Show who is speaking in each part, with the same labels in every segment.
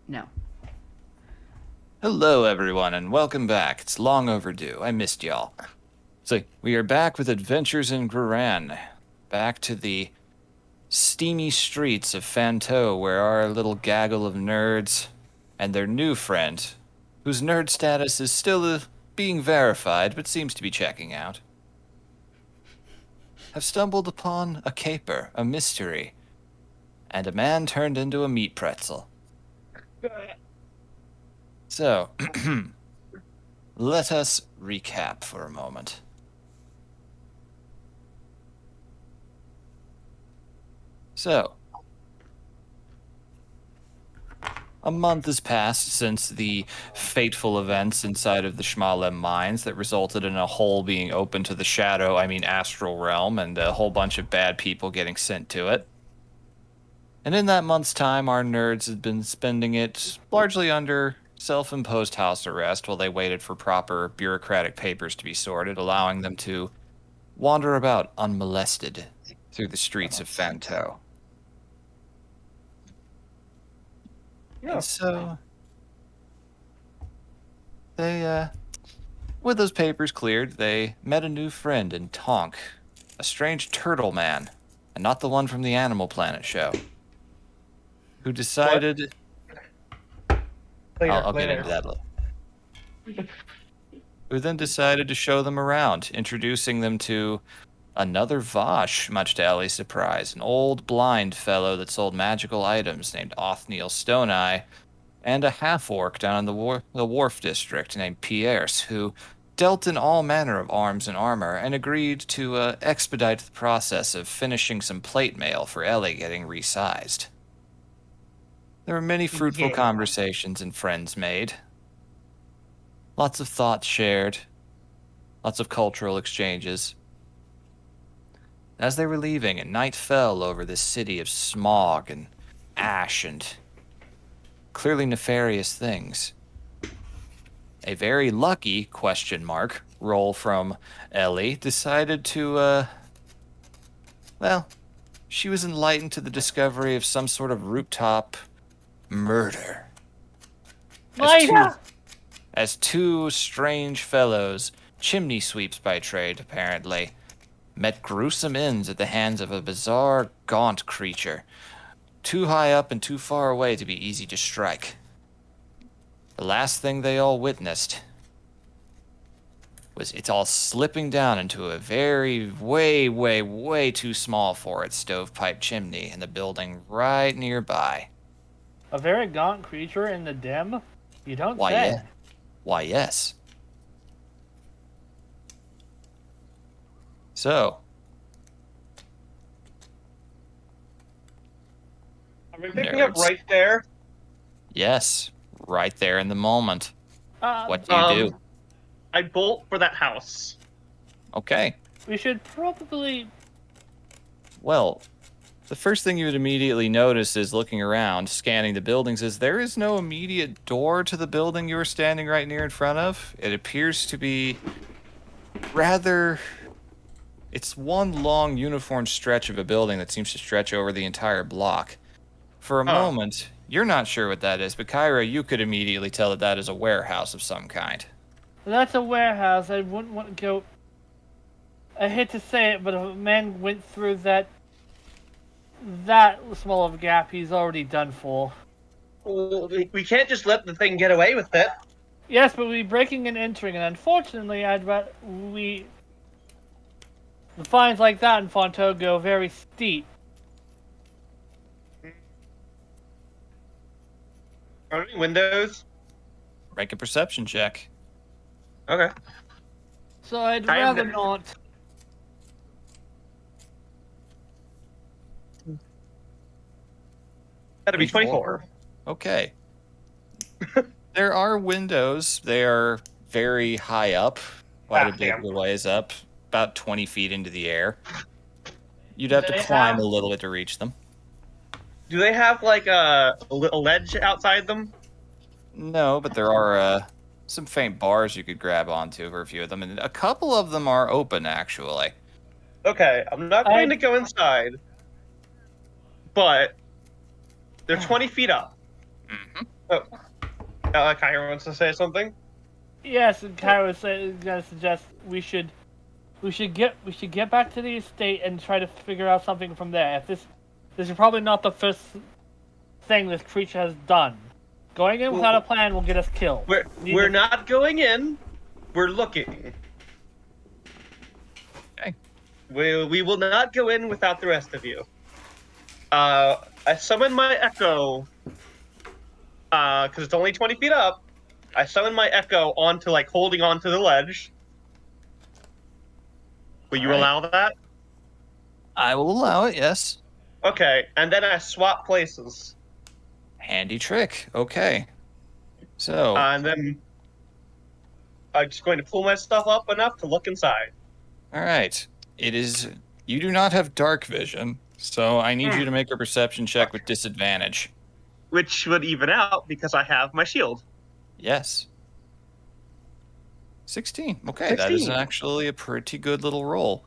Speaker 1: No.
Speaker 2: Hello, everyone, and welcome back. It's long overdue. I missed y'all. So, we are back with Adventures in Groran. Back to the steamy streets of Fanto, where our little gaggle of nerds and their new friend, whose nerd status is still being verified but seems to be checking out, have stumbled upon a caper, a mystery, and a man turned into a meat pretzel. So, let us recap for a moment. So, a month has passed since the fateful events inside of the Shmalem mines that resulted in a hole being opened to the astral realm, and a whole bunch of bad people getting sent to it. And in that month's time, our nerds had been spending it largely under self-imposed house arrest while they waited for proper bureaucratic papers to be sorted, allowing them to wander about unmolested through the streets of Fanto.
Speaker 3: Yeah.
Speaker 2: And so they, with those papers cleared, they met a new friend in Tonk, a strange turtle man, and not the one from the Animal Planet show, who decided. I'll get into that later. Who then decided to show them around, introducing them to another Vosh, much to Ellie's surprise, an old blind fellow that sold magical items named Othniel Stoneeye, and a half-orc down in the Wharf District named Pierce, who dealt in all manner of arms and armor and agreed to expedite the process of finishing some plate mail for Ellie getting resized. There were many fruitful conversations and friends made. Lots of thoughts shared. Lots of cultural exchanges. As they were leaving, and night fell over this city of smog and ash and clearly nefarious things. A very lucky roll from Ellie decided to, she was enlightened to the discovery of some sort of rooftop murder. As two strange fellows, chimney sweeps by trade apparently, met gruesome ends at the hands of a bizarre, gaunt creature, too high up and too far away to be easy to strike. The last thing they all witnessed was it all slipping down into a very, way too small for it stovepipe chimney in the building right nearby.
Speaker 3: A very gaunt creature in the dim? You don't
Speaker 2: Why,
Speaker 3: say.
Speaker 2: yeah. Why, yes. So,
Speaker 4: Are we picking up right there?
Speaker 2: Yes, right there in the moment. What do you do?
Speaker 4: I bolt for that house.
Speaker 2: Okay.
Speaker 3: We should probably...
Speaker 2: Well, the first thing you would immediately notice is looking around, scanning the buildings, is there is no immediate door to the building you are standing right near in front of. It appears to be rather... It's one long uniform stretch of a building that seems to stretch over the entire block. For a moment, you're not sure what that is, but Kyra, you could immediately tell that that is a warehouse of some kind.
Speaker 3: That's a warehouse. I wouldn't want to go... I hate to say it, but if a man went through that small of a gap, he's already done for.
Speaker 4: We can't just let the thing get away with it.
Speaker 3: Yes, but we're breaking and entering, and unfortunately, the fines like that in Fonto go very steep.
Speaker 4: Are there any windows?
Speaker 2: Make a perception check.
Speaker 4: Okay.
Speaker 3: So I'd rather not.
Speaker 4: That'd be 24.
Speaker 2: Okay. There are windows. They are very high up. Quite a big ways up. About 20 feet into the air. You'd have to climb a little bit to reach them.
Speaker 4: Do they have, like, a little ledge outside them?
Speaker 2: No, but there are some faint bars you could grab onto for a few of them. And a couple of them are open, actually.
Speaker 4: Okay, I'm not going to go inside. But they're 20 feet up.
Speaker 2: Mm-hmm.
Speaker 4: Oh, Kyra wants to say something.
Speaker 3: Yes, and Kyra was gonna suggest we should get back to the estate and try to figure out something from there. If this is probably not the first thing this creature has done. Going in without a plan will get us killed.
Speaker 4: We're not going in. We're looking.
Speaker 2: Okay.
Speaker 4: We will not go in without the rest of you. I summon my echo. Because it's only 20 feet up. I summon my echo onto holding onto the ledge. Will you allow that?
Speaker 2: I will allow it, yes.
Speaker 4: Okay, and then I swap places.
Speaker 2: Handy trick. Okay. So,
Speaker 4: And then I'm just going to pull my stuff up enough to look inside.
Speaker 2: all right. You do not have dark vision, so I need you to make a perception check with disadvantage.
Speaker 4: Which would even out because I have my shield.
Speaker 2: Yes. 16. Okay,
Speaker 4: 16.
Speaker 2: that is actually a pretty good little roll.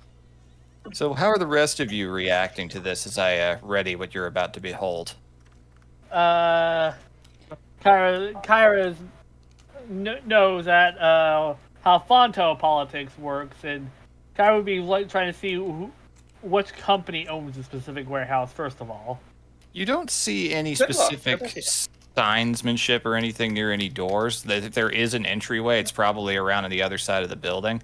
Speaker 2: So how are the rest of you reacting to this as I ready what you're about to behold?
Speaker 3: Kyra knows that how Fonto politics works, and Kyra would be trying to see which company owns the specific warehouse first of all.
Speaker 2: You don't see any
Speaker 4: Good luck.
Speaker 2: specific signsmanship or anything near any doors. If there is an entryway, it's probably around on the other side of the building.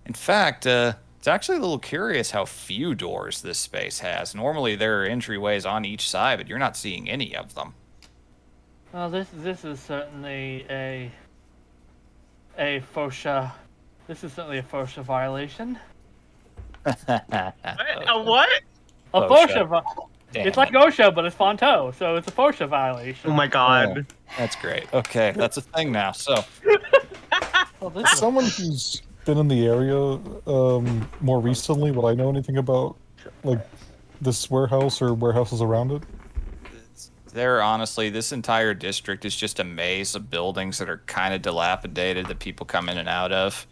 Speaker 2: In fact, it's actually a little curious how few doors this space has. Normally there are entryways on each side, but you're not seeing any of them.
Speaker 3: Well, this is certainly a FOSHA. This is certainly a FOSHA violation.
Speaker 4: A what?
Speaker 3: A FOSHA.
Speaker 2: Damn
Speaker 3: It's like
Speaker 2: it.
Speaker 3: OSHA, but it's Fonto, so it's a FOSHA violation.
Speaker 4: Oh my god.
Speaker 2: That's great. Okay, that's a thing now. So,
Speaker 3: Well, this is
Speaker 1: Someone who's been in the area more recently, would I know anything about this warehouse or warehouses around it?
Speaker 2: this entire district is just a maze of buildings that are kind of dilapidated that people come in and out of.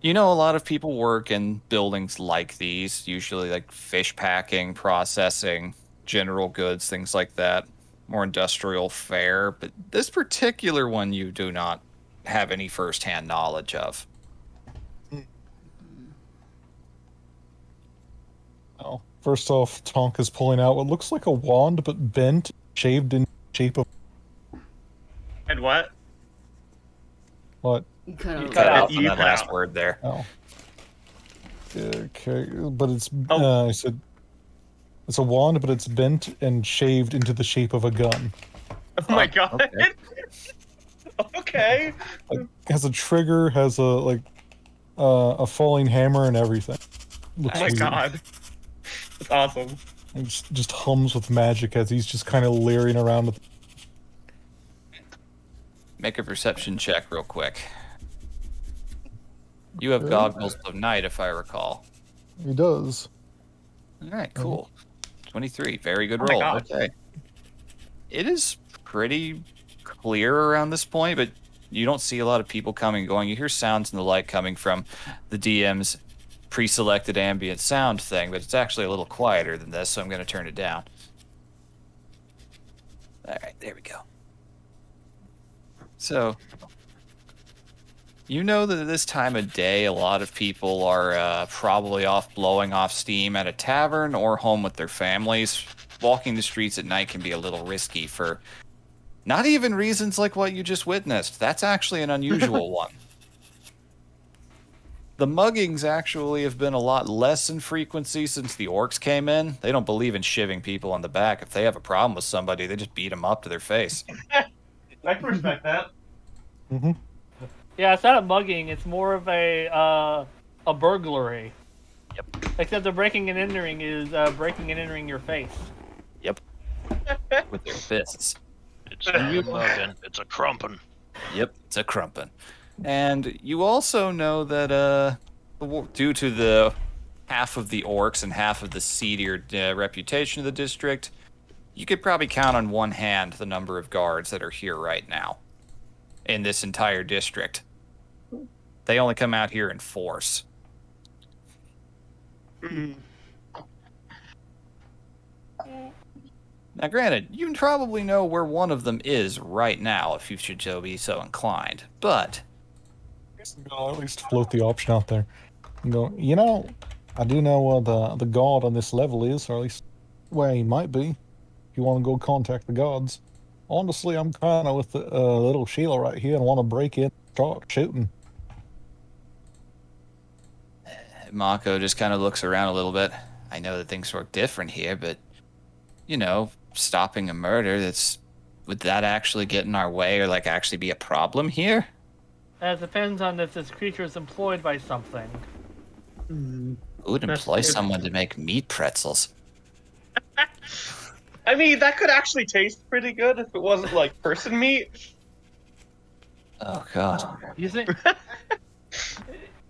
Speaker 2: You know, a lot of people work in buildings like these, usually like fish packing, processing, general goods, things like that. More industrial fare. But this particular one you do not have any firsthand knowledge of.
Speaker 1: Oh. First off, Tonk is pulling out what looks like a wand, but bent, shaved in shape of
Speaker 4: And what?
Speaker 1: what?
Speaker 5: You cut
Speaker 2: You
Speaker 5: out.
Speaker 2: cut out
Speaker 4: You
Speaker 2: on that
Speaker 4: cut
Speaker 2: last
Speaker 4: out.
Speaker 2: word there.
Speaker 1: Oh. Okay, but it's
Speaker 4: Oh.
Speaker 1: I said it's a wand, but it's bent and shaved into the shape of a gun.
Speaker 4: Oh my god.
Speaker 2: okay.
Speaker 4: Okay.
Speaker 1: Like, has a trigger, has a falling hammer and everything. Looks
Speaker 4: Oh my
Speaker 1: weird.
Speaker 4: god. That's awesome.
Speaker 1: And just hums with magic as he's just kind of leering around with.
Speaker 2: Make a perception check real quick. You have
Speaker 1: Okay.
Speaker 2: goggles of night, if I recall.
Speaker 1: He does.
Speaker 2: All right, cool. 23, very good
Speaker 4: Oh my
Speaker 2: roll.
Speaker 4: God.
Speaker 2: Okay. It is pretty clear around this point, but you don't see a lot of people coming and going. You hear sounds in the light coming from the DM's pre-selected ambient sound thing, but it's actually a little quieter than this, so I'm going to turn it down. All right, there we go. So, you know that at this time of day, a lot of people are probably off blowing off steam at a tavern or home with their families. Walking the streets at night can be a little risky for not even reasons like what you just witnessed. That's actually an unusual one. The muggings actually have been a lot less in frequency since the orcs came in. They don't believe in shivving people on the back. If they have a problem with somebody, they just beat them up to their face.
Speaker 4: I can respect that.
Speaker 1: Mm-hmm.
Speaker 3: Yeah, it's not a mugging. It's more of a burglary.
Speaker 2: Yep.
Speaker 3: Except the breaking and entering is breaking and entering your face.
Speaker 2: Yep. With their fists.
Speaker 6: It's not a mugging, it's a crumpin'.
Speaker 2: Yep, it's a crumpin'. And you also know that due to the half of the orcs and half of the seedier reputation of the district, you could probably count on one hand the number of guards that are here right now in this entire district. They only come out here in force. Now, granted, you probably know where one of them is right now, if you should be so inclined. But
Speaker 1: I'll at least float the option out there. And go, you know, I do know where the god on this level is, or at least where he might be. If you want to go contact the gods. Honestly, I'm kind of with the little Sheila right here and want to break in and start shooting.
Speaker 2: Mako just kind of looks around a little bit. I know that things work different here, but, you know, stopping a murder, would that actually get in our way or, like, actually be a problem here?
Speaker 3: It depends on if this creature is employed by something.
Speaker 2: Who would
Speaker 4: That's
Speaker 2: employ
Speaker 4: good.
Speaker 2: someone to make meat pretzels?
Speaker 4: I mean, that could actually taste pretty good if it wasn't like person meat.
Speaker 2: Oh, God.
Speaker 3: You think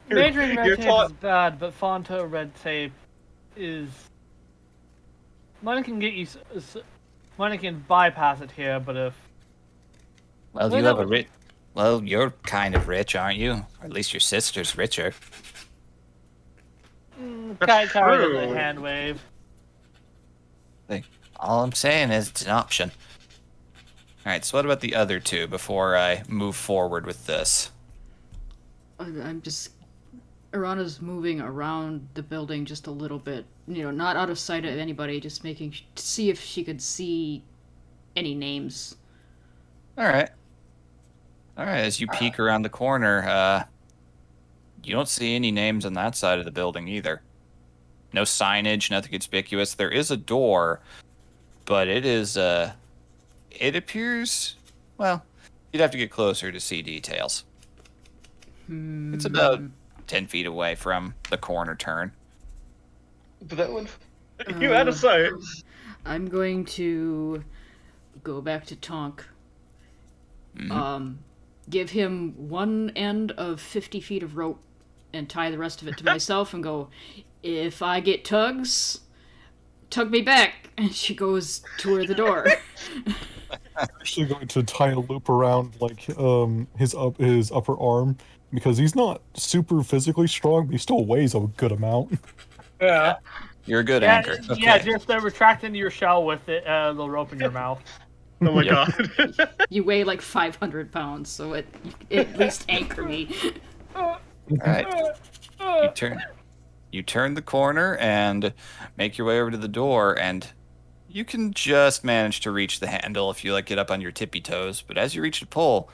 Speaker 3: majoring red
Speaker 4: you're
Speaker 3: tape
Speaker 4: taught-
Speaker 3: is bad, but Fonto red tape is money can get you. Money can bypass it here, but if
Speaker 2: Well,
Speaker 3: Well,
Speaker 2: you have
Speaker 3: no.
Speaker 2: a rich... Well, you're kind of rich, aren't you? Or at least your sister's richer.
Speaker 3: Kai Kai does
Speaker 4: true.
Speaker 3: a hand wave.
Speaker 2: All I'm saying is it's an option. Alright, so what about the other two before I move forward with this?
Speaker 5: I'm just. Arana's moving around the building just a little bit. You know, not out of sight of anybody, just making. To see if she could see any names.
Speaker 2: Alright. Alright, as you peek around the corner, you don't see any names on that side of the building either. No signage, nothing conspicuous. There is a door, but it is, it appears, well, you'd have to get closer to see details. It's about 10 feet away from the corner turn.
Speaker 4: But that one, you had a sight.
Speaker 5: I'm going to go back to Tonk.
Speaker 2: Mhm.
Speaker 5: Give him one end of 50 feet of rope and tie the rest of it to myself and go, if I get tugs, tug me back. And she goes toward the door.
Speaker 1: I'm actually going to tie a loop around like his upper arm because he's not super physically strong, but he still weighs a good amount.
Speaker 4: Yeah.
Speaker 2: You're a good
Speaker 3: Yeah,
Speaker 2: anchor. Okay.
Speaker 3: yeah, just retract into your shell with it, the rope in your mouth.
Speaker 4: Oh my
Speaker 2: Yeah.
Speaker 4: god.
Speaker 5: You weigh like 500 pounds, so it at least anchor me.
Speaker 2: Alright. You turn the corner and make your way over to the door, and you can just manage to reach the handle if you like get up on your tippy toes. But as you reach the pull,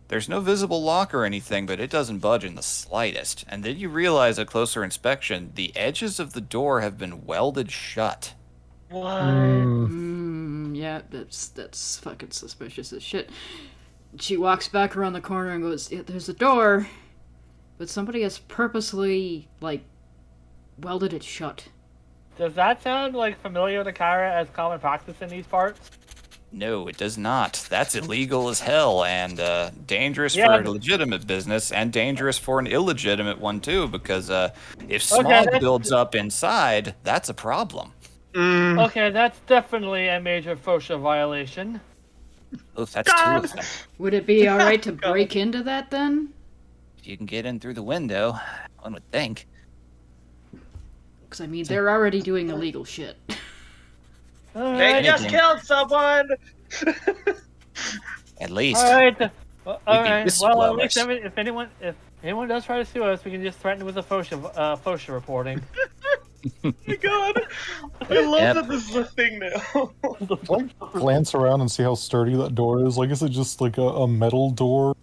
Speaker 2: there's no visible lock or anything, but it doesn't budge in the slightest. And then you realize at closer inspection, the edges of the door have been welded shut.
Speaker 4: What?
Speaker 5: Yeah, that's fucking suspicious as shit. She walks back around the corner and goes, yeah, there's a door, but somebody has purposely, like, welded it shut.
Speaker 3: Does that sound like familiar to Kyra as common practice in these parts?
Speaker 2: No, it does not. That's illegal as hell and dangerous
Speaker 3: Yeah,
Speaker 2: for a
Speaker 3: but-
Speaker 2: legitimate business and dangerous for an illegitimate one too, because if smog
Speaker 3: that's-
Speaker 2: builds up inside, that's a problem.
Speaker 3: Okay, that's definitely a major FOSHA violation.
Speaker 2: Oh, that's two of them.
Speaker 5: Would it be alright to break into that then?
Speaker 2: If you can get in through the window, one would think.
Speaker 5: Because, I mean, they're already doing illegal shit.
Speaker 4: They
Speaker 3: Alright,
Speaker 4: just killed someone!
Speaker 2: At least.
Speaker 3: alright. Alright,
Speaker 2: this
Speaker 3: well, at
Speaker 2: blowers.
Speaker 3: least if anyone does try to sue us, we can just threaten with a FOSHA reporting.
Speaker 4: Oh my god. I love
Speaker 2: Yep.
Speaker 4: that this is a thing now.
Speaker 1: Like, glance around and see how sturdy that door is. Like, is it just like a metal door?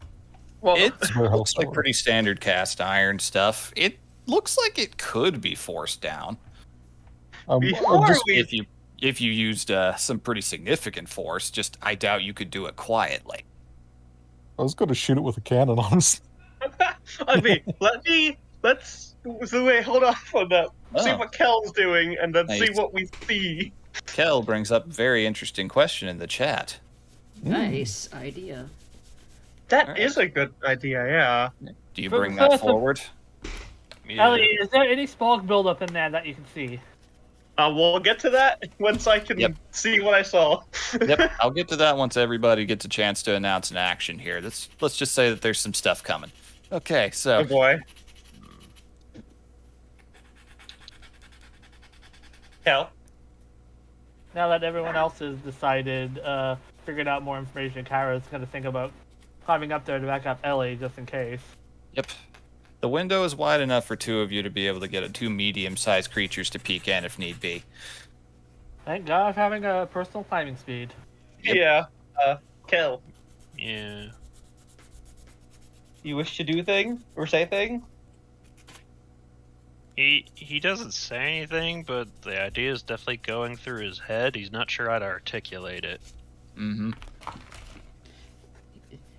Speaker 4: Well,
Speaker 2: It
Speaker 1: Warehouse
Speaker 2: looks like
Speaker 1: door.
Speaker 2: pretty standard cast iron stuff. It looks like it could be forced down
Speaker 4: Before
Speaker 1: just,
Speaker 4: we-
Speaker 2: if you used some pretty significant force. Just I doubt you could do it quietly.
Speaker 1: I was going to shoot it with a cannon, honestly.
Speaker 4: I mean, let's so wait, hold off on that. See
Speaker 2: Oh.
Speaker 4: what Kel's doing, and then see
Speaker 2: Nice.
Speaker 4: what we see.
Speaker 2: Kel brings up a very interesting question in the chat.
Speaker 5: Nice idea.
Speaker 4: That
Speaker 2: Alright.
Speaker 4: is a good idea, yeah.
Speaker 2: Do you
Speaker 3: For
Speaker 2: bring
Speaker 3: the
Speaker 2: that
Speaker 3: first-
Speaker 2: forward?
Speaker 3: Ellie, is there any smog buildup in there that you can see?
Speaker 4: We'll get to that once I can
Speaker 2: Yep.
Speaker 4: see what I saw.
Speaker 2: Yep, I'll get to that once everybody gets a chance to announce an action here. Let's just say that there's some stuff coming. Okay, so
Speaker 4: Oh boy. Kel?
Speaker 3: Now that everyone else has decided, figured out more information, Kyra's gonna think about climbing up there to back up Ellie just in case.
Speaker 2: Yep. The window is wide enough for two of you to be able to get two medium-sized creatures to peek in if need be.
Speaker 3: Thank God for having a personal climbing speed.
Speaker 2: Yep.
Speaker 4: Yeah. Kel,
Speaker 6: Yeah.
Speaker 4: you wish to do thing or say thing?
Speaker 6: He doesn't say anything, but the idea is definitely going through his head. He's not sure how to articulate it.
Speaker 2: Mm-hmm.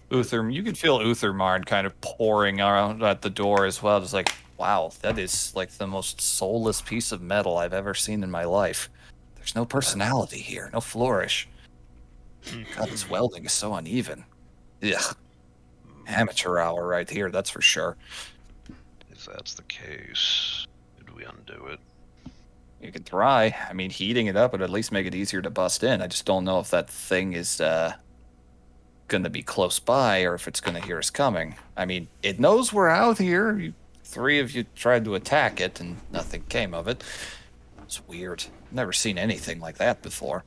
Speaker 2: Uther, you can feel Uthermard kind of pouring out at the door as well. Just like, wow, that is like the most soulless piece of metal I've ever seen in my life. There's no personality here, no flourish. God, this welding is so uneven. Ugh. Amateur hour right here, that's for sure.
Speaker 6: If that's the case, could we undo it?
Speaker 2: You could try. I mean, heating it up would at least make it easier to bust in. I just don't know if that thing is going to be close by or if it's going to hear us coming. I mean, it knows we're out here. Three of you tried to attack it and nothing came of it. It's weird. Never seen anything like that before.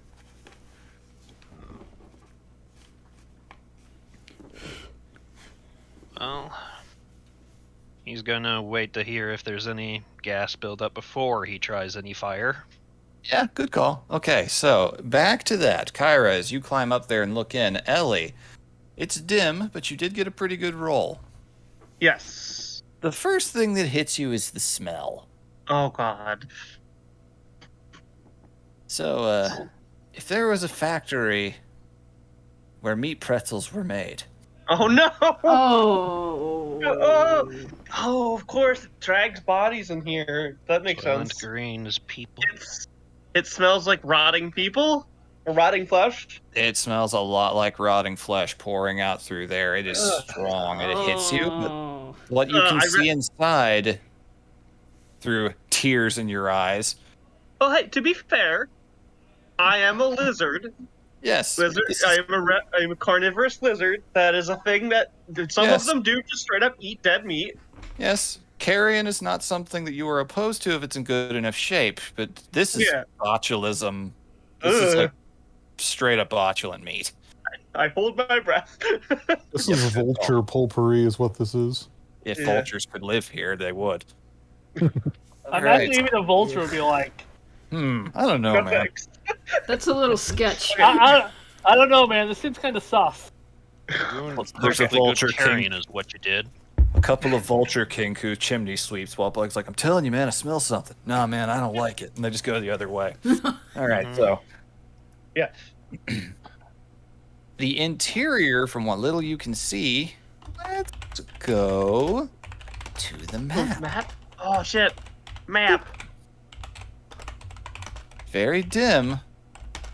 Speaker 6: Well, he's gonna wait to hear if there's any gas buildup before he tries any fire.
Speaker 2: Yeah, good call. Okay, so back to that. Kyra, as you climb up there and look in, Ellie, it's dim, but you did get a pretty good roll.
Speaker 4: Yes.
Speaker 2: The first thing that hits you is the smell.
Speaker 4: Oh God.
Speaker 2: So, if there was a factory where meat pretzels were made,
Speaker 4: Oh no.
Speaker 5: Oh.
Speaker 4: Oh, of course. It drags bodies in here. That makes
Speaker 6: Soylent
Speaker 4: sense.
Speaker 6: Green is people.
Speaker 4: It smells like rotting people or rotting flesh.
Speaker 2: it smells a lot like rotting flesh pouring out through there. It is strong and it hits you, but
Speaker 5: Oh.
Speaker 2: what you can
Speaker 4: I
Speaker 2: see inside through tears in your eyes.
Speaker 4: Well, hey, to be fair, I am a lizard.
Speaker 2: Yes.
Speaker 4: Lizard.
Speaker 2: this is-
Speaker 4: I am a carnivorous lizard. That is a thing that some
Speaker 2: Yes.
Speaker 4: of them do just straight up eat dead meat.
Speaker 2: Yes. Carrion is not something that you are opposed to if it's in good enough shape, but this is
Speaker 4: Yeah.
Speaker 2: botulism. This is
Speaker 4: Ugh.
Speaker 2: like straight up botulent meat.
Speaker 4: I hold my breath.
Speaker 1: This
Speaker 2: Yep.
Speaker 1: is vulture pulpery, is what this is.
Speaker 2: If
Speaker 4: Yeah.
Speaker 2: vultures could live here, they would.
Speaker 3: Imagine even a vulture would be like,
Speaker 2: I don't know,
Speaker 4: No
Speaker 2: man.
Speaker 4: thanks.
Speaker 5: That's a little sketch.
Speaker 3: I don't know, man. This seems kind of sus.
Speaker 2: There's a
Speaker 6: Perfectly
Speaker 2: vulture
Speaker 6: good
Speaker 2: king.
Speaker 6: carrion is what you did.
Speaker 2: A couple of vulture king who chimney sweeps while Bug's like, I'm telling you, man, I smell something. Nah, man, I don't like it. And they just go the other way. All right, so.
Speaker 4: Yeah.
Speaker 2: The interior, from what little you can see, let's go to the map.
Speaker 4: Map? Oh shit. Map.
Speaker 2: Very dim,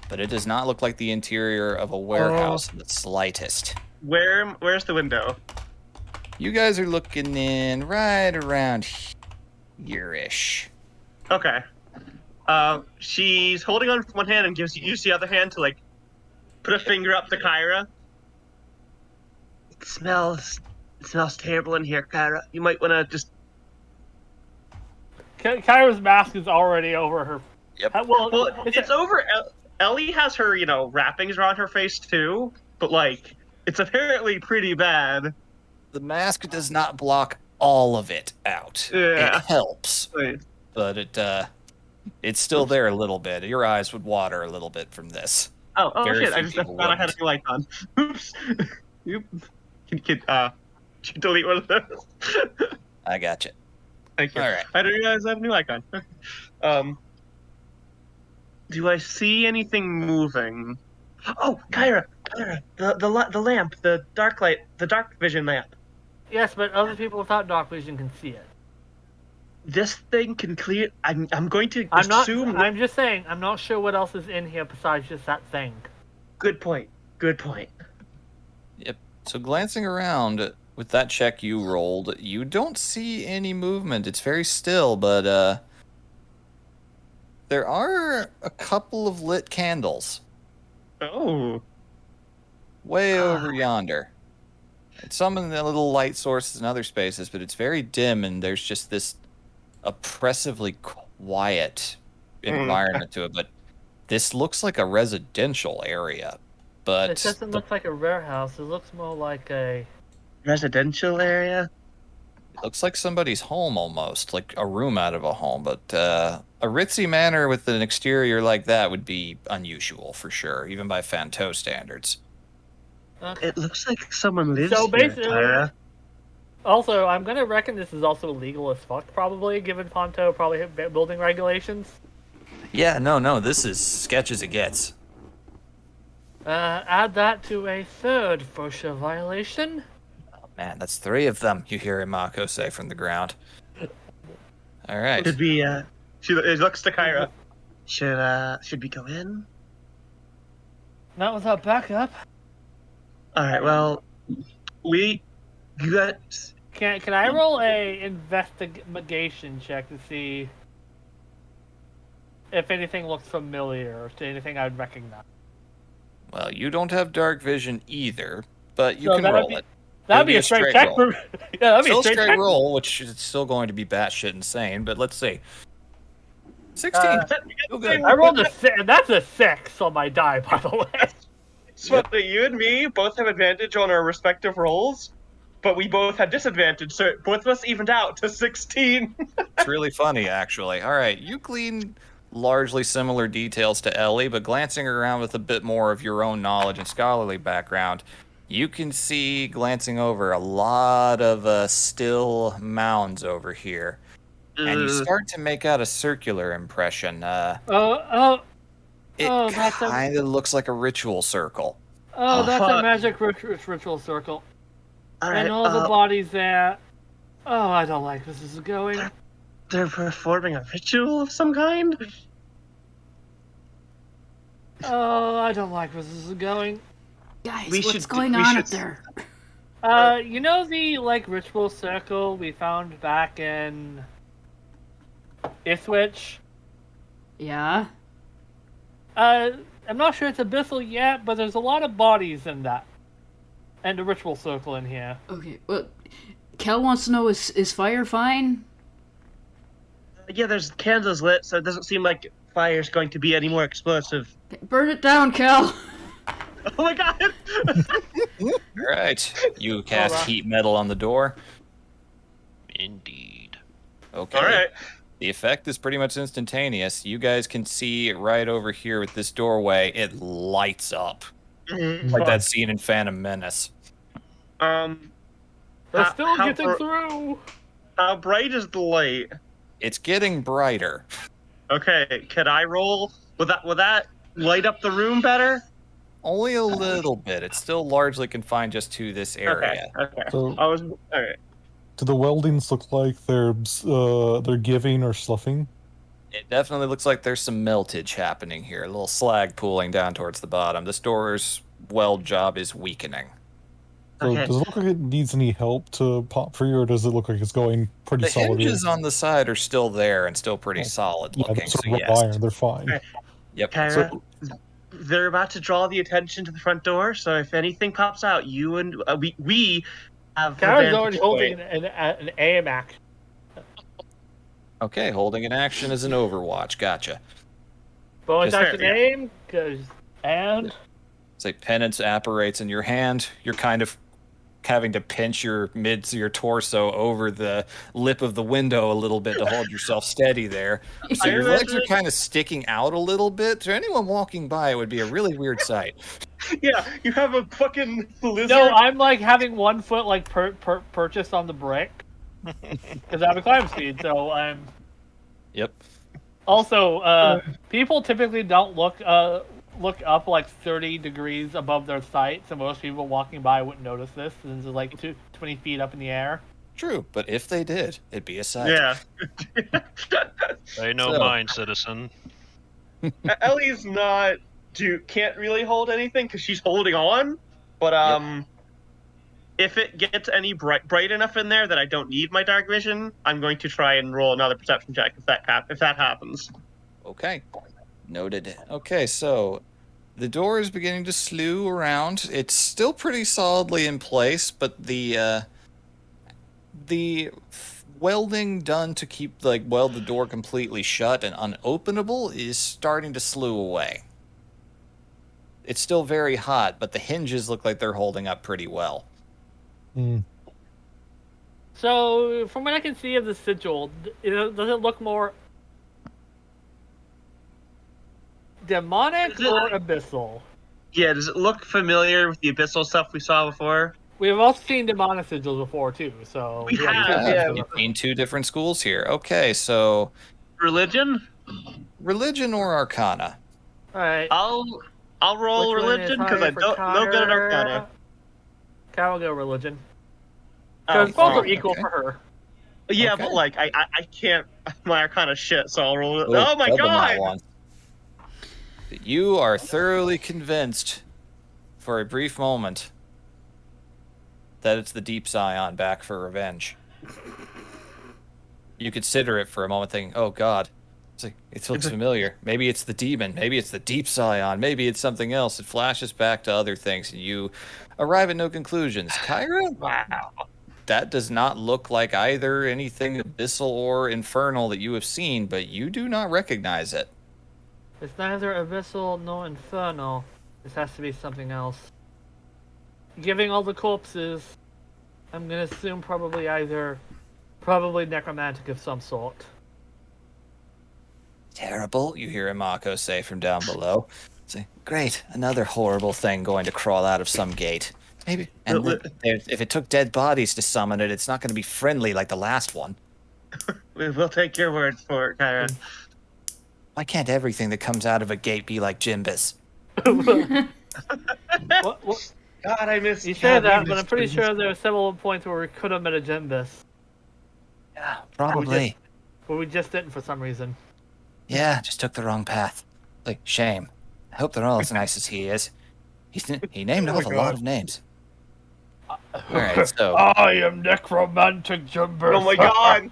Speaker 2: but it does not look like the interior of a warehouse in the slightest.
Speaker 4: Where's the window?
Speaker 2: You guys are looking in right around here-ish.
Speaker 4: Okay. She's holding on with one hand and use the other hand to like put a finger up to Kyra. It smells terrible in here, Kyra. You might want to just.
Speaker 3: Kyra's mask is already over her.
Speaker 2: Yep.
Speaker 4: Well, it's over. Ellie has her, wrappings around her face too, but like it's apparently pretty bad.
Speaker 2: The mask does not block all of it out.
Speaker 4: Yeah.
Speaker 2: It helps,
Speaker 4: Wait.
Speaker 2: but it's still there a little bit. Your eyes would water a little bit from this.
Speaker 4: Oh
Speaker 2: Very
Speaker 4: shit! I
Speaker 2: few
Speaker 4: just
Speaker 2: people
Speaker 4: thought I had
Speaker 2: wouldn't.
Speaker 4: a new light on. Oops. You can delete one of those.
Speaker 2: I got you.
Speaker 4: Thank you.
Speaker 2: All right.
Speaker 4: I didn't realize I have a new icon. Do I see anything moving? Oh, Kyra, the lamp, the dark light, the dark vision lamp.
Speaker 3: Yes, but other people without dark vision can see it.
Speaker 4: This thing can clear. I'm going to
Speaker 3: I'm not.
Speaker 4: assume.
Speaker 3: I'm just saying. I'm not sure what else is in here besides just that thing.
Speaker 4: Good point. Good point.
Speaker 2: Yep. So glancing around with that check you rolled, you don't see any movement. It's very still, but there are a couple of lit candles
Speaker 4: Oh.
Speaker 2: way over yonder. Some in the little light sources and other spaces, but it's very dim, and there's just this oppressively quiet environment to it. But This looks like a residential area, but
Speaker 3: It doesn't look like a warehouse. It looks more like a.
Speaker 4: Residential area?
Speaker 2: it looks like somebody's home almost, like a room out of a home. But a ritzy manor with an exterior like that would be unusual for sure, even by Fanto standards.
Speaker 4: It looks like someone lives
Speaker 3: So
Speaker 4: here,
Speaker 3: basically-
Speaker 4: Tyra.
Speaker 3: Also, I'm gonna reckon this is also illegal as fuck, probably, given Ponto probably have building regulations.
Speaker 2: Yeah, no, this is sketch as it gets.
Speaker 3: Add that to a third FOSHA violation.
Speaker 2: Man, that's 3 of them, you hear Imako say from the ground. All right.
Speaker 4: Should we, it looks to Kyra. Should we go in?
Speaker 3: Not without backup.
Speaker 4: Alright, well, you got...
Speaker 3: Can I roll a investigation check to see if anything looks familiar or to anything I'd recognize?
Speaker 2: Well, you don't have dark vision either, but you
Speaker 3: So
Speaker 2: can
Speaker 3: that'd
Speaker 2: roll
Speaker 3: be-
Speaker 2: it.
Speaker 3: That'd
Speaker 2: It'll
Speaker 3: be a straight check
Speaker 2: roll.
Speaker 3: for yeah, that'd be
Speaker 2: Still
Speaker 3: a straight check.
Speaker 2: roll, which is still going to be batshit insane, but let's see. 16. Feel good.
Speaker 3: I rolled a 6. That's a 6 on my die, by the way.
Speaker 4: So you and me both have advantage on our respective rolls, but we both had disadvantage, so both of us evened out to 16.
Speaker 2: It's really funny, actually. All right, you glean largely similar details to Ellie, but glancing around with a bit more of your own knowledge and scholarly background, you can see, glancing over, a lot of still mounds over here. And you start to make out a circular impression. It
Speaker 3: Oh, that's a-
Speaker 2: kind of looks like a ritual circle.
Speaker 3: Oh,
Speaker 4: Oh,
Speaker 3: that's a
Speaker 4: fuck.
Speaker 3: magic ritual circle.
Speaker 4: Alright,
Speaker 3: And all the bodies there. Oh, I don't like where this is going.
Speaker 4: they're performing a ritual of some kind?
Speaker 3: Oh, I don't like where this is going.
Speaker 5: Guys,
Speaker 4: We
Speaker 5: what's
Speaker 4: should-
Speaker 5: going
Speaker 4: we
Speaker 5: on
Speaker 4: should-
Speaker 5: up there?
Speaker 3: You know the, ritual circle we found back in Ipswich?
Speaker 5: Yeah?
Speaker 3: I'm not sure it's abyssal yet, but there's a lot of bodies in that. And a ritual circle in here.
Speaker 5: Okay, well, Kel wants to know, is fire fine?
Speaker 4: Yeah, there's candles lit, so it doesn't seem like fire's going to be any more explosive.
Speaker 5: Burn it down, Kel!
Speaker 4: Oh my god!
Speaker 2: All right, you cast
Speaker 3: Hold on.
Speaker 2: heat metal on the door.
Speaker 6: Indeed.
Speaker 2: Okay.
Speaker 4: Alright.
Speaker 2: The effect is pretty much instantaneous. You guys can see right over here with this doorway, it lights up. Like that scene in Phantom Menace.
Speaker 3: They're
Speaker 4: How-
Speaker 3: still
Speaker 4: how
Speaker 3: getting
Speaker 4: br-
Speaker 3: through!
Speaker 4: How bright is the light?
Speaker 2: It's getting brighter.
Speaker 4: Okay, could I roll? Will that light up the room better?
Speaker 2: Only a little bit. It's still largely confined just to this area.
Speaker 4: Okay.
Speaker 1: So,
Speaker 4: I was alright.
Speaker 1: do the weldings look like they're giving or sloughing?
Speaker 2: It definitely looks like there's some meltage happening here. A little slag pooling down towards the bottom. This door's weld job is weakening.
Speaker 1: So
Speaker 4: Okay.
Speaker 1: does it look like it needs any help to pop free, or does it look like it's going pretty
Speaker 2: The
Speaker 1: solid?
Speaker 2: hinges on the side are still there and still pretty solid
Speaker 1: Yeah,
Speaker 2: looking.
Speaker 1: those
Speaker 2: So
Speaker 1: are raw
Speaker 2: yes.
Speaker 1: iron. They're fine.
Speaker 4: Okay.
Speaker 2: Yep.
Speaker 4: Kyra, they're about to draw the attention to the front door, so if anything pops out, you and we have.
Speaker 3: Kara's
Speaker 4: advantage
Speaker 3: already holding an aim action.
Speaker 2: Okay, holding an action is an Overwatch. Gotcha.
Speaker 3: Bonus
Speaker 4: Yes, sir,
Speaker 3: action
Speaker 4: yeah.
Speaker 3: aim, and
Speaker 2: Say penance apparates in your hand. You're kind of having to pinch your torso over the lip of the window a little bit to hold yourself steady there. So your legs are kind of sticking out a little bit. To anyone walking by, it would be a really weird sight.
Speaker 4: Yeah, you have a fucking lizard.
Speaker 3: no, I'm having 1 foot purchased on the brick because I have a climb speed. So I'm
Speaker 2: Yep.
Speaker 3: also people typically don't look up 30 degrees above their sight, so most people walking by wouldn't notice this since it's 20 feet up in the air.
Speaker 2: True, but if they did, it'd be a sight.
Speaker 4: Yeah.
Speaker 6: Pay no
Speaker 2: So-
Speaker 6: mind, citizen.
Speaker 4: Ellie's can't really hold anything because she's holding on. But if it gets any bright enough in there that I don't need my dark vision, I'm going to try and roll another perception check if that happens.
Speaker 2: Okay. Noted. Okay, so the door is beginning to slew around. It's still pretty solidly in place, but the welding done to keep weld the door completely shut and unopenable is starting to slew away. It's still very hot, but the hinges look like they're holding up pretty well.
Speaker 1: Mm.
Speaker 3: So, from what I can see of the sigil, does it look more demonic or abyssal?
Speaker 4: Yeah, does it look familiar with the abyssal stuff we saw before?
Speaker 3: We have also seen demonic sigils before too, so
Speaker 4: We have,
Speaker 3: two
Speaker 4: yeah.
Speaker 3: sigils.
Speaker 2: You've seen two different schools here. Okay, so
Speaker 4: Religion?
Speaker 2: religion or arcana?
Speaker 3: All right.
Speaker 4: I'll roll
Speaker 3: Which one is
Speaker 4: religion because
Speaker 3: higher
Speaker 4: I
Speaker 3: for
Speaker 4: don't no good at
Speaker 3: Connor?
Speaker 4: arcana.
Speaker 3: Cal will go religion.
Speaker 4: Oh,
Speaker 3: Because both are
Speaker 4: fine.
Speaker 3: equal
Speaker 2: Okay.
Speaker 3: for her.
Speaker 4: Yeah,
Speaker 2: Okay.
Speaker 4: but like I can't my arcana shit, so I'll roll it.
Speaker 2: Ooh,
Speaker 4: Oh my
Speaker 2: double
Speaker 4: god!
Speaker 2: that one. You are thoroughly convinced for a brief moment that it's the Deep Scion back for revenge. You consider it for a moment thinking, oh god, it looks familiar. Maybe it's the demon, maybe it's the Deep Scion, maybe it's something else. It flashes back to other things and you arrive at no conclusions. Kyra,
Speaker 4: Wow.
Speaker 2: that does not look like either anything abyssal or infernal that you have seen, but you do not recognize it.
Speaker 3: It's neither abyssal nor infernal. This has to be something else. Giving all the corpses, I'm gonna assume probably necromantic of some sort.
Speaker 2: Terrible, you hear Imako say from down below. Say, great, another horrible thing going to crawl out of some gate. Maybe, and if it took dead bodies to summon it, it's not going to be friendly like the last one.
Speaker 4: We'll take your word for it, Kyra.
Speaker 2: Why can't everything that comes out of a gate be like Jimbus?
Speaker 3: What?
Speaker 4: God, I miss
Speaker 3: You say that, but
Speaker 4: miss
Speaker 3: I'm pretty
Speaker 4: Jimbus.
Speaker 3: sure there were several points where we could have met a Jimbus,
Speaker 2: Yeah, probably.
Speaker 3: but we just didn't for some reason.
Speaker 2: Yeah, just took the wrong path. Like, shame. I hope they're all as nice as he is. He named
Speaker 4: Oh
Speaker 2: off
Speaker 4: my
Speaker 2: a lot
Speaker 4: God.
Speaker 2: of names. Alright, so...
Speaker 3: I am necromantic Jimbus.
Speaker 4: Oh my god!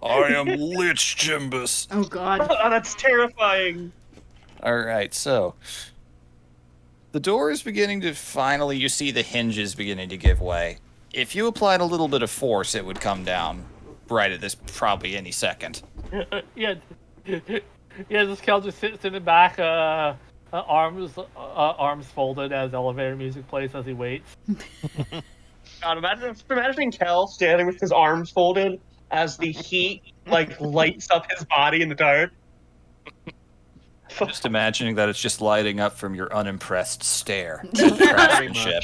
Speaker 2: I am Lich Jimbus.
Speaker 5: Oh god.
Speaker 4: Oh, that's terrifying.
Speaker 2: Alright, so... The door is beginning to finally... You see the hinges beginning to give way. If you applied a little bit of force, it would come down right at this probably any second.
Speaker 3: Yeah, this Cal just sits in the back, arms folded as elevator music plays as he waits.
Speaker 4: God, imagining Kel standing with his arms folded as the heat lights up his body in the dark.
Speaker 2: Just imagining that it's just lighting up from your unimpressed stare.
Speaker 6: Pretty
Speaker 2: Craftsmanship.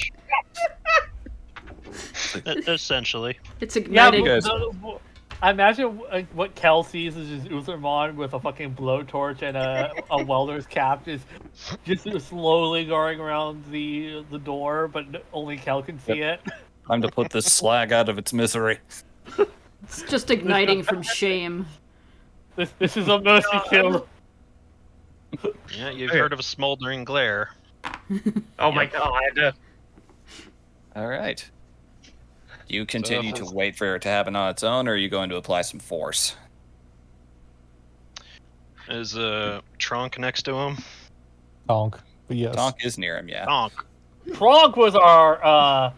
Speaker 6: much. Essentially.
Speaker 5: It's
Speaker 3: Yeah,
Speaker 5: igniting.
Speaker 2: guys-
Speaker 3: I imagine what Kel sees is just Uzurmon with a fucking blowtorch and a welder's cap, just slowly going around the door, but only Kel can see it.
Speaker 2: Time to put this slag out of its misery.
Speaker 5: It's just igniting from shame.
Speaker 3: This is a mercy kill.
Speaker 6: Yeah, you've
Speaker 4: Okay.
Speaker 6: heard of a smoldering glare.
Speaker 4: Oh my god.
Speaker 2: All right. Do you continue to wait for it to happen on its own, or are you going to apply some force?
Speaker 6: Is Tronk next to him?
Speaker 1: Donk. But yes.
Speaker 2: Tronk is near him, yeah.
Speaker 6: Tronk.
Speaker 3: Tronk was our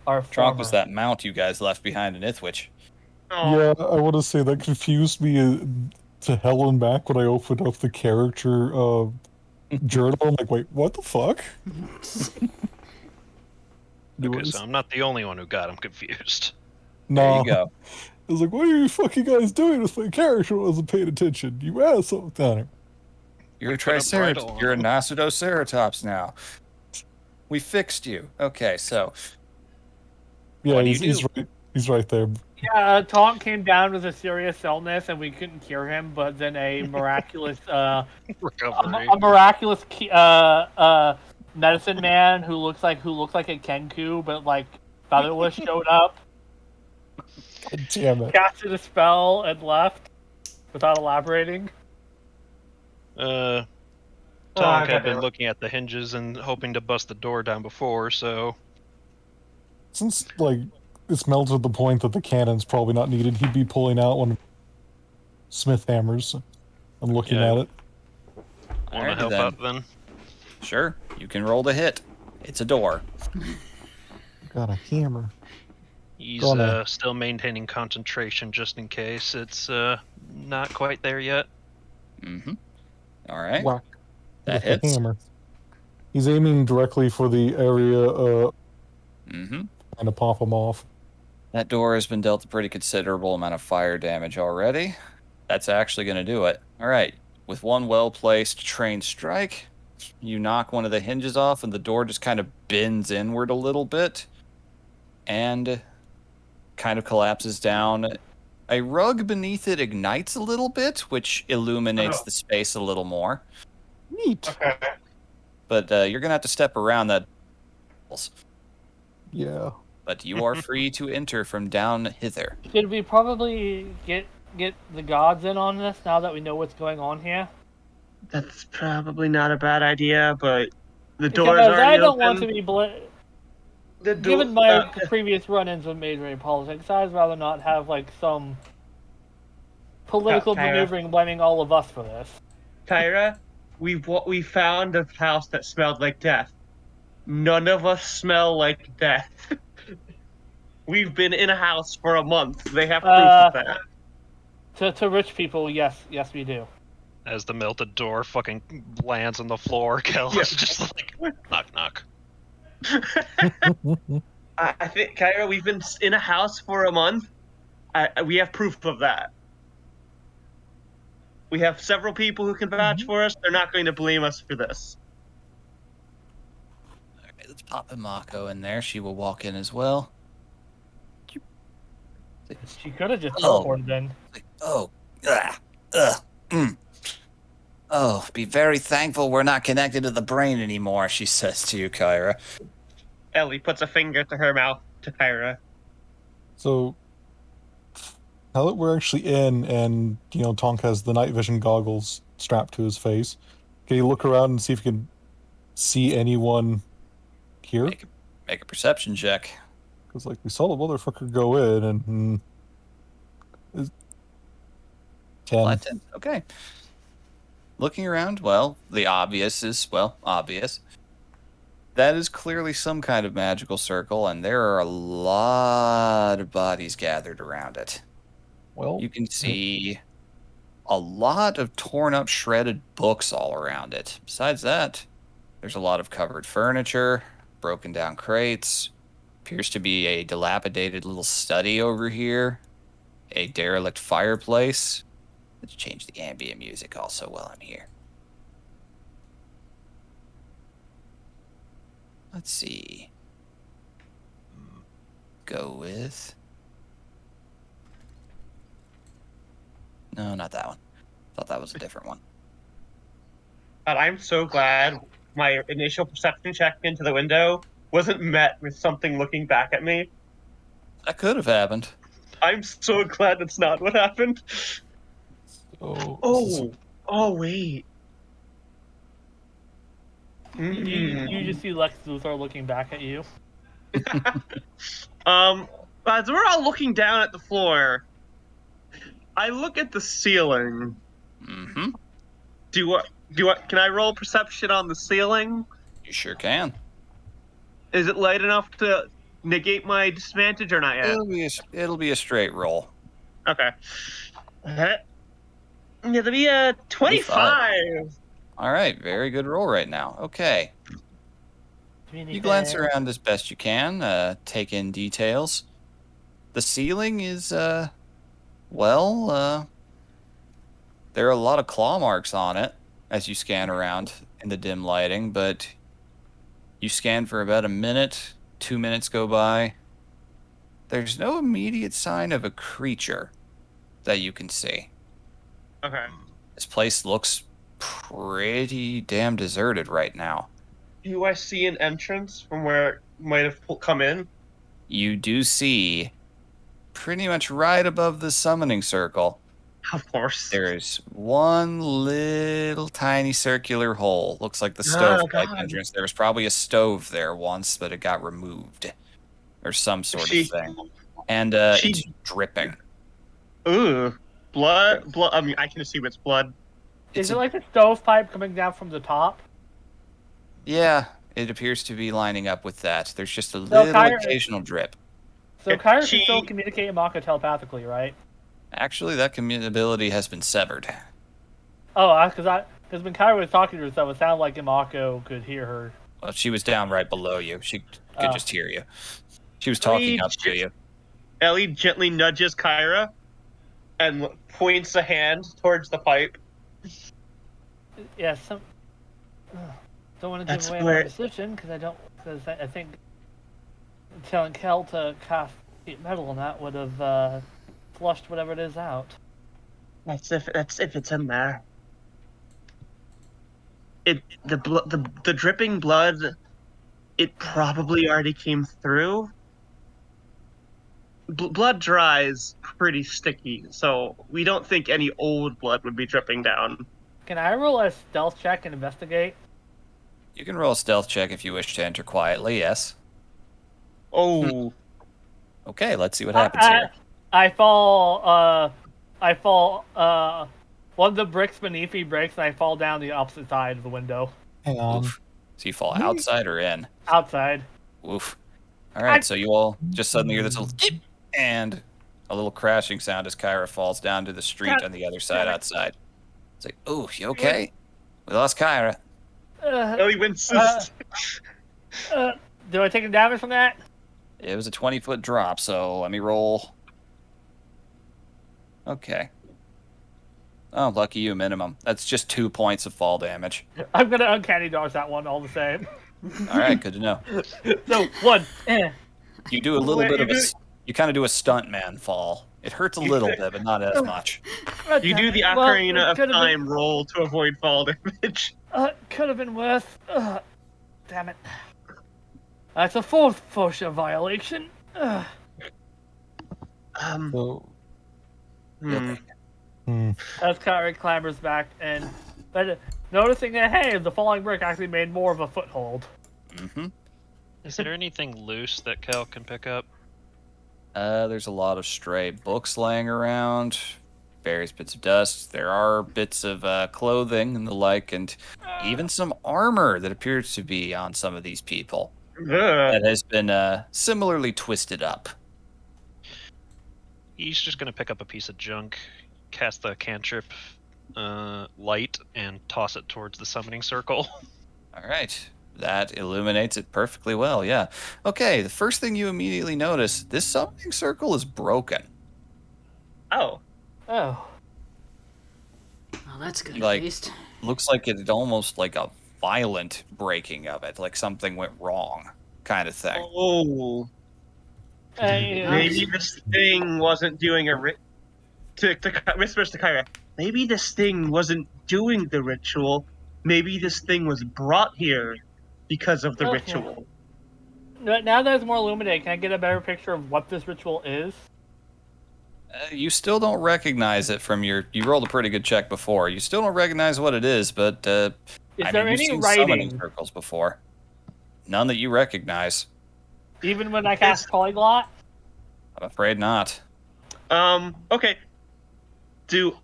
Speaker 2: Tronk was
Speaker 3: farmer.
Speaker 2: that mount you guys left behind in Ithwich.
Speaker 4: Oh,
Speaker 1: Yeah, I want to say that confused me to hell and back when I opened up the character journal. I'm like, wait, what the fuck?
Speaker 6: Okay, so I'm not the only one who got him confused.
Speaker 2: There
Speaker 1: No.
Speaker 2: you go.
Speaker 1: I was like, what are you fucking guys doing with my character? I wasn't paying attention. You asshole down here.
Speaker 2: You're a
Speaker 6: Put a bridle
Speaker 2: Triceratops.
Speaker 6: on
Speaker 2: You're a
Speaker 6: him.
Speaker 2: Nasudoceratops now. We fixed you. Okay, so
Speaker 1: Yeah,
Speaker 2: What do you
Speaker 1: he's
Speaker 2: do?
Speaker 1: right. He's right there.
Speaker 3: Yeah, Tonk came down with a serious illness, and we couldn't cure him. But then a miraculous,
Speaker 6: Recovery.
Speaker 3: a miraculous medicine man who looks like a Kenku, but like featherless, showed up,
Speaker 1: God damn it.
Speaker 3: casted a spell, and left without elaborating.
Speaker 6: Tonk had been looking at the hinges and hoping to bust the door down before, so
Speaker 1: Since, it's melted to the point that the cannon's probably not needed, he'd be pulling out one of Smith hammers and looking
Speaker 6: Yeah.
Speaker 1: at it.
Speaker 6: want to
Speaker 2: Alrighty
Speaker 6: help
Speaker 2: then.
Speaker 6: out then.
Speaker 2: Sure, you can roll the hit. It's a door.
Speaker 1: Got a hammer.
Speaker 6: He's
Speaker 1: Go on then.
Speaker 6: still maintaining concentration just in case it's not quite there yet.
Speaker 2: Mm-hmm. All right.
Speaker 1: Whack.
Speaker 2: That
Speaker 1: With the
Speaker 2: hits.
Speaker 1: hammer. He's aiming directly for the area,
Speaker 2: Mm-hmm.
Speaker 1: trying to pop him off.
Speaker 2: That door has been dealt a pretty considerable amount of fire damage already. That's actually going to do it. All right. With one well-placed trained strike, you knock one of the hinges off, and the door just kind of bends inward a little bit and kind of collapses down. A rug beneath it ignites a little bit, which illuminates the space a little more.
Speaker 1: Neat.
Speaker 4: Okay.
Speaker 2: But you're going to have to step around that.
Speaker 1: Yeah.
Speaker 2: But you are free to enter from down hither.
Speaker 3: Should we probably get the gods in on this now that we know what's going on here?
Speaker 4: That's probably not a bad idea, but the
Speaker 3: Because
Speaker 4: door's already
Speaker 3: I don't
Speaker 4: open.
Speaker 3: want to be
Speaker 4: The door,
Speaker 3: given my previous run-ins with Major League politics, I'd rather not have like some political
Speaker 4: Kyra.
Speaker 3: maneuvering blaming all of us for this.
Speaker 4: Kyra, we found a house that smelled like death. None of us smell like death. We've been in a house for a month. They have proof of that.
Speaker 3: To rich people, yes, we do.
Speaker 6: As the melted door fucking lands on the floor, Kel is just like, knock, knock.
Speaker 4: I think, Kyra, we've been in a house for a month. We have proof of that. We have several people who can vouch for us. They're not going to blame us for this.
Speaker 2: Okay, let's pop Imako in there. She will walk in as well.
Speaker 3: She could have just
Speaker 2: Oh.
Speaker 3: teleported in.
Speaker 2: Oh, Oh, be very thankful we're not connected to the brain anymore, she says to you, Kyra.
Speaker 4: Ellie puts a finger to her mouth to Kyra.
Speaker 1: So, now that we're actually in, and Tonk has the night vision goggles strapped to his face, can you look around and see if you can see anyone here?
Speaker 2: Make a perception check.
Speaker 1: Because we saw the motherfucker go in, and 10.
Speaker 2: Flat 10. Okay. Looking around, well, the obvious is, obvious. That is clearly some kind of magical circle, and there are a lot of bodies gathered around it.
Speaker 1: Well,
Speaker 2: You can see a lot of torn up, shredded books all around it. Besides that, there's a lot of covered furniture, broken down crates. Appears to be a dilapidated little study over here. A derelict fireplace. Let's change the ambient music also while I'm here. Let's see. Go with... No, not that one. Thought that was a different one.
Speaker 4: God, I'm so glad my initial perception check into the window wasn't met with something looking back at me.
Speaker 2: That could have happened.
Speaker 4: I'm so glad that's not what happened. Oh, wait.
Speaker 3: You just see Lex Luthor looking back at you.
Speaker 4: As we're all looking down at the floor, I look at the ceiling.
Speaker 2: Mm-hmm.
Speaker 4: Can I roll perception on the ceiling?
Speaker 2: You sure can.
Speaker 4: Is it light enough to negate my disadvantage or not yet?
Speaker 2: It'll be a straight roll.
Speaker 4: Okay. It'll be a 25.
Speaker 2: All right, very good roll right now. Okay. You glance around as best you can, take in details. The ceiling is, there are a lot of claw marks on it as you scan around in the dim lighting, but you scan for about a minute, 2 minutes go by. There's no immediate sign of a creature that you can see.
Speaker 4: Okay.
Speaker 2: This place looks pretty damn deserted right now.
Speaker 4: Do I see an entrance from where it might have come in?
Speaker 2: You do see, pretty much right above the summoning circle,
Speaker 4: Of course.
Speaker 2: there's one little tiny circular hole. Looks like the stove-type
Speaker 4: God.
Speaker 2: entrance. There was probably a stove there once, but it got removed. Or some sort of thing. And it's dripping.
Speaker 4: Ooh. Blood. I mean, I can see what's blood.
Speaker 3: Is it like a stovepipe coming down from the top?
Speaker 2: Yeah, it appears to be lining up with that. There's just a little
Speaker 3: Kyra-
Speaker 2: occasional drip.
Speaker 3: So Kyra
Speaker 4: She-
Speaker 3: can still communicate with Mako telepathically, right?
Speaker 2: Actually, that ability has been severed.
Speaker 3: Oh, because when Kyra was talking to herself, it sounded like Imako could hear her.
Speaker 2: Well, she was down right below you. She could
Speaker 3: Ah.
Speaker 2: just hear you. She was talking up to you.
Speaker 4: Ellie gently nudges Kyra and points a hand towards the pipe.
Speaker 3: Yeah, don't want to give
Speaker 4: That's
Speaker 3: away my
Speaker 4: where-
Speaker 3: position because I think telling Kel to cast heat metal on that would have flushed whatever it is out.
Speaker 4: That's if it's in there. The dripping blood, it probably already came through. Blood dries pretty sticky, so we don't think any old blood would be dripping down.
Speaker 3: Can I roll a stealth check and investigate?
Speaker 2: You can roll a stealth check if you wish to enter quietly, yes.
Speaker 4: Oh,
Speaker 2: Okay, let's see what happens here.
Speaker 3: I fall. One of the bricks beneath me breaks, and I fall down the opposite side of the window.
Speaker 1: Hang on.
Speaker 2: Oof. So you fall outside or in?
Speaker 3: Outside.
Speaker 2: Oof. All right, so you all just suddenly hear this little dip and a little crashing sound as Kyra falls down to the street on the other side outside. It's like, ooh, you okay? We lost Kyra.
Speaker 4: Ellie winces.
Speaker 3: Do I take any damage from that?
Speaker 2: It was a 20-foot drop, so let me roll. Okay. Oh, lucky you, minimum. That's just 2 points of fall damage.
Speaker 3: I'm gonna uncanny dodge that one all the same.
Speaker 2: All right, good to know.
Speaker 3: So 1.
Speaker 2: You do a little bit of you kind of do a stunt man fall. It hurts a little bit, but not as much.
Speaker 4: You do the Ocarina of Time roll to avoid fall damage.
Speaker 3: Could have been worse. Damn it. That's a 4th FOSHA violation.
Speaker 1: So,
Speaker 4: Hmm.
Speaker 3: As Kyrie clambers back and noticing that, hey, the falling brick actually made more of a foothold.
Speaker 2: Mm-hmm.
Speaker 6: Is there anything loose that Kel can pick up?
Speaker 2: There's a lot of stray books laying around, various bits of dust. There are bits of clothing and the like, and even some armor that appears to be on some of these people that has been similarly twisted up.
Speaker 6: He's just gonna pick up a piece of junk, cast the cantrip light, and toss it towards the summoning circle.
Speaker 2: All right. That illuminates it perfectly well, yeah. Okay, the first thing you immediately notice, this summoning circle is broken.
Speaker 4: Oh.
Speaker 3: Oh.
Speaker 5: Oh, that's good
Speaker 2: Like-
Speaker 5: at least.
Speaker 2: Looks like it's almost like a violent breaking of it, like something went wrong kind of thing.
Speaker 4: Oh. Maybe this thing wasn't doing whispers to Kyra. Maybe this thing wasn't doing the ritual. Maybe this thing was brought here because of the
Speaker 3: Okay.
Speaker 4: ritual.
Speaker 3: Now that it's more illuminated, can I get a better picture of what this ritual is?
Speaker 2: You still don't recognize it from you rolled a pretty good check before. You still don't recognize what it is, but
Speaker 3: Is there
Speaker 2: you've
Speaker 3: any
Speaker 2: seen summoning
Speaker 3: writing?
Speaker 2: circles before. None that you recognize.
Speaker 3: Even when I cast Polyglot?
Speaker 2: I'm afraid not.
Speaker 4: Okay. Do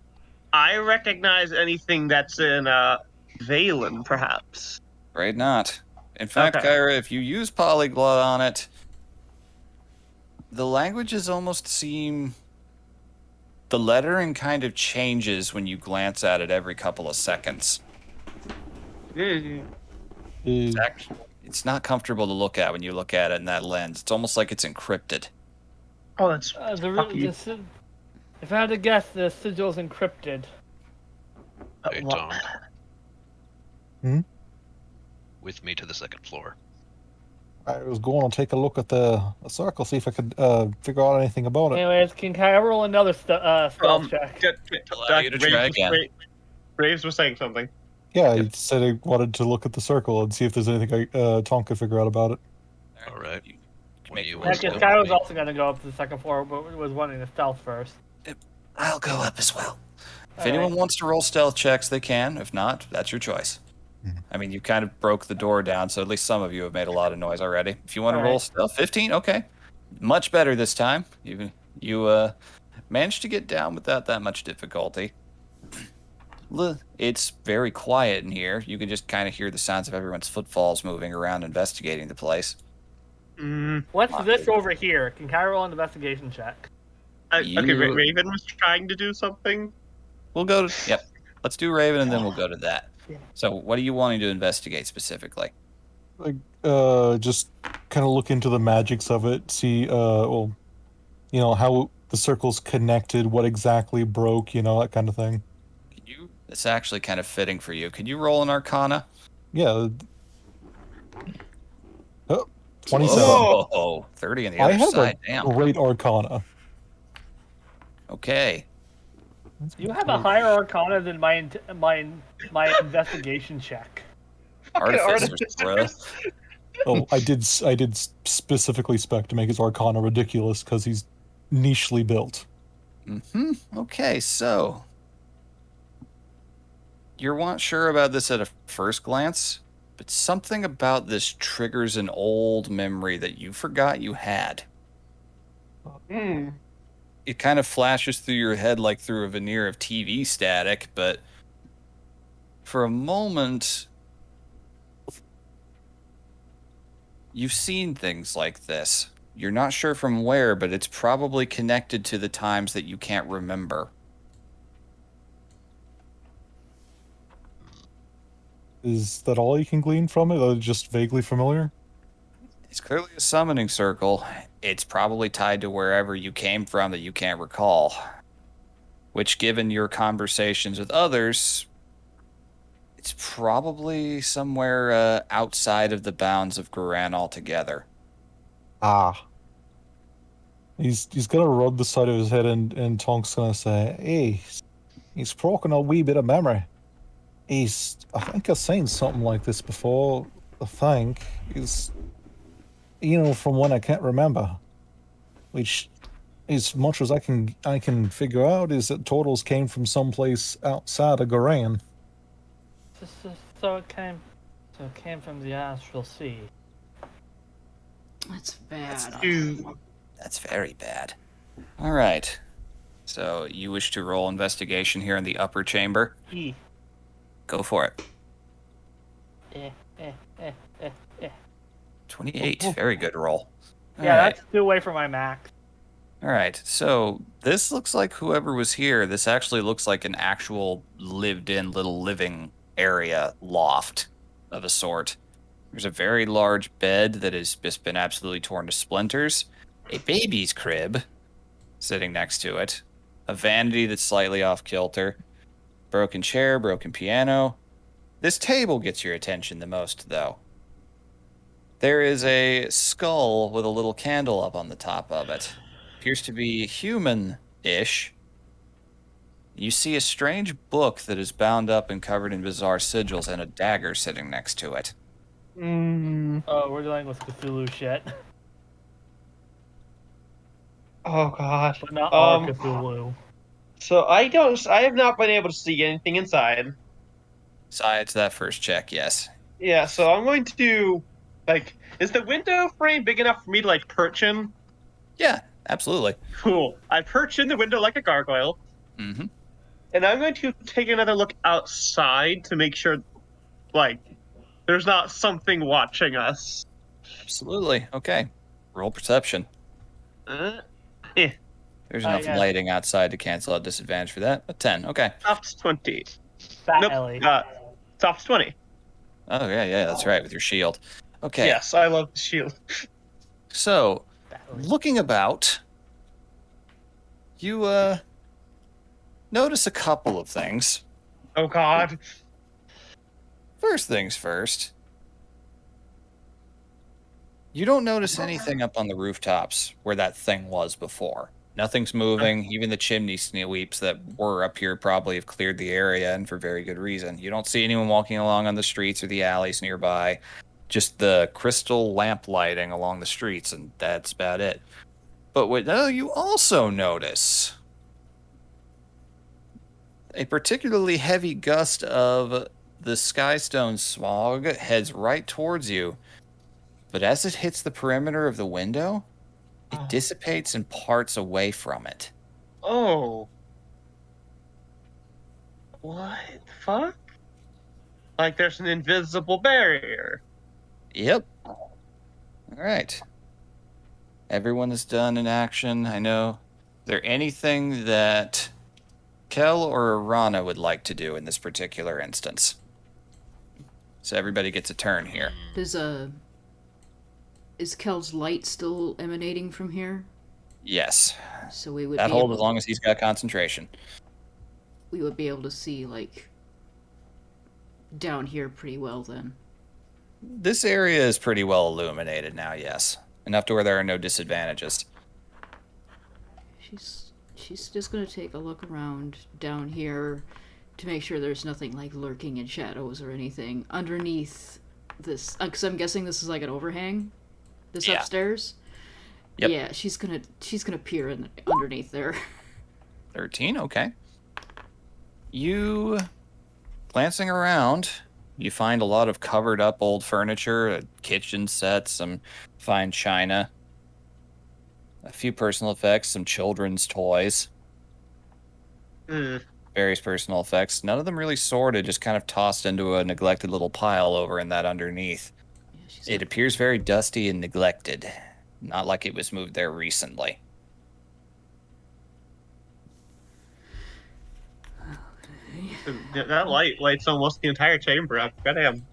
Speaker 4: I recognize anything that's in Valen, perhaps?
Speaker 2: Afraid not. In fact,
Speaker 4: Okay.
Speaker 2: Kyra, if you use polyglot on it, the languages almost seem... The lettering kind of changes when you glance at it every couple of seconds. It's not comfortable to look at when you look at it in that lens. It's almost like it's encrypted.
Speaker 4: Oh, that's fucky.
Speaker 3: If I had to guess, the sigil's encrypted.
Speaker 6: Hey,
Speaker 4: Wha-
Speaker 6: Tom.
Speaker 1: Hmm?
Speaker 6: With me to the second floor.
Speaker 1: I was going to take a look at the circle, see if I could figure out anything about it.
Speaker 3: Anyways, can I roll another stealth check?
Speaker 2: Allow you to try again.
Speaker 4: Raves was saying something.
Speaker 1: Yeah, he said he wanted to look at the circle and see if there's anything Tom could figure out about it.
Speaker 6: All right.
Speaker 2: You
Speaker 6: What
Speaker 2: make
Speaker 6: do you
Speaker 2: your
Speaker 6: want
Speaker 3: Yeah,
Speaker 6: to
Speaker 3: because
Speaker 6: do?
Speaker 3: Sky was also going to go up to the second floor, but was wanting to stealth first.
Speaker 2: I'll go up as well. If
Speaker 3: All
Speaker 2: anyone
Speaker 3: right.
Speaker 2: wants to roll stealth checks, they can. If not, that's your choice.
Speaker 1: Mhm.
Speaker 2: I mean, you kind of broke the door down, so at least some of you have made a lot of noise already. If you want to
Speaker 3: All
Speaker 2: roll
Speaker 3: right.
Speaker 2: stealth, 15, okay. Much better this time. You managed to get down without that much difficulty. It's very quiet in here. You can just kind of hear the sounds of everyone's footfalls moving around investigating the place.
Speaker 3: What's this over here? Can Kai roll an investigation check?
Speaker 4: Okay,
Speaker 2: You-
Speaker 4: Raven was trying to do something.
Speaker 2: We'll go to yep. Let's do Raven, and then we'll go to that.
Speaker 3: Yeah.
Speaker 2: So, what are you wanting to investigate specifically?
Speaker 1: Like, just kind of look into the magics of it, see, well, you know, how the circle's connected, what exactly broke, you know, that kind of thing.
Speaker 2: Can you? It's actually kind of fitting for you. Can you roll an Arcana?
Speaker 1: Yeah. Oh, 27.
Speaker 2: Whoa, 30 on the
Speaker 1: I
Speaker 2: other
Speaker 1: have
Speaker 2: side.
Speaker 1: a
Speaker 2: Damn.
Speaker 1: great arcana.
Speaker 2: Okay.
Speaker 3: You have a higher arcana than my investigation check.
Speaker 4: Fucking
Speaker 2: Artificers,
Speaker 4: artificers.
Speaker 1: Oh, I did specifically spec to make his arcana ridiculous because he's nichely built.
Speaker 2: Okay, so you're sure about this at a first glance, but something about this triggers an old memory that you forgot you had.
Speaker 4: Hmm.
Speaker 2: It kind of flashes through your head like through a veneer of TV static, but for a moment, you've seen things like this. You're not sure from where, but it's probably connected to the times that you can't remember.
Speaker 1: Is that all you can glean from it? Or just vaguely familiar?
Speaker 2: It's clearly a summoning circle. It's probably tied to wherever you came from that you can't recall. Which, given your conversations with others, it's probably somewhere outside of the bounds of Groran altogether.
Speaker 1: Ah. He's gonna rub the side of his head and Tonk's gonna say, hey, he's broken a wee bit of memory. I think I've seen something like this before. I think is, you know, from when I can't remember, which, as much as I can figure out, is that turtles came from someplace outside of Groran.
Speaker 3: So it came from the astral sea.
Speaker 5: That's bad.
Speaker 2: That's very bad. All right. So you wish to roll investigation here in the upper chamber?
Speaker 3: E.
Speaker 2: Go for it.
Speaker 3: Eh, eh, eh, eh, eh.
Speaker 2: 28. Very good roll. All
Speaker 3: Yeah,
Speaker 2: right.
Speaker 3: that's 2 away from my max.
Speaker 2: All right. So this looks like whoever was here, this actually looks like an actual lived-in little living area loft of a sort. There's a very large bed that has just been absolutely torn to splinters, a baby's crib sitting next to it, a vanity that's slightly off kilter, broken chair, broken piano. This table gets your attention the most, though. There is a skull with a little candle up on the top of it. Appears to be human-ish. You see a strange book that is bound up and covered in bizarre sigils and a dagger sitting next to it.
Speaker 3: Oh, we're dealing with Cthulhu shit.
Speaker 4: Oh god.
Speaker 3: But not our Cthulhu.
Speaker 4: So I have not been able to see anything inside.
Speaker 2: Besides that first check, yes.
Speaker 4: Yeah, so I'm going to, like, is the window frame big enough for me to, like, perch in?
Speaker 2: Yeah, absolutely.
Speaker 4: Cool. I perch in the window like a gargoyle,
Speaker 2: Mm-hmm.
Speaker 4: and I'm going to take another look outside to make sure, like, there's not something watching us.
Speaker 2: Absolutely. Okay. Roll perception. There's enough
Speaker 3: yeah.
Speaker 2: lighting outside to cancel out disadvantage for that. A 10. Okay.
Speaker 4: Soft 20.
Speaker 3: Fat
Speaker 4: Nope.
Speaker 3: Ellie.
Speaker 4: Soft 20.
Speaker 2: Oh, yeah, that's right, with your shield. Okay.
Speaker 4: Yes, I love the shield.
Speaker 2: So,
Speaker 3: Fat Ellie.
Speaker 2: looking about, you, notice a couple of things.
Speaker 4: Oh god.
Speaker 2: First things first. You don't notice anything up on the rooftops where that thing was before. Nothing's moving. Even the chimney sweeps that were up here probably have cleared the area, and for very good reason. You don't see anyone walking along on the streets or the alleys nearby. Just the crystal lamp lighting along the streets, and that's about it. But what you also notice a particularly heavy gust of the Skystone smog heads right towards you. But as it hits the perimeter of the window, it dissipates and parts away from it.
Speaker 4: Oh. What the fuck? Like there's an invisible barrier.
Speaker 2: Yep. All right. Everyone is done in action. I know. Is there anything that Kel or Rana would like to do in this particular instance? So everybody gets a turn here.
Speaker 5: Is Kel's light still emanating from here?
Speaker 2: Yes.
Speaker 5: So we would
Speaker 2: That
Speaker 5: be
Speaker 2: holds
Speaker 5: able,
Speaker 2: as long as he's got concentration.
Speaker 5: we would be able to see like down here pretty well then.
Speaker 2: This area is pretty well illuminated now, yes. Enough to where there are no disadvantages.
Speaker 5: She's just gonna take a look around down here to make sure there's nothing like lurking in shadows or anything underneath this. Because I'm guessing this is like an overhang. This
Speaker 2: Yeah.
Speaker 5: upstairs.
Speaker 2: Yep.
Speaker 5: Yeah, she's gonna peer in underneath there.
Speaker 2: 13, okay. You, glancing around, you find a lot of covered up old furniture, a kitchen set, some fine china, a few personal effects, some children's toys, various personal effects. None of them really sorted, just kind of tossed into a neglected little pile over in that underneath.
Speaker 5: Yeah,
Speaker 2: It appears very dusty and neglected, not like it was moved there recently.
Speaker 4: That light lights almost the entire chamber up. Goddamn.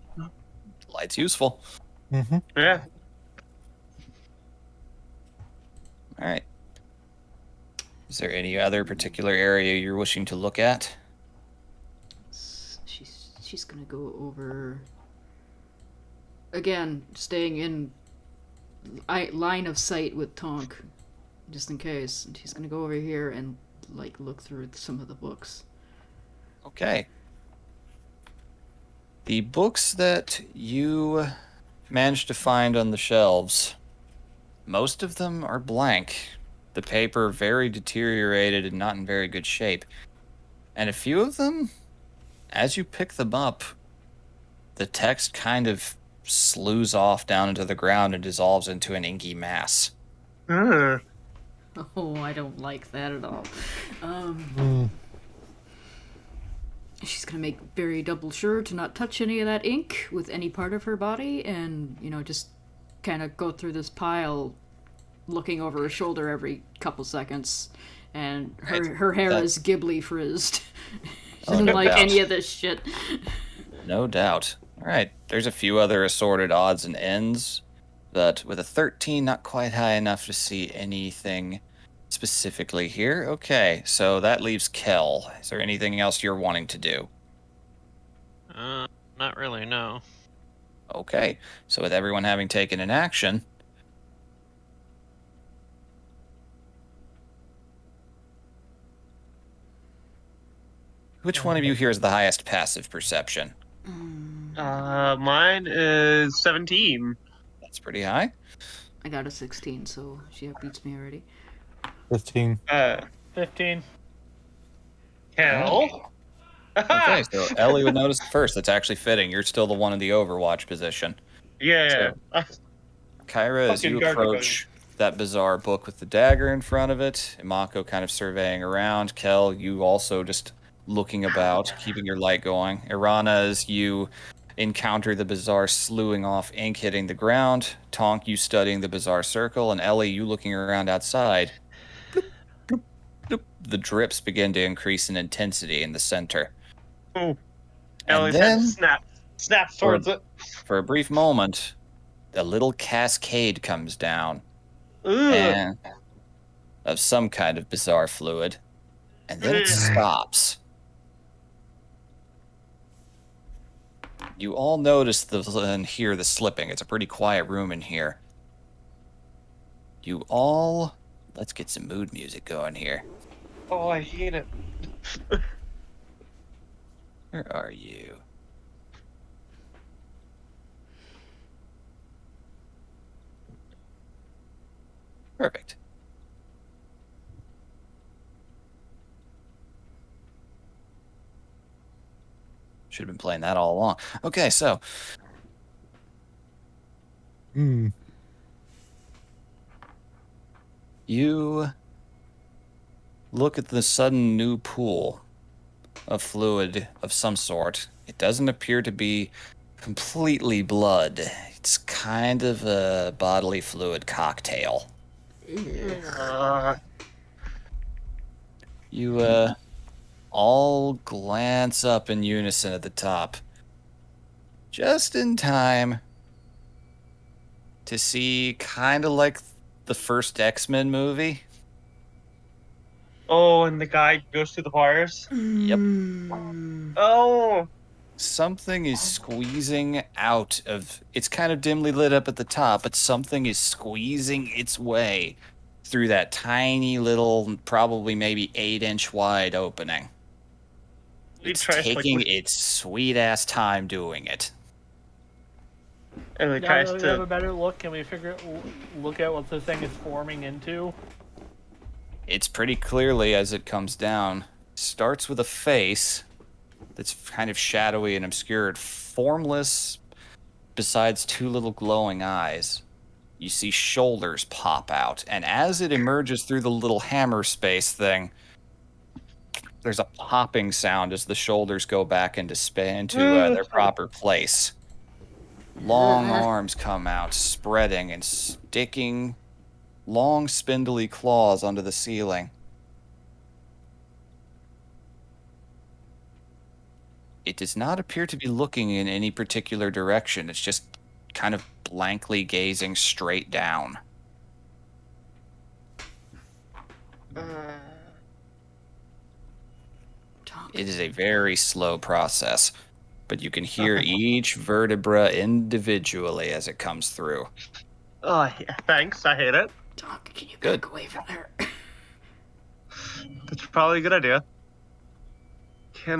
Speaker 2: Light's useful.
Speaker 1: Mm-hmm.
Speaker 4: Yeah.
Speaker 2: All right. Is there any other particular area you're wishing to look at?
Speaker 5: She's gonna go over again, staying in line of sight with Tonk, just in case. And she's gonna go over here and like look through some of the books.
Speaker 2: Okay. The books that you managed to find on the shelves, most of them are blank. The paper very deteriorated and not in very good shape. And a few of them, as you pick them up, the text kind of slews off down into the ground and dissolves into an inky mass.
Speaker 4: Uh,
Speaker 5: Oh, I don't like that at all. She's gonna make very double sure to not touch any of that ink with any part of her body, and just kind of go through this pile, looking over her shoulder every couple seconds. And her hair is ghibli frizzed. She doesn't
Speaker 2: no
Speaker 5: like
Speaker 2: doubt.
Speaker 5: any of this shit.
Speaker 2: No doubt. All right. There's a few other assorted odds and ends, but with a 13, not quite high enough to see anything specifically here. Okay, so that leaves Kel. Is there anything else you're wanting to do?
Speaker 6: Not really, no.
Speaker 2: Okay, so with everyone having taken an action, which one of you here has the highest passive perception?
Speaker 4: mine is 17.
Speaker 2: That's pretty high.
Speaker 5: I got a 16, so she beats me already.
Speaker 1: 15.
Speaker 3: 15.
Speaker 4: Kel.
Speaker 2: Okay, so Ellie would notice it first. That's actually fitting. You're still the one in the Overwatch position.
Speaker 4: Yeah.
Speaker 2: Kyra, as
Speaker 4: Fucking
Speaker 2: you
Speaker 4: garbage.
Speaker 2: approach that bizarre book with the dagger in front of it, Imako kind of surveying around, Kel, you also just looking about, keeping your light going. Irana, as you encounter the bizarre slewing off ink hitting the ground, Tonk, you studying the bizarre circle, and Ellie, you looking around outside. Bloop, bloop, bloop. The drips begin to increase in intensity in the center.
Speaker 4: Ooh. Ellie's
Speaker 2: then-
Speaker 4: head snaps towards it.
Speaker 2: For a brief moment, a little cascade comes down.
Speaker 4: Ugh.
Speaker 2: And of some kind of bizarre fluid, and then it stops. You all notice and hear the slipping. It's a pretty quiet room in here. Let's get some mood music going here.
Speaker 4: Oh, I hate it.
Speaker 2: Where are you? Perfect. Should have been playing that all along. Okay, so
Speaker 1: Hmm.
Speaker 2: you look at the sudden new pool of fluid of some sort. It doesn't appear to be completely blood. It's kind of a bodily fluid cocktail. You all glance up in unison at the top, just in time to see kind of like the first X-Men movie.
Speaker 4: Oh, and the guy goes through the bars.
Speaker 2: Yep.
Speaker 4: Oh,
Speaker 2: Something is squeezing out of... It's kind of dimly lit up at the top, but something is squeezing its way through that tiny little, probably maybe 8-inch wide opening.
Speaker 4: he
Speaker 2: It's
Speaker 4: tries
Speaker 2: taking
Speaker 4: to, like,
Speaker 2: its sweet-ass time doing it.
Speaker 4: and he
Speaker 3: Now
Speaker 4: tries
Speaker 3: that we have a
Speaker 4: to.
Speaker 3: better look, can we look at what this thing is forming into?
Speaker 2: It's pretty clearly, as it comes down, starts with a face that's kind of shadowy and obscured, formless, besides two little glowing eyes. You see shoulders pop out, and as it emerges through the little hammer space thing, there's a popping sound as the shoulders go back into their proper place. Long arms come out, spreading and sticking long spindly claws onto the ceiling. It does not appear to be looking in any particular direction. It's just kind of blankly gazing straight down. It is a very slow process, but you can hear each vertebra individually as it comes through.
Speaker 4: Oh, yeah, thanks. I hate it.
Speaker 5: Doc, can you
Speaker 2: Good.
Speaker 5: back away from there?
Speaker 4: That's probably a good idea.
Speaker 3: Do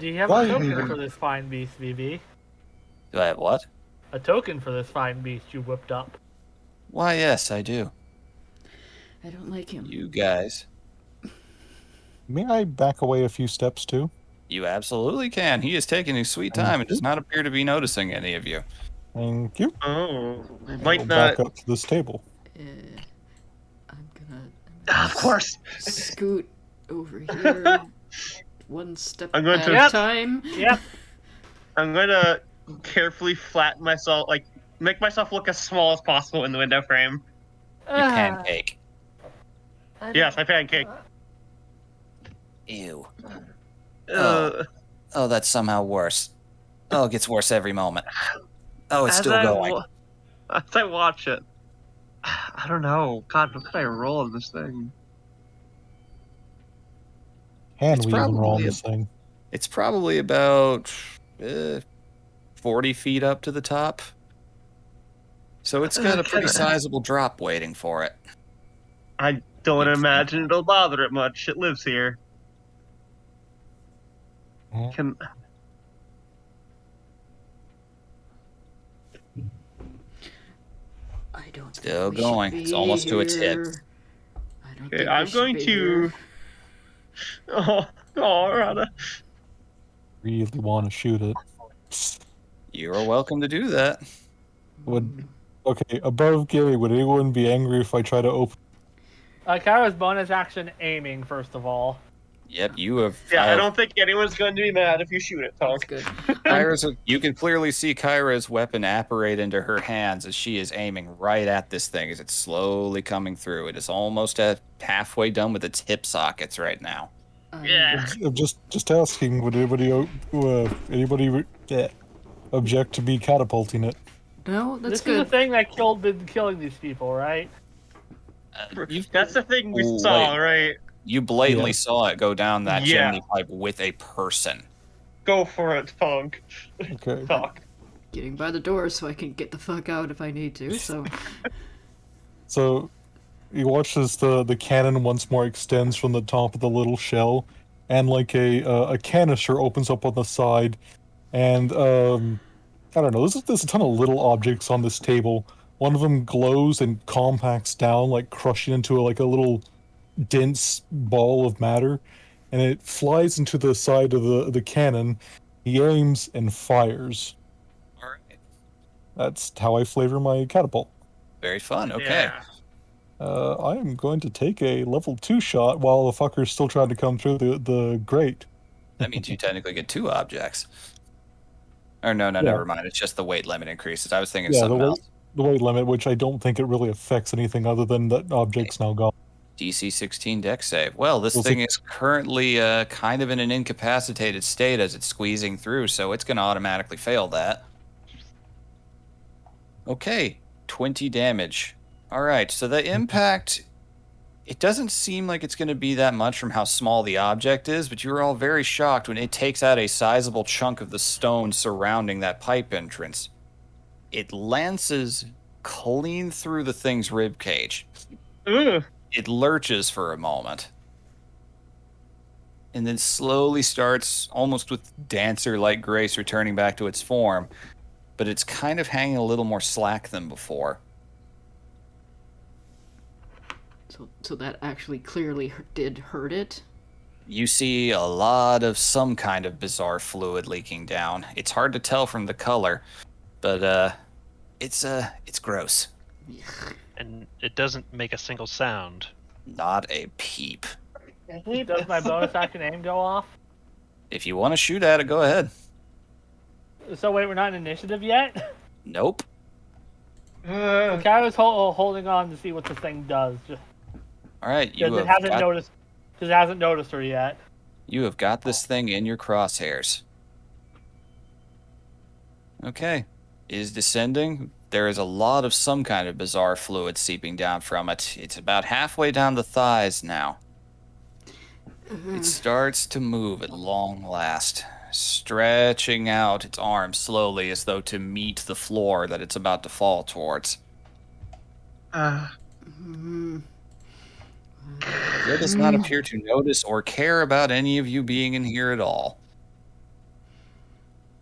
Speaker 3: you have
Speaker 1: Why-
Speaker 3: a token for this fine beast, VV?
Speaker 2: Do I have what?
Speaker 3: A token for this fine beast you whipped up.
Speaker 2: Why, yes, I do.
Speaker 5: I don't like him.
Speaker 2: You guys.
Speaker 1: May I back away a few steps too?
Speaker 2: You absolutely can. He is taking his sweet time and does not appear to be noticing any of you.
Speaker 1: Thank you.
Speaker 4: Oh,
Speaker 1: I will
Speaker 4: might
Speaker 1: back
Speaker 4: not.
Speaker 1: up to this table.
Speaker 5: I'm gonna
Speaker 4: Of course.
Speaker 5: scoot over here, one step
Speaker 4: I'm going
Speaker 5: at
Speaker 4: to-
Speaker 5: a
Speaker 3: Yep.
Speaker 5: time.
Speaker 3: Yep.
Speaker 4: I'm gonna carefully flatten myself, like make myself look as small as possible in the window frame.
Speaker 2: You pancake.
Speaker 4: Yes, I pancake.
Speaker 2: Ew.
Speaker 4: Uh,
Speaker 2: Oh, that's somehow worse. Oh, it gets worse every moment. Oh, it's
Speaker 4: as
Speaker 2: still
Speaker 4: I
Speaker 2: going.
Speaker 4: as I watch it, I don't know. God, what could I roll on this thing?
Speaker 1: Can
Speaker 2: It's
Speaker 1: we even roll
Speaker 2: probably
Speaker 1: this thing?
Speaker 2: It's probably about 40 feet up to the top. So it's got a pretty sizable drop waiting for it.
Speaker 4: I don't
Speaker 2: You'd
Speaker 4: imagine it'll bother it much. It lives here.
Speaker 1: Mhm.
Speaker 4: Can
Speaker 5: I don't. think
Speaker 2: Still
Speaker 5: we should
Speaker 2: going.
Speaker 5: be
Speaker 2: It's almost to its tip.
Speaker 5: here. I don't
Speaker 4: okay,
Speaker 5: think we
Speaker 4: I'm
Speaker 5: should
Speaker 4: going
Speaker 5: be
Speaker 4: to.
Speaker 5: here.
Speaker 4: Oh, Rada.
Speaker 1: Really want to shoot it.
Speaker 2: You are welcome to do that.
Speaker 1: Would okay, above Gary, would anyone be angry if I try to open?
Speaker 3: Kyra's bonus action aiming, first of all.
Speaker 2: Yep, you have.
Speaker 4: Yeah, I don't think anyone's going to be mad if you shoot it,
Speaker 5: That's
Speaker 4: Tonk.
Speaker 5: good.
Speaker 2: You can clearly see Kyra's weapon apparate into her hands as she is aiming right at this thing as it's slowly coming through. It is almost at halfway done with its hip sockets right now.
Speaker 4: Yeah.
Speaker 1: I'm just asking. Would anybody object to me catapulting it?
Speaker 5: No, that's
Speaker 3: This is the
Speaker 5: good.
Speaker 3: thing that been killing these people, right?
Speaker 4: That's the thing we
Speaker 2: Oh,
Speaker 4: saw,
Speaker 2: wait.
Speaker 4: right?
Speaker 2: You blatantly
Speaker 1: Yeah.
Speaker 2: saw it go down that
Speaker 4: Yeah.
Speaker 2: chimney pipe with a person.
Speaker 4: Go for it, Tonk.
Speaker 1: Okay.
Speaker 4: Talk.
Speaker 5: Getting by the door so I can get the fuck out if I need to. So
Speaker 1: So you watch as the cannon once more extends from the top of the little shell, and like a canister opens up on the side, and I don't know. There's a ton of little objects on this table. One of them glows and compacts down, like crushing into a little dense ball of matter, and it flies into the side of the cannon. He aims and fires.
Speaker 2: All right.
Speaker 1: That's how I flavor my catapult.
Speaker 2: Very fun. Okay.
Speaker 4: Yeah.
Speaker 1: I am going to take a level 2 shot while the fucker's still trying to come through the grate.
Speaker 2: That means you technically get 2 objects. Or no,
Speaker 1: Yeah.
Speaker 2: never mind. It's just the weight limit increases. I was thinking
Speaker 1: Yeah,
Speaker 2: something else.
Speaker 1: the weight limit, which I don't think it really affects anything other than that object's now gone.
Speaker 2: DC 16 deck save. Well, this
Speaker 1: We'll
Speaker 2: thing
Speaker 1: see.
Speaker 2: is currently kind of in an incapacitated state as it's squeezing through, so it's going to automatically fail that. Okay, 20 damage. All right, so the impact, it doesn't seem like it's going to be that much from how small the object is, but you were all very shocked when it takes out a sizable chunk of the stone surrounding that pipe entrance. It lances clean through the thing's rib cage.
Speaker 4: Ugh.
Speaker 2: It lurches for a moment and then slowly starts, almost with dancer-like grace, returning back to its form, but it's kind of hanging a little more slack than before.
Speaker 5: So that actually clearly did hurt it.
Speaker 2: You see a lot of some kind of bizarre fluid leaking down. It's hard to tell from the color, but it's gross.
Speaker 6: And it doesn't make a single sound.
Speaker 2: Not a peep.
Speaker 3: Does my bonus action aim go off?
Speaker 2: If you want to shoot at it, go ahead.
Speaker 3: So wait, we're not in initiative yet?
Speaker 2: Nope.
Speaker 3: Okay, I was holding on to see what this thing does. Just
Speaker 2: All right,
Speaker 3: because it hasn't noticed. Because it hasn't noticed her yet.
Speaker 2: You have got this thing in your crosshairs. Okay. It is descending. There is a lot of some kind of bizarre fluid seeping down from it. It's about halfway down the thighs now. It starts to move at long last, stretching out its arms slowly as though to meet the floor that it's about to fall towards.
Speaker 5: Mm,
Speaker 2: It does not appear to notice or care about any of you being in here at all.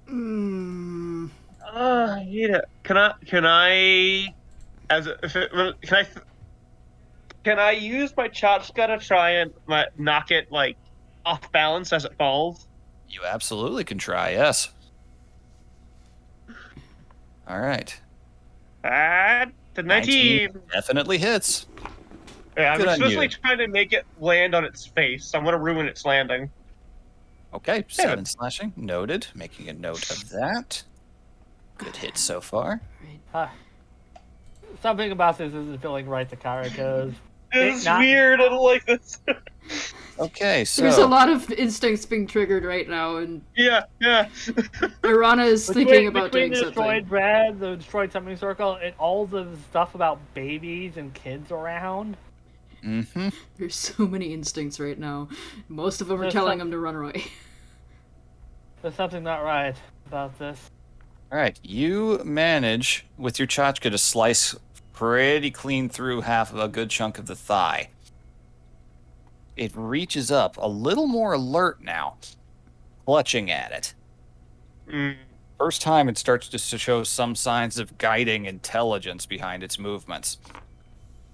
Speaker 5: mm,
Speaker 4: Yeah. Can I use my Chotchka to try and knock it like off balance as it falls?
Speaker 2: You absolutely can try, yes. All right.
Speaker 4: The 19.
Speaker 2: Definitely hits.
Speaker 4: Yeah, I'm
Speaker 2: Good on
Speaker 4: especially
Speaker 2: you.
Speaker 4: trying to make it land on its face. I'm gonna ruin its landing.
Speaker 2: Okay, 7 slashing. Noted. Making a note of that. Good hit so far.
Speaker 3: Something about this isn't feeling right to Kara because
Speaker 4: It's
Speaker 3: not-
Speaker 4: weird. I don't like this.
Speaker 2: Okay, so
Speaker 5: There's a lot of instincts being triggered right now, and
Speaker 4: yeah.
Speaker 5: Irana is thinking about
Speaker 3: between
Speaker 5: doing
Speaker 3: the
Speaker 5: something.
Speaker 3: destroyed bread, the destroyed summoning circle, and all the stuff about babies and kids around.
Speaker 2: Mm-hmm.
Speaker 5: There's so many instincts right now. Most of them are
Speaker 3: There's
Speaker 5: telling
Speaker 3: some-
Speaker 5: him to run away.
Speaker 3: There's something not right about this.
Speaker 2: All right, you manage with your tchotchke to slice pretty clean through half of a good chunk of the thigh. It reaches up, a little more alert now, clutching at it.
Speaker 4: Mm.
Speaker 2: First time it starts to show some signs of guiding intelligence behind its movements.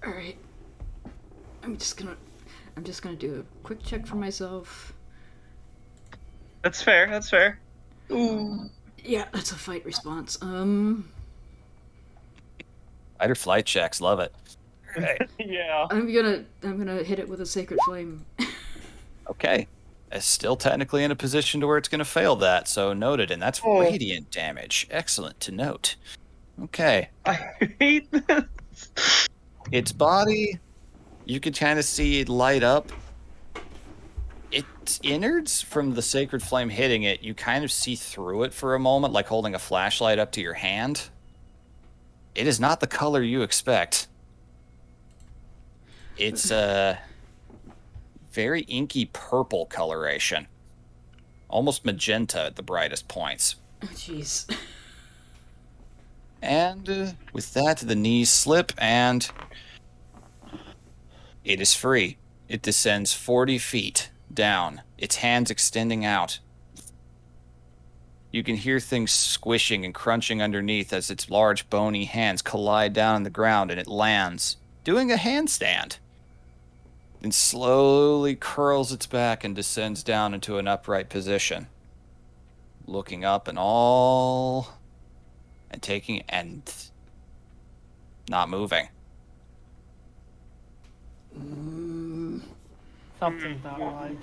Speaker 5: All right, I'm just gonna do a quick check for myself.
Speaker 4: That's fair. That's fair. Ooh.
Speaker 5: Yeah, that's a fight response.
Speaker 2: Fight or flight checks, love it. Alright,
Speaker 4: Yeah.
Speaker 5: I'm gonna hit it with a sacred flame.
Speaker 2: okay. It's still technically in a position to where it's going to fail that, so noted, and that's
Speaker 4: Oh.
Speaker 2: radiant damage. Excellent to note. Okay.
Speaker 4: I hate this.
Speaker 2: Its body, you could kind of see it light up. Its innards from the sacred flame hitting it, you kind of see through it for a moment, like holding a flashlight up to your hand. It is not the color you expect. It's a very inky purple coloration. Almost magenta at the brightest points.
Speaker 5: Oh, jeez.
Speaker 2: And with that, the knees slip, and it is free. It descends 40 feet down, its hands extending out. You can hear things squishing and crunching underneath as its large, bony hands collide down on the ground, and it lands, doing a handstand. Then slowly curls its back and descends down into an upright position, looking up and taking and not moving.
Speaker 3: Something's not right.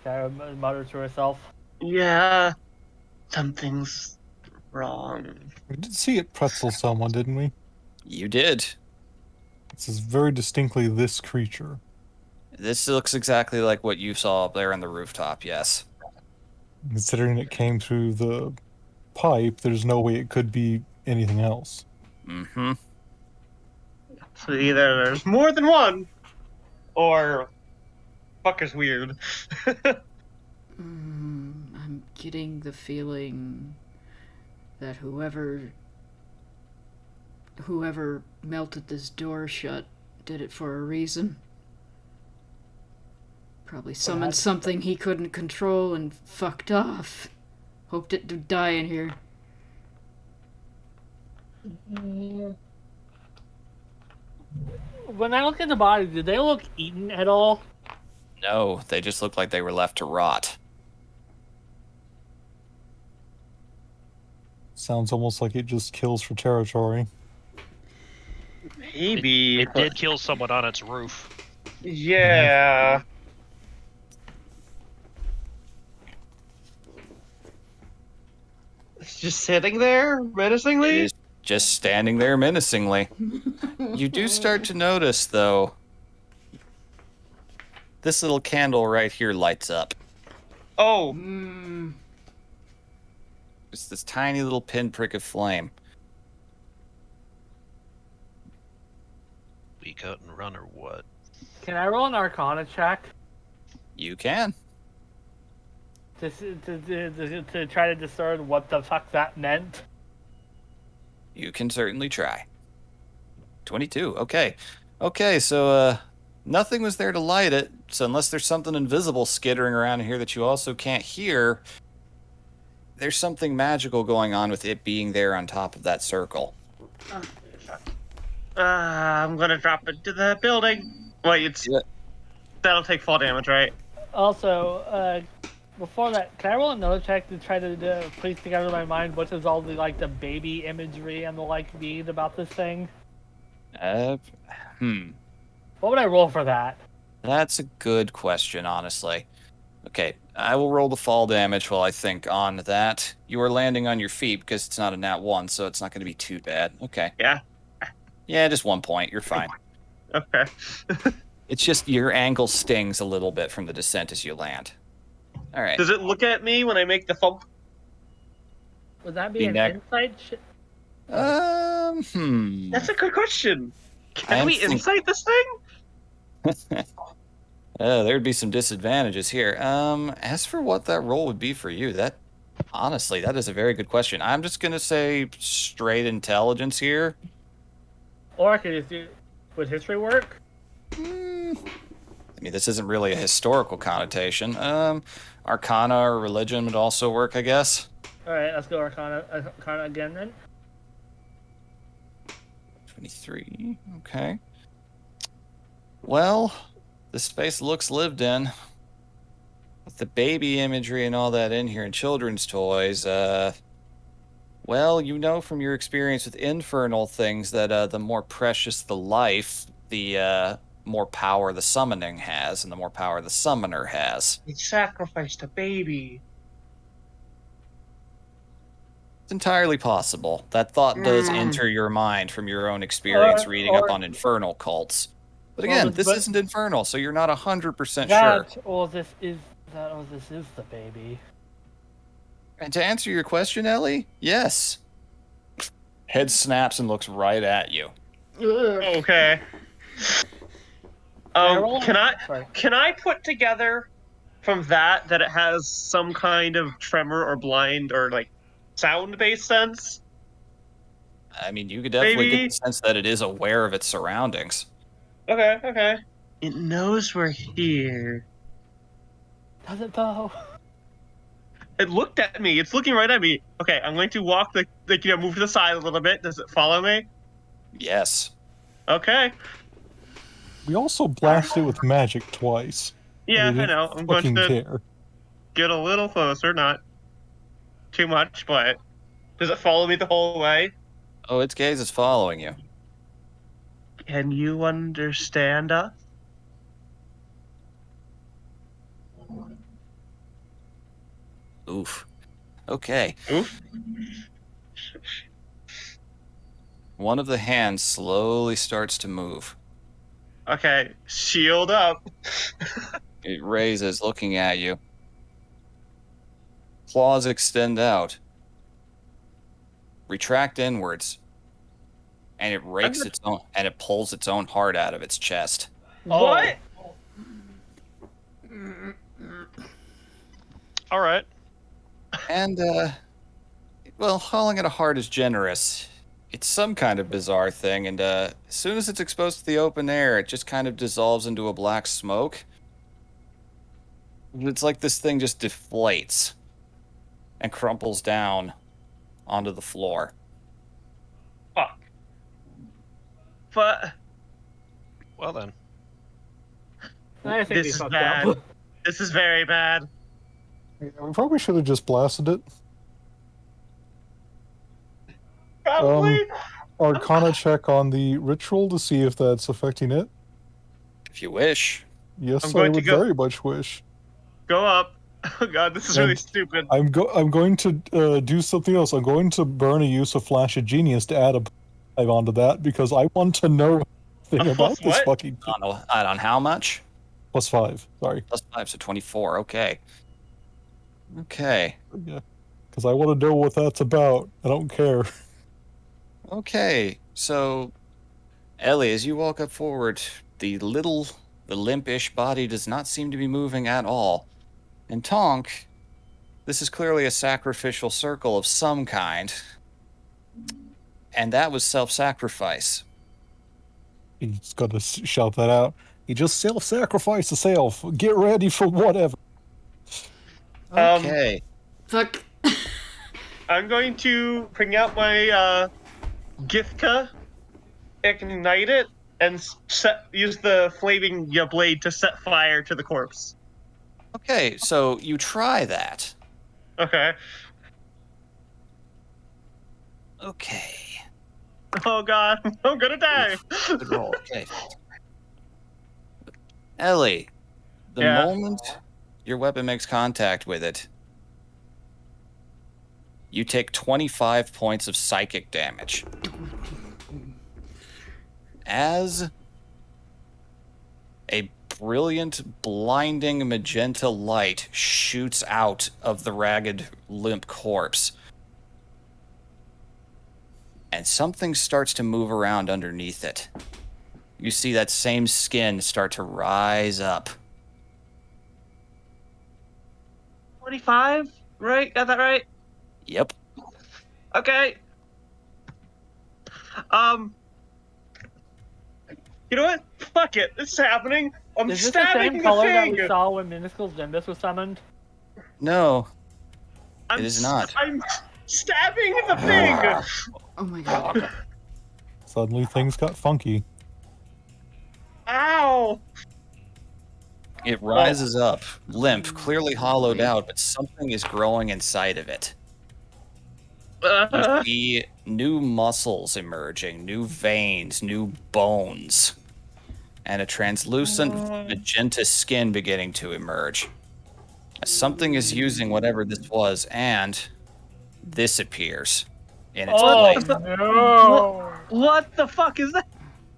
Speaker 3: Kara mutters to herself.
Speaker 4: Yeah. Something's wrong.
Speaker 1: We did see it pretzel someone, didn't we?
Speaker 2: You did.
Speaker 1: This is very distinctly this creature.
Speaker 2: This looks exactly like what you saw up there on the rooftop, yes.
Speaker 1: Considering it came through the pipe, there's no way it could be anything else.
Speaker 2: Mm-hmm.
Speaker 4: So either there's more than one, or fucker's weird.
Speaker 5: I'm getting the feeling that whoever melted this door shut did it for a reason. Probably summoned something he couldn't control and fucked off. Hoped it would die in here.
Speaker 3: When I look at the body, did they look eaten at all?
Speaker 2: No, they just look like they were left to rot.
Speaker 1: Sounds almost like it just kills for territory.
Speaker 4: Maybe.
Speaker 6: It did kill someone on its roof.
Speaker 4: Yeah. It's just sitting there
Speaker 2: It
Speaker 4: menacingly.
Speaker 2: is just standing there menacingly. You do start to notice, though, this little candle right here lights up.
Speaker 4: Oh,
Speaker 2: It's this tiny little pinprick of flame.
Speaker 6: Leak out and run or what?
Speaker 3: Can I roll an Arcana check
Speaker 2: You can.
Speaker 3: to try to discern what the fuck that meant?
Speaker 2: You can certainly try. 22. Okay. Okay, so nothing was there to light it. So unless there's something invisible skittering around here that you also can't hear, there's something magical going on with it being there on top of that circle.
Speaker 4: I'm gonna drop it to the building. Wait, it's
Speaker 2: Yeah.
Speaker 4: that'll take fall damage, right?
Speaker 3: Also, before that, can I roll another check to try to piece together in my mind what is all the like the baby imagery and the like mean about this thing?
Speaker 2: Uh,
Speaker 3: What would I roll for that?
Speaker 2: That's a good question, honestly. Okay, I will roll the fall damage while I think on that. You are landing on your feet because it's not a nat 1, so it's not going to be too bad. Okay.
Speaker 4: Yeah.
Speaker 2: Yeah, just 1 point. You're fine.
Speaker 4: Okay.
Speaker 2: It's just your ankle stings a little bit from the descent as you land. All right.
Speaker 4: Does it look at me when I make the thump?
Speaker 3: Would that be
Speaker 2: Be
Speaker 3: an
Speaker 2: neck-
Speaker 3: insight?
Speaker 4: That's a good question.
Speaker 2: I
Speaker 4: Can
Speaker 2: am
Speaker 4: we
Speaker 2: think-
Speaker 4: insight this thing?
Speaker 2: There'd be some disadvantages here. As for what that roll would be for you, honestly, that is a very good question. I'm just gonna say straight intelligence here.
Speaker 3: Or I could just do. Would history work?
Speaker 2: I mean, this isn't really a historical connotation. Arcana or religion would also work, I guess.
Speaker 3: All right, let's go Arcana again then.
Speaker 2: 23. Okay. Well, this space looks lived in. With the baby imagery and all that in here and children's toys, well, you know from your experience with infernal things that the more precious the life, the more power the summoning has, and the more power the summoner has.
Speaker 4: We sacrificed a baby.
Speaker 2: It's entirely possible. That thought does enter your mind from your own experience reading up on infernal cults. But again, this isn't infernal, so you're not 100% sure.
Speaker 3: This is the baby.
Speaker 2: And to answer your question, Ellie, yes. Head snaps and looks right at you.
Speaker 4: Okay.
Speaker 3: roll?
Speaker 4: Can
Speaker 3: Sorry.
Speaker 4: I put together from that it has some kind of tremor or blind or like sound-based sense?
Speaker 2: I mean, you could definitely
Speaker 4: Maybe.
Speaker 2: get the sense that it is aware of its surroundings.
Speaker 4: Okay. It knows we're here.
Speaker 3: Does it though?
Speaker 4: It looked at me. It's looking right at me. Okay, I'm going to walk move to the side a little bit. Does it follow me?
Speaker 2: Yes.
Speaker 4: Okay.
Speaker 1: We also blasted it with magic twice.
Speaker 4: Yeah,
Speaker 1: They
Speaker 4: I
Speaker 1: didn't
Speaker 4: know. I'm going
Speaker 1: fucking
Speaker 4: to
Speaker 1: care.
Speaker 4: get a little closer, not too much, but does it follow me the whole way?
Speaker 2: Oh, its gaze is following you.
Speaker 4: Can you understand us?
Speaker 2: Oof. Okay.
Speaker 4: Oof.
Speaker 2: One of the hands slowly starts to move.
Speaker 4: Okay, shield up.
Speaker 2: It raises, looking at you. Claws extend out, retract inwards, and it rakes its own, and it pulls its own heart out of its chest.
Speaker 4: What?
Speaker 6: All right.
Speaker 2: And, well, calling it a heart is generous. It's some kind of bizarre thing, and as soon as it's exposed to the open air, it just kind of dissolves into a black smoke. It's like this thing just deflates and crumples down onto the floor.
Speaker 4: Fuck. But
Speaker 6: Well then.
Speaker 3: I think
Speaker 4: this
Speaker 3: we
Speaker 4: is
Speaker 3: fucked
Speaker 4: bad.
Speaker 3: up.
Speaker 4: This is very bad.
Speaker 1: Yeah, we probably should have just blasted it.
Speaker 4: Probably.
Speaker 1: Arcana check on the ritual to see if that's affecting it.
Speaker 2: If you wish.
Speaker 1: Yes,
Speaker 4: I'm
Speaker 1: I
Speaker 4: going to
Speaker 1: would
Speaker 4: go-
Speaker 1: very much wish.
Speaker 4: Go up. Oh god, this is really stupid.
Speaker 1: I'm going to do something else. I'm going to burn a use of Flash of Genius to add a 5 onto that because I want to know everything about this
Speaker 4: What?
Speaker 1: fucking thing.
Speaker 2: On how much?
Speaker 1: Plus 5, sorry.
Speaker 2: Plus 5, so 24. Okay. Okay.
Speaker 1: Yeah, because I want to know what that's about. I don't care.
Speaker 2: Okay. So, Ellie, as you walk up forward, the limpish body does not seem to be moving at all. And Tonk, this is clearly a sacrificial circle of some kind. And that was self-sacrifice.
Speaker 1: He's got to shout that out. He just self-sacrificed himself. Get ready for whatever.
Speaker 2: Okay.
Speaker 5: Fuck.
Speaker 4: I'm going to bring out my Githka, ignite it, and use the flaming blade to set fire to the corpse.
Speaker 2: Okay, so you try that.
Speaker 4: Okay.
Speaker 2: Okay.
Speaker 4: Oh god, I'm gonna die.
Speaker 2: Good roll. Okay. Ellie, the
Speaker 4: Yeah.
Speaker 2: moment your weapon makes contact with it, you take 25 points of psychic damage. As a brilliant, blinding magenta light shoots out of the ragged, limp corpse, and something starts to move around underneath it. You see that same skin start to rise up.
Speaker 4: 25? Right? Got that right?
Speaker 2: Yep.
Speaker 4: Okay. You know what? Fuck it. This is happening. I'm
Speaker 3: Is this the
Speaker 4: stabbing
Speaker 3: same
Speaker 4: the
Speaker 3: color that
Speaker 4: thing.
Speaker 3: we saw when Minuscule's Nimbus was summoned?
Speaker 2: No,
Speaker 4: I'm
Speaker 2: it is not.
Speaker 4: I'm stabbing the thing.
Speaker 5: Oh my god.
Speaker 1: Suddenly things got funky.
Speaker 4: Ow.
Speaker 2: It rises up, limp, clearly hollowed out, but something is growing inside of it. You see new muscles emerging, new veins, new bones, and a translucent magenta skin beginning to emerge. Something is using whatever this was, and this appears in its
Speaker 3: Oh
Speaker 2: place.
Speaker 3: no!
Speaker 4: What the fuck is that?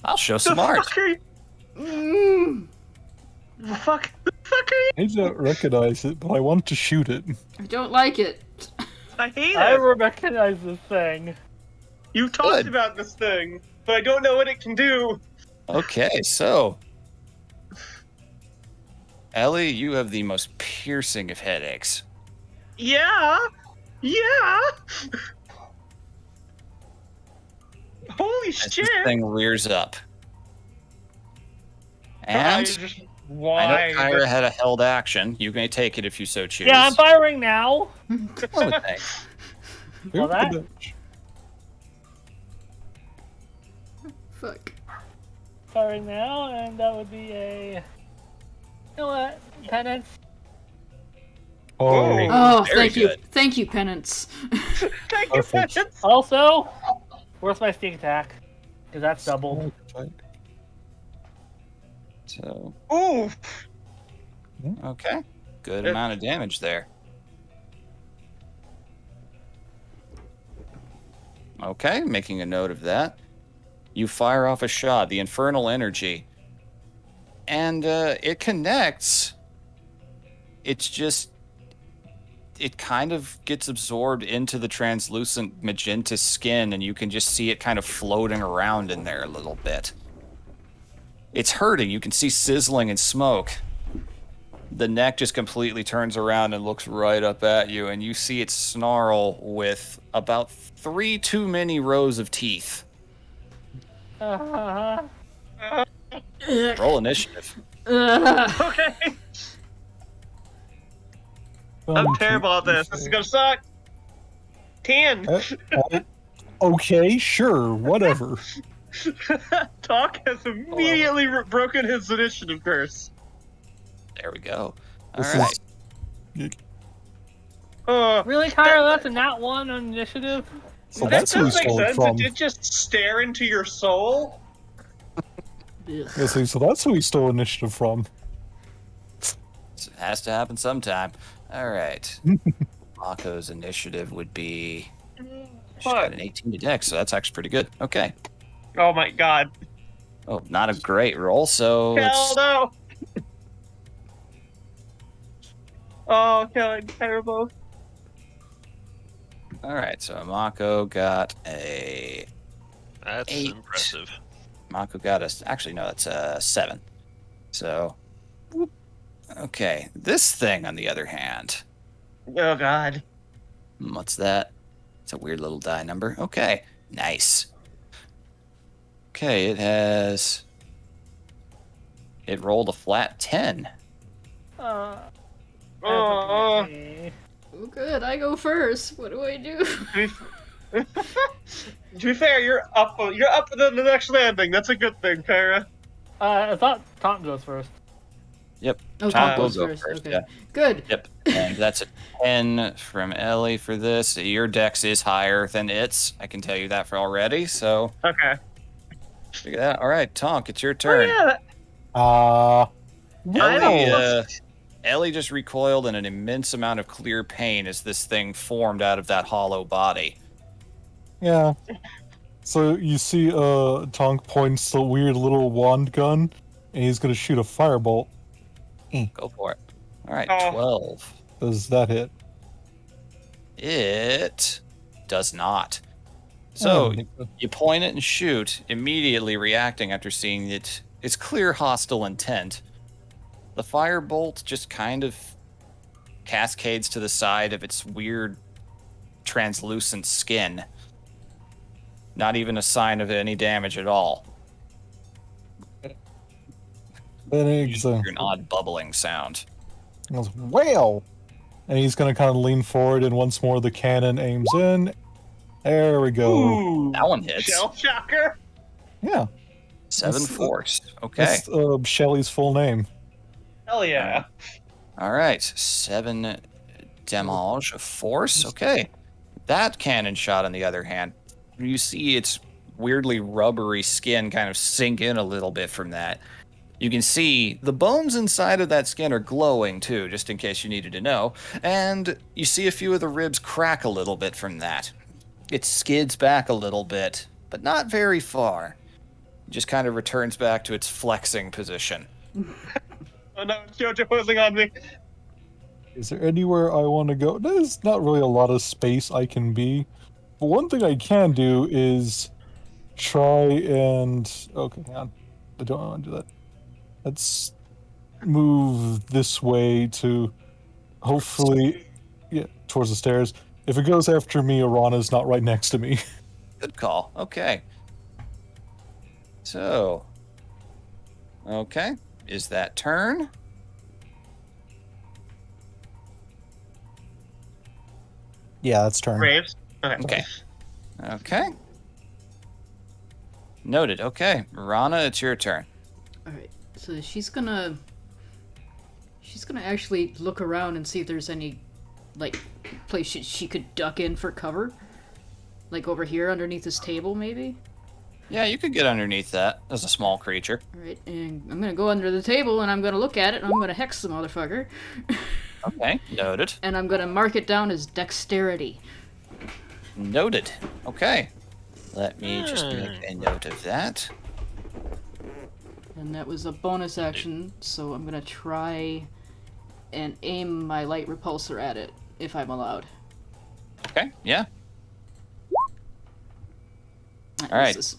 Speaker 2: I'll show
Speaker 4: The
Speaker 2: some art.
Speaker 4: fuck are you? The fuck are you?
Speaker 1: I don't recognize it, but I want to shoot it.
Speaker 5: I don't like it.
Speaker 4: I hate
Speaker 3: I
Speaker 4: it.
Speaker 3: recognize this thing.
Speaker 4: You talked
Speaker 2: Good.
Speaker 4: about this thing, but I don't know what it can do.
Speaker 2: Okay, so Ellie, you have the most piercing of headaches.
Speaker 4: Yeah. Yeah. Holy
Speaker 2: As
Speaker 4: shit.
Speaker 2: this thing rears up.
Speaker 4: I
Speaker 2: And
Speaker 4: just-
Speaker 2: I
Speaker 4: why?
Speaker 2: know Kyra had a held action. You may take it if you so choose.
Speaker 3: Yeah, I'm firing now.
Speaker 2: One would think.
Speaker 3: Well, that-
Speaker 5: Fuck.
Speaker 3: Firing now, and that would be a. You know what? Penance.
Speaker 1: Oh,
Speaker 5: Oh,
Speaker 2: Very
Speaker 5: thank you.
Speaker 2: good.
Speaker 5: Thank you, penance.
Speaker 4: Thank you,
Speaker 1: Perfect.
Speaker 4: Penance.
Speaker 3: Also, where's my sneak attack? Because that's double.
Speaker 2: So,
Speaker 4: Ooh.
Speaker 2: okay. Good
Speaker 4: Yeah.
Speaker 2: amount of damage there. Okay, making a note of that. You fire off a shot, the infernal energy, and it connects. It's just, it kind of gets absorbed into the translucent magenta skin, and you can just see it kind of floating around in there a little bit. It's hurting. You can see sizzling and smoke. The neck just completely turns around and looks right up at you, and you see it snarl with about 3 too many rows of teeth.
Speaker 3: Uh-huh.
Speaker 2: Roll initiative.
Speaker 4: Okay. I'm
Speaker 1: Some
Speaker 4: terrible at this. This is gonna suck. 10.
Speaker 1: Okay, sure, whatever.
Speaker 4: Talk has immediately broken his initiative curse.
Speaker 2: There we go. All
Speaker 1: This
Speaker 2: right.
Speaker 1: is-
Speaker 3: Really, Kyra? That's a nat 1 on initiative?
Speaker 1: So
Speaker 4: that
Speaker 1: that's who he
Speaker 4: does make
Speaker 1: stole it
Speaker 4: sense.
Speaker 1: from.
Speaker 4: It did just stare into your soul.
Speaker 1: Yeah, see, so that's who he stole initiative from.
Speaker 2: It has to happen sometime. All right. Mako's initiative would be. She's got an 18 to dex, so that's actually pretty good. Okay.
Speaker 4: Oh my god.
Speaker 2: Oh, not a great roll, so
Speaker 4: Hell
Speaker 2: it's
Speaker 4: no. Oh, God, terrible.
Speaker 2: all right. So Mako got a.
Speaker 6: That's
Speaker 2: 8.
Speaker 6: impressive.
Speaker 2: Mako got a. Actually, no, that's a 7. So. Okay. This thing, on the other hand.
Speaker 4: Oh, God.
Speaker 2: What's that? It's a weird little die number. Okay. Nice. Okay, it has. It rolled a flat 10.
Speaker 4: Oh.
Speaker 5: Oh, good. I go first. What do I do?
Speaker 4: To be fair, you're up for the next landing. That's a good thing, Kyra.
Speaker 3: I thought Tom goes first.
Speaker 2: Yep.
Speaker 5: Oh,
Speaker 2: Tom
Speaker 5: Tom
Speaker 2: will
Speaker 5: goes
Speaker 2: go
Speaker 5: first.
Speaker 2: first,
Speaker 5: Okay.
Speaker 2: yeah.
Speaker 5: Good.
Speaker 2: Yep. And that's a 10 from Ellie for this. Your dex is higher than its. I can tell you that for already. So
Speaker 4: Okay.
Speaker 2: figure that. All right, Tonk, it's your
Speaker 4: Oh,
Speaker 2: turn.
Speaker 4: yeah.
Speaker 2: Ellie, Ellie just recoiled in an immense amount of clear pain as this thing formed out of that hollow body.
Speaker 1: Yeah. So you see Tonk points the weird little wand gun, and he's gonna shoot a firebolt.
Speaker 2: Go for it. All right,
Speaker 4: Oh.
Speaker 2: 12.
Speaker 1: Does that hit?
Speaker 2: It does not. So
Speaker 1: Oh,
Speaker 2: you point it and shoot, immediately reacting after seeing its clear hostile intent. The firebolt just kind of cascades to the side of its weird translucent skin. Not even a sign of any damage at all.
Speaker 1: then
Speaker 2: You
Speaker 1: he's
Speaker 2: just hear an odd bubbling sound.
Speaker 1: goes, "Well," and he's gonna kind of lean forward, and once more the cannon aims in. There we go.
Speaker 4: Ooh.
Speaker 2: That one hits.
Speaker 4: Shell shocker.
Speaker 1: Yeah,
Speaker 2: 7
Speaker 1: That's-
Speaker 2: force. Okay.
Speaker 1: that's Shelly's full name.
Speaker 4: Hell yeah.
Speaker 2: All right. 7 damage of force. Okay. That cannon shot, on the other hand, you see its weirdly rubbery skin kind of sink in a little bit from that. You can see the bones inside of that skin are glowing too, just in case you needed to know. And you see a few of the ribs crack a little bit from that. It skids back a little bit, but not very far. It just kind of returns back to its flexing position.
Speaker 4: Oh no, Jojo posing on me.
Speaker 1: Is there anywhere I want to go? There's not really a lot of space I can be. But one thing I can do is try and... Okay, hang on. I don't want to do that. Let's move this way to hopefully... Yeah, towards the stairs. If it goes after me, Arana's not right next to me.
Speaker 2: Good call. Okay. So. Okay. Is that turn?
Speaker 1: Yeah, that's turn.
Speaker 4: Graves. Okay.
Speaker 2: Okay. Okay. Noted. Okay. Rana, it's your turn.
Speaker 5: Alright, so she's gonna actually look around and see if there's any, like, place she could duck in for cover. Like over here underneath this table, maybe?
Speaker 2: Yeah, you could get underneath that as a small creature.
Speaker 5: Alright, and I'm gonna go under the table and I'm gonna look at it and I'm gonna hex the motherfucker.
Speaker 2: Okay. Noted.
Speaker 5: And I'm gonna mark it down as dexterity.
Speaker 2: Noted. Okay. Let me just make a note of that.
Speaker 5: And that was a bonus action, so I'm gonna try and aim my light repulsor at it, if I'm allowed.
Speaker 2: Okay, yeah,
Speaker 5: That
Speaker 2: All right.
Speaker 5: misses.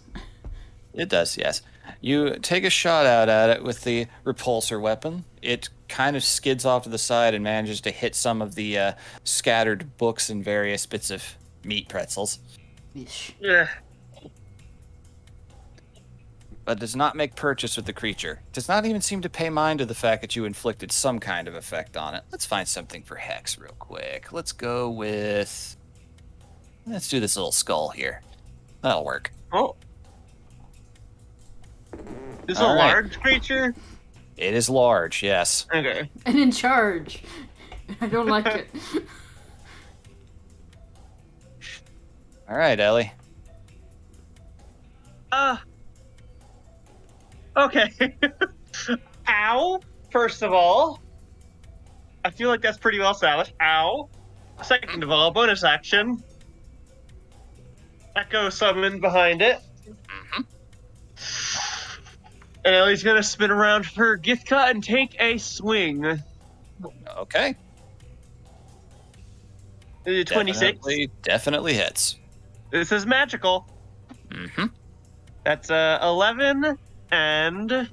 Speaker 2: it does, yes. You take a shot out at it with the repulsor weapon. It kind of skids off to the side and manages to hit some of the scattered books and various bits of meat pretzels,
Speaker 5: Yeesh.
Speaker 4: Yeah.
Speaker 2: but does not make purchase with the creature. Does not even seem to pay mind to the fact that you inflicted some kind of effect on it. Let's find something for Hex real quick. Let's go with... Let's do this little skull here. That'll work.
Speaker 4: Oh. This is a
Speaker 2: All right.
Speaker 4: large creature?
Speaker 2: It is large, yes.
Speaker 4: Okay.
Speaker 5: And in charge. I don't like it.
Speaker 2: All right, Ellie.
Speaker 4: Okay. Ow, first of all. I feel like that's pretty well established. Ow. Second of all, bonus action. Echo summon behind it. And Ellie's gonna spin around for gift cut and take a swing.
Speaker 2: Okay.
Speaker 4: 26.
Speaker 2: Definitely hits.
Speaker 4: This is magical.
Speaker 2: Mm-hmm.
Speaker 4: That's 11 and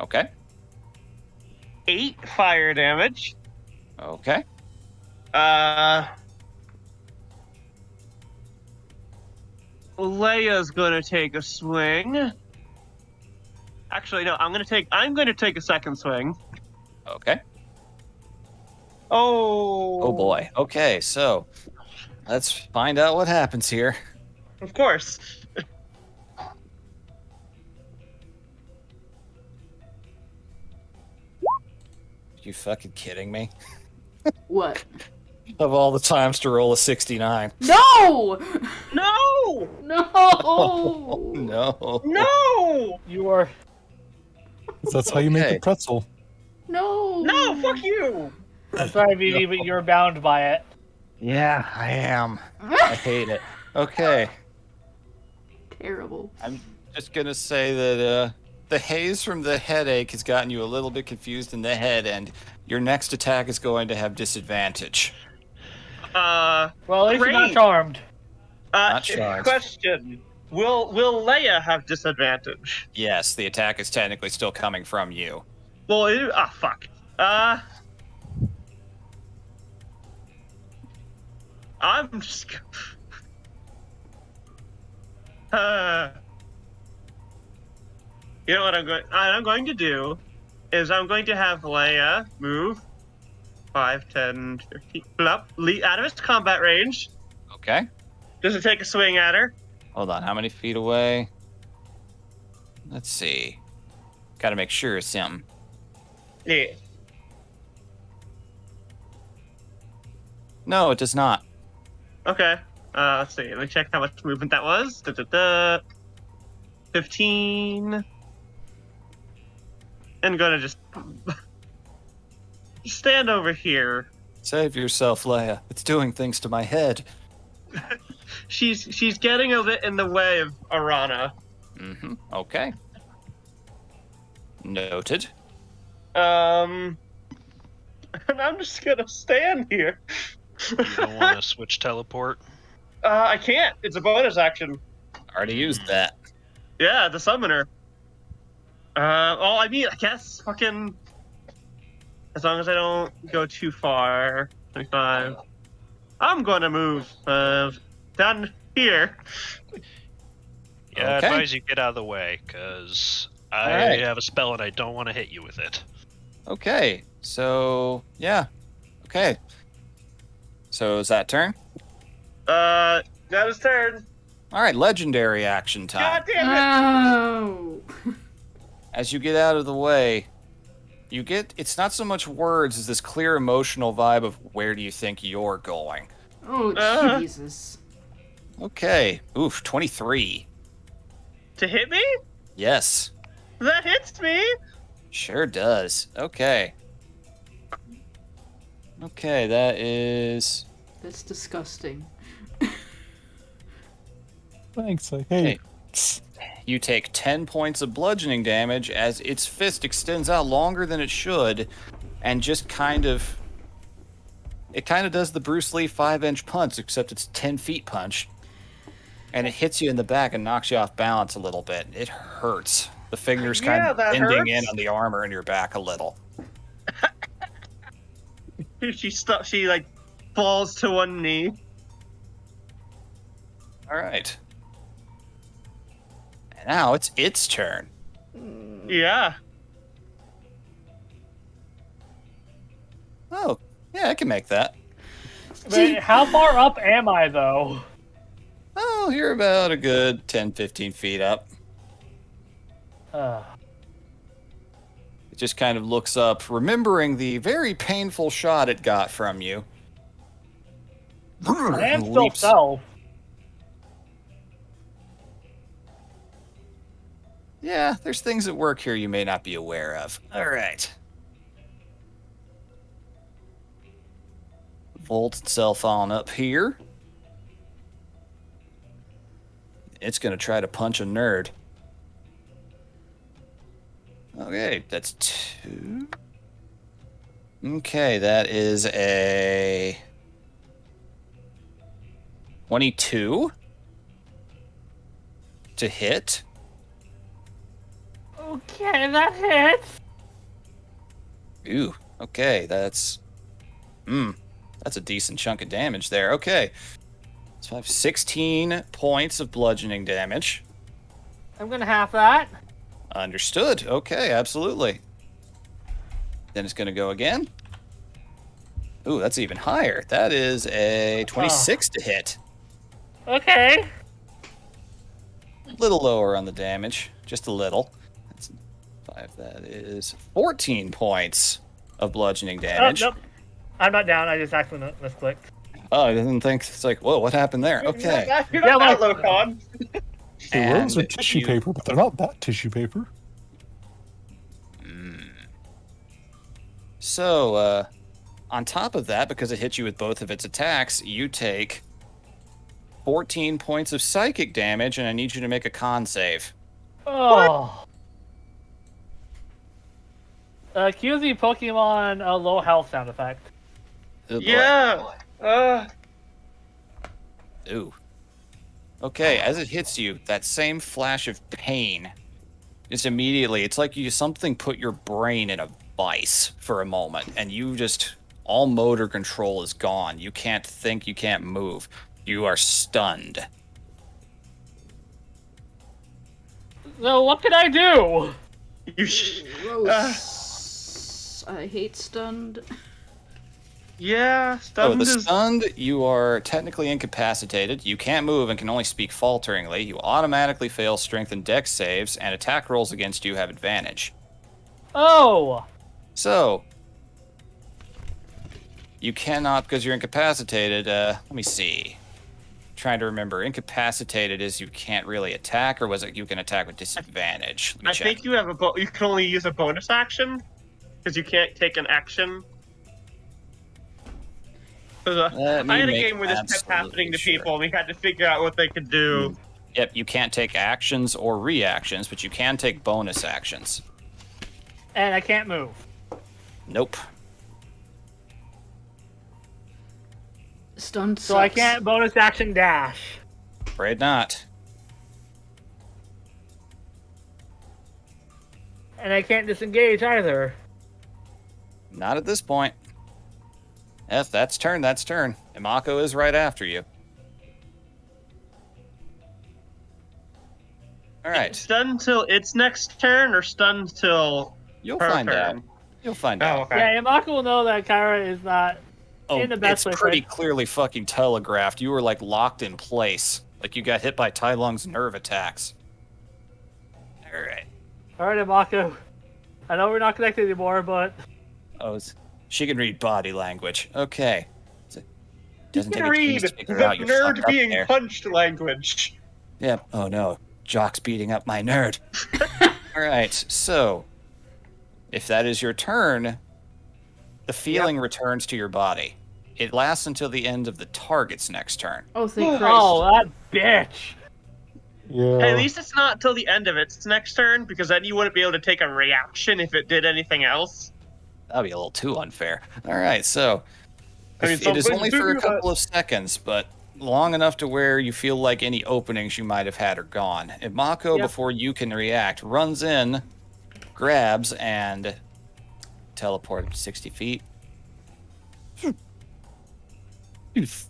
Speaker 2: Okay.
Speaker 4: 8 fire damage.
Speaker 2: Okay.
Speaker 4: Leia's gonna take a swing. Actually, no, I'm gonna take a second swing.
Speaker 2: Okay.
Speaker 4: Oh.
Speaker 2: Oh boy. Okay, so let's find out what happens here.
Speaker 4: Of course.
Speaker 2: You fucking kidding me?
Speaker 5: What?
Speaker 2: Of all the times to roll a 69.
Speaker 5: No!
Speaker 4: No!
Speaker 5: No!
Speaker 2: No.
Speaker 4: No!
Speaker 3: You are.
Speaker 1: That's how you make
Speaker 2: Okay.
Speaker 1: the pretzel.
Speaker 5: No!
Speaker 4: No, fuck you!
Speaker 3: I'm sorry, Vivi, but you're bound by it.
Speaker 2: Yeah, I am. I hate it. Okay.
Speaker 5: Terrible.
Speaker 2: I'm just gonna say that the haze from the headache has gotten you a little bit confused in the head, and your next attack is going to have disadvantage.
Speaker 3: Well, at least you're not
Speaker 4: Great.
Speaker 3: charmed.
Speaker 2: Not charged.
Speaker 4: Question. Will Leia have disadvantage?
Speaker 2: Yes, the attack is technically still coming from you.
Speaker 4: Well, fuck. I'm just. You know what I'm going to do is I'm going to have Leia move 5, 10, 15, up, out of his combat range.
Speaker 2: Okay.
Speaker 4: Does it take a swing at her?
Speaker 2: Hold on, how many feet away? Let's see. Gotta make sure it's something.
Speaker 4: Yeah.
Speaker 2: No, it does not.
Speaker 4: Okay. Let's see. Let me check how much movement that was. 15. And gonna just stand over here.
Speaker 2: Save yourself, Leia. It's doing things to my head.
Speaker 4: She's getting a bit in the way of Arana.
Speaker 2: Mm-hmm. Okay. Noted.
Speaker 4: And I'm just gonna stand here.
Speaker 6: You don't want to switch teleport?
Speaker 4: I can't. It's a bonus action.
Speaker 2: Already used that.
Speaker 4: Yeah, the summoner. I mean, I guess fucking. As long as I don't go too far. 25. I'm gonna move down here.
Speaker 6: Yeah, I
Speaker 2: Okay.
Speaker 6: advise you get out of the way, because I
Speaker 2: Alright.
Speaker 6: have a spell and I don't want to hit you with it.
Speaker 2: Okay. So, yeah. Okay. So, is that turn?
Speaker 4: That is turn.
Speaker 2: All right, legendary action time.
Speaker 4: God damn it!
Speaker 5: No!
Speaker 2: As you get out of the way, you get, it's not so much words as this clear emotional vibe of where do you think you're going.
Speaker 5: Oh,
Speaker 4: Uh.
Speaker 5: Jesus.
Speaker 2: Okay. Oof, 23.
Speaker 4: To hit me?
Speaker 2: Yes.
Speaker 4: That hits me.
Speaker 2: Sure does. Okay. Okay, that is...
Speaker 5: That's disgusting.
Speaker 1: Thanks. Hey.
Speaker 2: You take 10 points of bludgeoning damage as its fist extends out longer than it should, and just kind of does the Bruce Lee 5-inch punch, except it's 10 feet punch. And it hits you in the back and knocks you off balance a little bit. It hurts. The fingers kind of
Speaker 4: that
Speaker 2: bending in
Speaker 4: hurts.
Speaker 2: on the armor in your back a little.
Speaker 4: She like falls to one knee.
Speaker 2: All right. And now it's its turn.
Speaker 4: Yeah.
Speaker 2: Oh, yeah, I can make that.
Speaker 3: Wait, how far up am I, though?
Speaker 2: Oh, you're about a good 10, 15 feet up. It just kind of looks up, remembering the very painful shot it got from you.
Speaker 3: I am still
Speaker 2: Leaps-
Speaker 3: self.
Speaker 2: Yeah, there's things at work here you may not be aware of. All right. Volts itself on up here. It's going to try to punch a nerd. Okay, that's 2. Okay, that is a 22 to hit.
Speaker 3: Okay, that hits.
Speaker 2: Ooh, okay, that's a decent chunk of damage there. Okay. So I have 16 points of bludgeoning damage.
Speaker 3: I'm gonna half that.
Speaker 2: Understood. Okay, absolutely. Then it's going to go again. Ooh, that's even higher. That is a 26 to hit.
Speaker 3: Okay.
Speaker 2: A little lower on the damage. Just a little. That's 5. That is 14 points of bludgeoning damage.
Speaker 3: Nope. I'm not down. I just accidentally misclicked.
Speaker 2: Oh, I didn't think. It's like, whoa, what happened there? Okay.
Speaker 4: You're not that low, Con.
Speaker 1: The rolls are
Speaker 2: And
Speaker 1: tissue
Speaker 2: you-
Speaker 1: paper, but they're not that tissue paper.
Speaker 2: So, on top of that, because it hit you with both of its attacks, you take 14 points of psychic damage, and I need you to make a con save.
Speaker 3: Oh. QZ Pokemon low health sound effect.
Speaker 2: Oh, boy.
Speaker 4: Yeah.
Speaker 2: Ooh. Okay, as it hits you, that same flash of pain, just immediately, it's like something put your brain in a vice for a moment, and you just, all motor control is gone. You can't think, you can't move. You are stunned.
Speaker 3: So what can I do?
Speaker 5: Gross. I hate stunned.
Speaker 4: Yeah.
Speaker 2: Oh,
Speaker 4: Stunned
Speaker 2: the
Speaker 4: is.
Speaker 2: stunned, you are technically incapacitated. You can't move and can only speak falteringly. You automatically fail strength and dex saves, and attack rolls against you have advantage.
Speaker 3: Oh.
Speaker 2: So, you cannot, because you're incapacitated, let me see. Trying to remember, incapacitated is you can't really attack, or was it you can attack with disadvantage? Let me
Speaker 4: I
Speaker 2: check.
Speaker 4: think you have you can only use a bonus action because you can't take an action.
Speaker 2: Let me
Speaker 4: I had a
Speaker 2: make
Speaker 4: game where this kept
Speaker 2: absolutely
Speaker 4: happening to
Speaker 2: sure.
Speaker 4: people, and we had to figure out what they could do.
Speaker 2: Yep, you can't take actions or reactions, but you can take bonus actions.
Speaker 3: And I can't move.
Speaker 2: Nope.
Speaker 5: Stunned
Speaker 3: So I
Speaker 5: sucks.
Speaker 3: can't bonus action dash.
Speaker 2: Afraid not.
Speaker 3: And I can't disengage either.
Speaker 2: Not at this point. If that's turn, that's turn. Imako is right after you. All right,
Speaker 4: Stunned till its next turn, or stunned till
Speaker 2: you'll
Speaker 4: her
Speaker 2: find out.
Speaker 4: turn?
Speaker 2: You'll find
Speaker 4: Oh,
Speaker 2: out.
Speaker 4: okay.
Speaker 3: Yeah, Yamaka will know that Kyra is not
Speaker 2: Oh,
Speaker 3: in the best
Speaker 2: it's
Speaker 3: place,
Speaker 2: pretty
Speaker 3: right?
Speaker 2: clearly fucking telegraphed. You were like locked in place, like you got hit by Tai Lung's nerve attacks. All right.
Speaker 3: Alright, Yamaka. I know we're not connected anymore, but
Speaker 2: Oh, she can read body language. Okay.
Speaker 4: You
Speaker 2: Doesn't
Speaker 4: can
Speaker 2: take a genius
Speaker 4: read
Speaker 2: to figure
Speaker 4: the
Speaker 2: out you're
Speaker 4: nerd
Speaker 2: fucked up
Speaker 4: being
Speaker 2: there.
Speaker 4: punched language.
Speaker 2: Yep. Oh no, Jock's beating up my nerd. All right. So, if that is your turn, the feeling returns to your body. It lasts until the end of the target's next turn.
Speaker 5: Oh, thank Christ.
Speaker 3: oh, that bitch.
Speaker 1: Yeah.
Speaker 4: Hey, at least it's not till the end of its next turn, because then you wouldn't be able to take a reaction if it did anything else.
Speaker 2: That'd be a little too unfair. All right, so
Speaker 4: I mean,
Speaker 2: it is
Speaker 4: some
Speaker 2: only
Speaker 4: things
Speaker 2: for a
Speaker 4: do, but-
Speaker 2: couple of seconds, but long enough to where you feel like any openings you might have had are gone. And Mako,
Speaker 3: Yep.
Speaker 2: before you can react, runs in, grabs, and teleports 60 feet.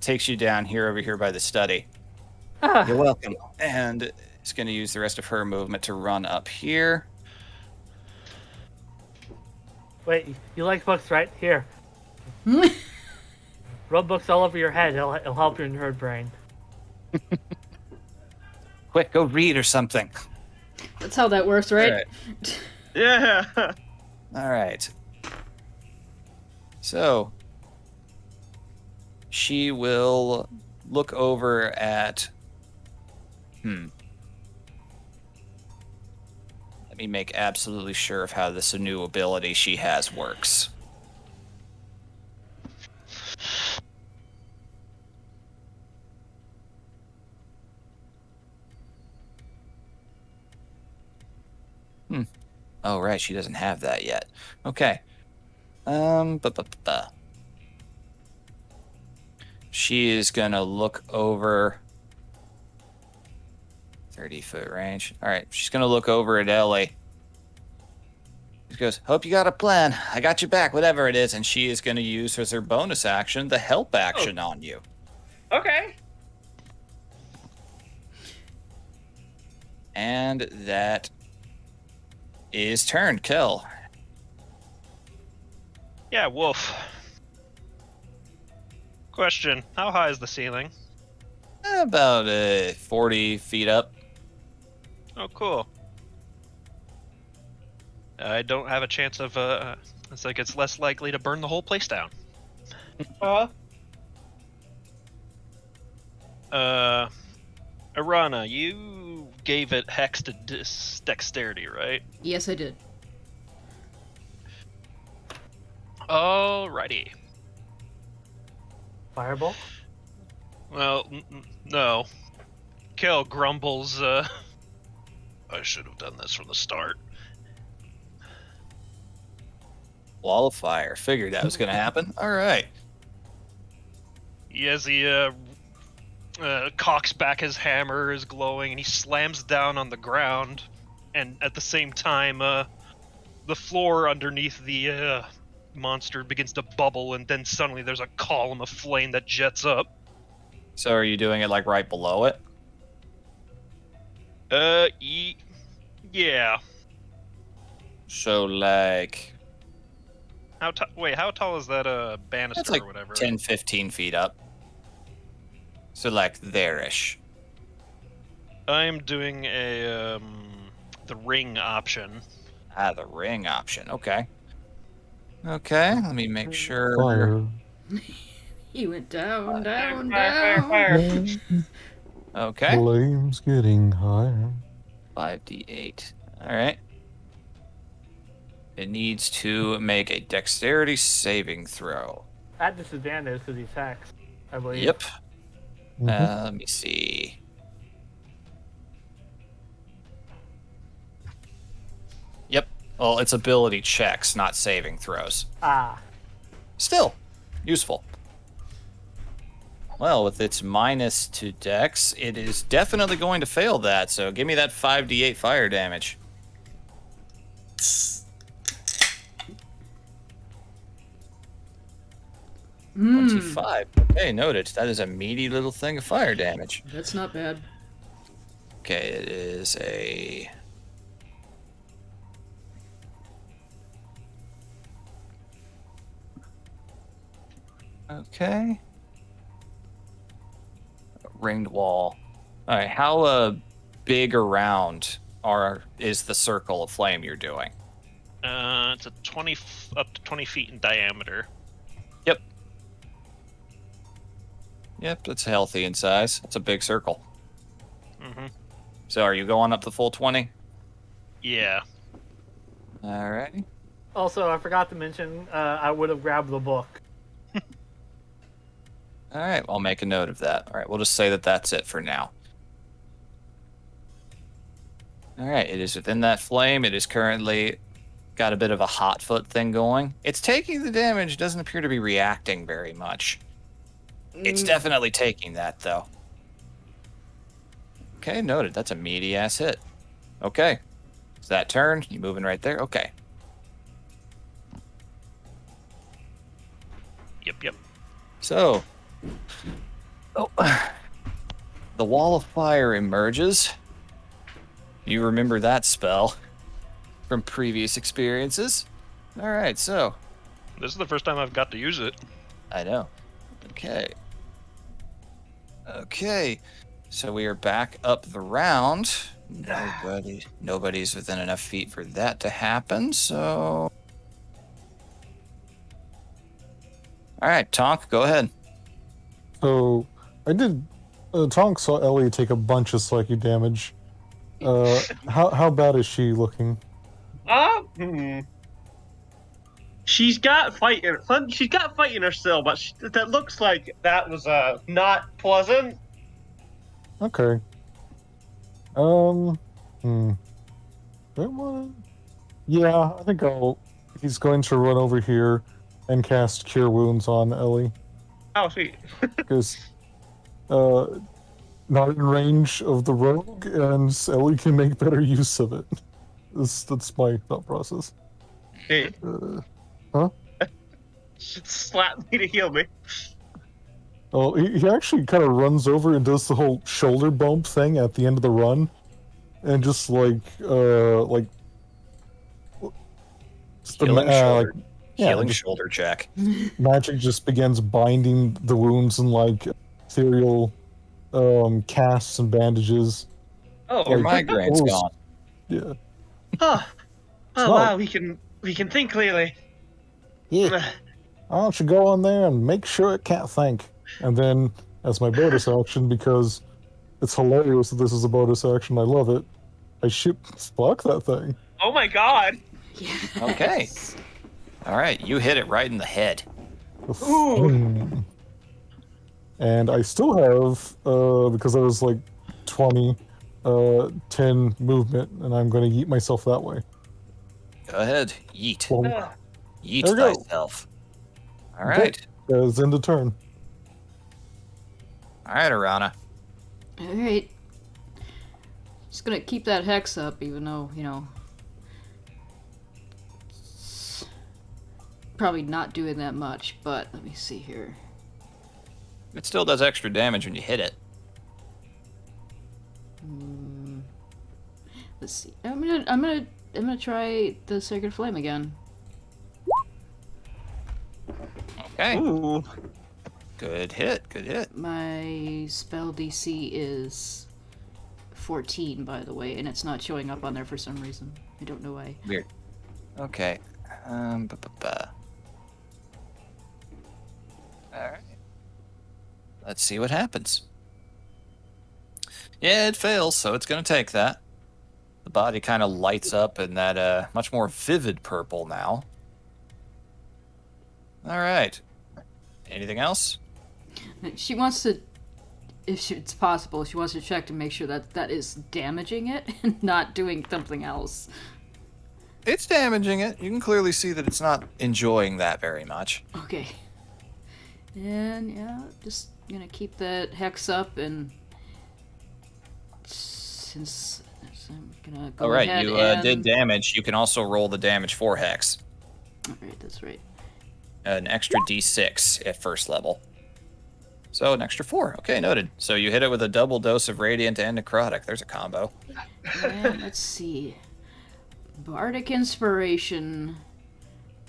Speaker 2: Takes you down here, over here by the study. You're welcome. And is going to use the rest of her movement to run up here.
Speaker 3: Wait, you like books, right? Here. Rub books all over your head. It'll help your nerd brain.
Speaker 2: Quick, go read or something.
Speaker 5: That's how that works, right?
Speaker 4: Yeah.
Speaker 2: All right. So she will look over at. Let me make absolutely sure of how this new ability she has works. Oh, right, she doesn't have that yet. Okay. She is gonna look over 30-foot range. All right, she's gonna look over at Ellie. She goes, "Hope you got a plan. I got you back, whatever it is." And she is gonna use as her bonus action the help action on you.
Speaker 4: Okay.
Speaker 2: And that is turn. Kill.
Speaker 6: Yeah, Wolf. Question: how high is the ceiling?
Speaker 2: About 40 feet up.
Speaker 6: Oh, cool. I don't have a chance of. It's like it's less likely to burn the whole place down. Arana, you gave it hex to dexterity, right?
Speaker 5: Yes, I did.
Speaker 6: Alrighty.
Speaker 3: Fireball?
Speaker 6: Well, no. Kel grumbles, I should have done this from the start.
Speaker 2: Wall of fire. Figured that was gonna happen. All right.
Speaker 6: As he cocks back his hammer is glowing, and he slams down on the ground, and at the same time, the floor underneath the monster begins to bubble, and then suddenly there's a column of flame that jets up.
Speaker 2: So are you doing it like right below it?
Speaker 6: Yeah.
Speaker 2: So like
Speaker 6: How tall is that banister
Speaker 2: that's like
Speaker 6: or whatever?
Speaker 2: 10, 15 feet up. So like there-ish.
Speaker 6: I'm doing a the ring option.
Speaker 2: Ah, the ring option. Okay. Okay, let me make sure.
Speaker 1: Fire.
Speaker 5: He went down, down,
Speaker 4: Fire,
Speaker 5: down.
Speaker 4: fire.
Speaker 2: Okay.
Speaker 1: Flames getting higher.
Speaker 2: 5d8. All right. It needs to make a dexterity saving throw.
Speaker 3: At disadvantage because he's hexed, I believe.
Speaker 2: Yep.
Speaker 1: Mhm.
Speaker 2: Let me see. Yep. Well, it's ability checks, not saving throws.
Speaker 3: Ah.
Speaker 2: Still, useful. Well, with its minus to dex, it is definitely going to fail that, so give me that 5d8 fire damage.
Speaker 5: Mm,
Speaker 2: 25. Okay, noted. That is a meaty little thing of fire damage.
Speaker 5: that's not bad.
Speaker 2: Okay, it is a... Okay. Ringed wall. All right, how big around is the circle of flame you're doing?
Speaker 6: It's a up to 20 feet in diameter.
Speaker 2: Yep, it's healthy in size. It's a big circle.
Speaker 6: Mm-hmm.
Speaker 2: So are you going up the full 20?
Speaker 6: Yeah.
Speaker 2: Alrighty.
Speaker 3: Also, I forgot to mention, I would have grabbed the book.
Speaker 2: Alright, I'll make a note of that. Alright, we'll just say that that's it for now. All right, it is within that flame. It is currently got a bit of a hot foot thing going. It's taking the damage. Doesn't appear to be reacting very much. It's definitely taking that, though. Okay, noted. That's a meaty-ass hit. Okay. Is that turn? You moving right there? Okay.
Speaker 6: Yep.
Speaker 2: So, the wall of fire emerges. You remember that spell from previous experiences. All right, so.
Speaker 6: This is the first time I've got to use it.
Speaker 2: I know. Okay. So we are back up the round. Nobody's within enough feet for that to happen, so. All right, Tonk, go ahead.
Speaker 1: So I did. Tonk saw Ellie take a bunch of psychic damage. How bad is she looking?
Speaker 4: She's got fight in her still, but that looks like that was not pleasant.
Speaker 1: Okay. Do I wanna... Yeah, I think he's going to run over here and cast Cure Wounds on Ellie.
Speaker 4: Oh, sweet.
Speaker 1: Because, not in range of the rogue, and Ellie can make better use of it. That's my thought process.
Speaker 4: Hey.
Speaker 1: Huh?
Speaker 4: Slap me to heal me.
Speaker 1: Well, he actually kind of runs over and does the whole shoulder bump thing at the end of the run, and just
Speaker 2: Healing shoulder check.
Speaker 1: Magic just begins binding the wounds and like ethereal casts and bandages.
Speaker 4: Oh,
Speaker 2: Your migraine's gone.
Speaker 1: Yeah.
Speaker 4: Oh wow, we can think clearly.
Speaker 1: Yeah. Why don't you go on there and make sure it can't think? And then, as my bonus action, because it's hilarious that this is a bonus action, I love it, I shoot spark that thing.
Speaker 4: Oh my god!
Speaker 5: Yes.
Speaker 2: Okay. All right, you hit it right in the head.
Speaker 1: Ooh. And I still have, because I was like 20, 10 movement, and I'm going to yeet myself that way.
Speaker 2: Go ahead, yeet.
Speaker 1: Well,
Speaker 2: Yeet
Speaker 1: there we go.
Speaker 2: thyself. All right.
Speaker 1: It's end of turn.
Speaker 2: All right, Arana.
Speaker 5: Alright. Just gonna keep that hex up, even though, it's probably not doing that much, but let me see here.
Speaker 2: It still does extra damage when you hit it.
Speaker 5: Let's see. I'm gonna try the Sacred Flame again.
Speaker 2: Okay.
Speaker 4: Ooh.
Speaker 2: Good hit.
Speaker 5: My spell DC is 14, by the way, and it's not showing up on there for some reason. I don't know why.
Speaker 2: Weird. Okay. All right. Let's see what happens. Yeah, it fails, so it's going to take that. The body kind of lights up in that much more vivid purple now. All right. Anything else?
Speaker 5: She wants to, if it's possible, she wants to check to make sure that that is damaging it and not doing something else.
Speaker 2: It's damaging it. You can clearly see that it's not enjoying that very much.
Speaker 5: Okay. And yeah, just gonna keep that hex up, and since I'm gonna go
Speaker 2: All right,
Speaker 5: ahead
Speaker 2: you
Speaker 5: and...
Speaker 2: did damage. You can also roll the damage for Hex.
Speaker 5: Alright, that's right.
Speaker 2: An extra d6 at first level. So an extra 4. Okay, noted. So you hit it with a double dose of Radiant and Necrotic. There's a combo.
Speaker 5: And let's see. Bardic Inspiration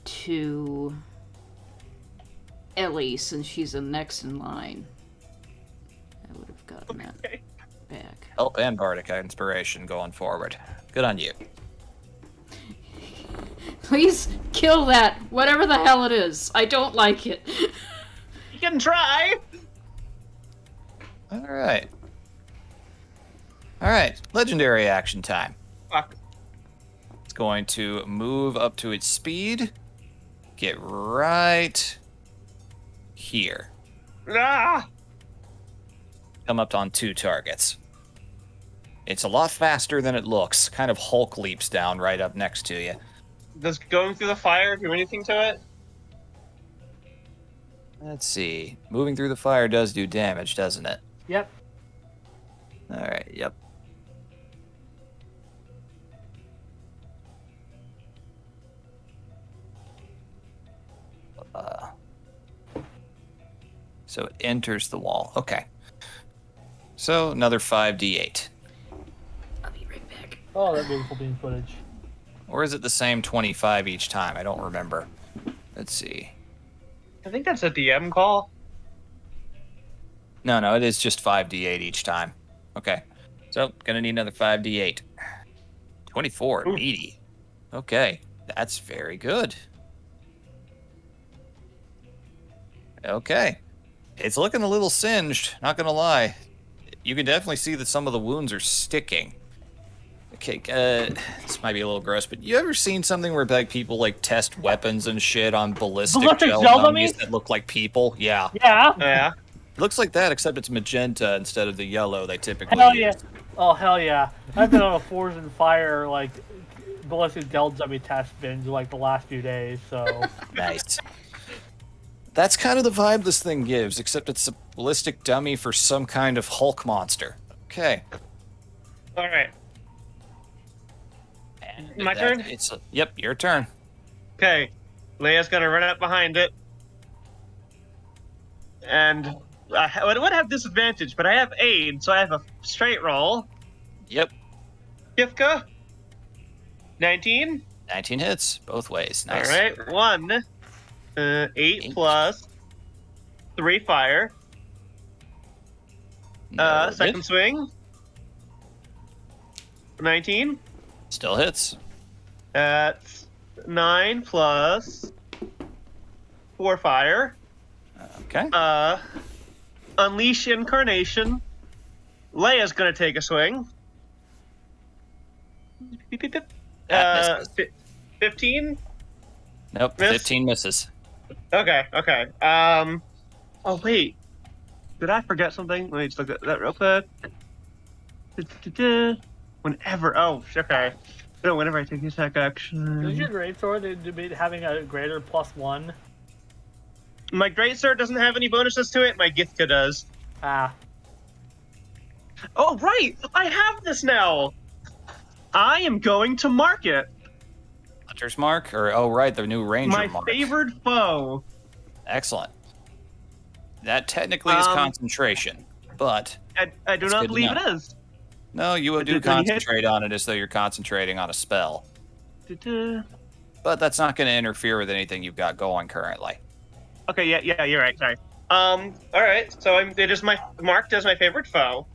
Speaker 5: to Ellie, since she's the next in line. I would have gotten that back.
Speaker 2: Help and Bardic Inspiration going forward. Good on you.
Speaker 5: Please kill that, whatever the hell it is. I don't like it.
Speaker 4: You can try.
Speaker 2: All right. All right. Legendary action time.
Speaker 4: Fuck.
Speaker 2: It's going to move up to its speed. Get right here.
Speaker 4: Ah!
Speaker 2: Come up on 2 targets. It's a lot faster than it looks. Kind of Hulk leaps down right up next to you.
Speaker 4: Does going through the fire do anything to it?
Speaker 2: Let's see. Moving through the fire does do damage, doesn't it?
Speaker 3: Yep.
Speaker 2: All right. Yep. So it enters the wall. Okay. So another 5d8.
Speaker 5: I'll be right back.
Speaker 3: Oh, that beautiful beam footage.
Speaker 2: Or is it the same 25 each time? I don't remember. Let's see.
Speaker 4: I think that's a DM call.
Speaker 2: No, it is just 5d8 each time. Okay. So, gonna need another 5d8. 24,
Speaker 4: Ooh.
Speaker 2: meaty. Okay. That's very good. Okay. It's looking a little singed, not gonna lie. You can definitely see that some of the wounds are sticking. Okay, this might be a little gross, but you ever seen something where like people like test weapons and shit on ballistic gel dummies that look like people? Yeah.
Speaker 3: Yeah.
Speaker 4: Yeah.
Speaker 2: It looks like that, except it's magenta instead of the yellow they typically
Speaker 3: Hell
Speaker 2: use.
Speaker 3: yeah. Oh, hell yeah. I've been on a Forge and Fire, like, ballistic gel dummy test binge, like, the last few days, so...
Speaker 2: Nice. That's kind of the vibe this thing gives, except it's a ballistic dummy for some kind of Hulk monster. Okay.
Speaker 4: All right.
Speaker 2: And
Speaker 4: My turn?
Speaker 2: Yep, your turn.
Speaker 4: Okay. Leia's gonna run up behind it. And I would have disadvantage, but I have aid, so I have a straight roll.
Speaker 2: Yep.
Speaker 4: Gifka. 19.
Speaker 2: 19 hits, both ways. Nice.
Speaker 4: All right. 8 plus 3 fire.
Speaker 2: Noted.
Speaker 4: Second swing. 19.
Speaker 2: Still hits.
Speaker 4: That's 9 plus 4 fire.
Speaker 2: Okay.
Speaker 4: Unleash Incarnation. Leia's gonna take a swing. Beep, beep, beep.
Speaker 2: That misses.
Speaker 4: 15?
Speaker 2: Nope,
Speaker 4: miss.
Speaker 2: 15 misses.
Speaker 4: Okay. Oh, wait. Did I forget something? Let me just look at that real quick. Whenever. Oh, okay. No, whenever I take the attack action.
Speaker 3: Does your greatsword be having a greater +1?
Speaker 4: My greatsword doesn't have any bonuses to it. My Githka does.
Speaker 3: Ah.
Speaker 4: Oh, right! I have this now! I am going to mark it.
Speaker 2: Hunter's Mark? Or, oh, right, the new Ranger
Speaker 4: My
Speaker 2: Mark.
Speaker 4: favored foe.
Speaker 2: Excellent. That technically is concentration, but...
Speaker 4: I do
Speaker 2: That's
Speaker 4: not
Speaker 2: good to
Speaker 4: believe
Speaker 2: know.
Speaker 4: it is.
Speaker 2: No, you would do
Speaker 4: Did he hit?
Speaker 2: concentrate on it as though you're concentrating on a spell.
Speaker 4: Okay,
Speaker 2: But that's not going to interfere with anything you've got going currently.
Speaker 4: yeah, you're right. Sorry. Alright, so it is marked as my favorite foe.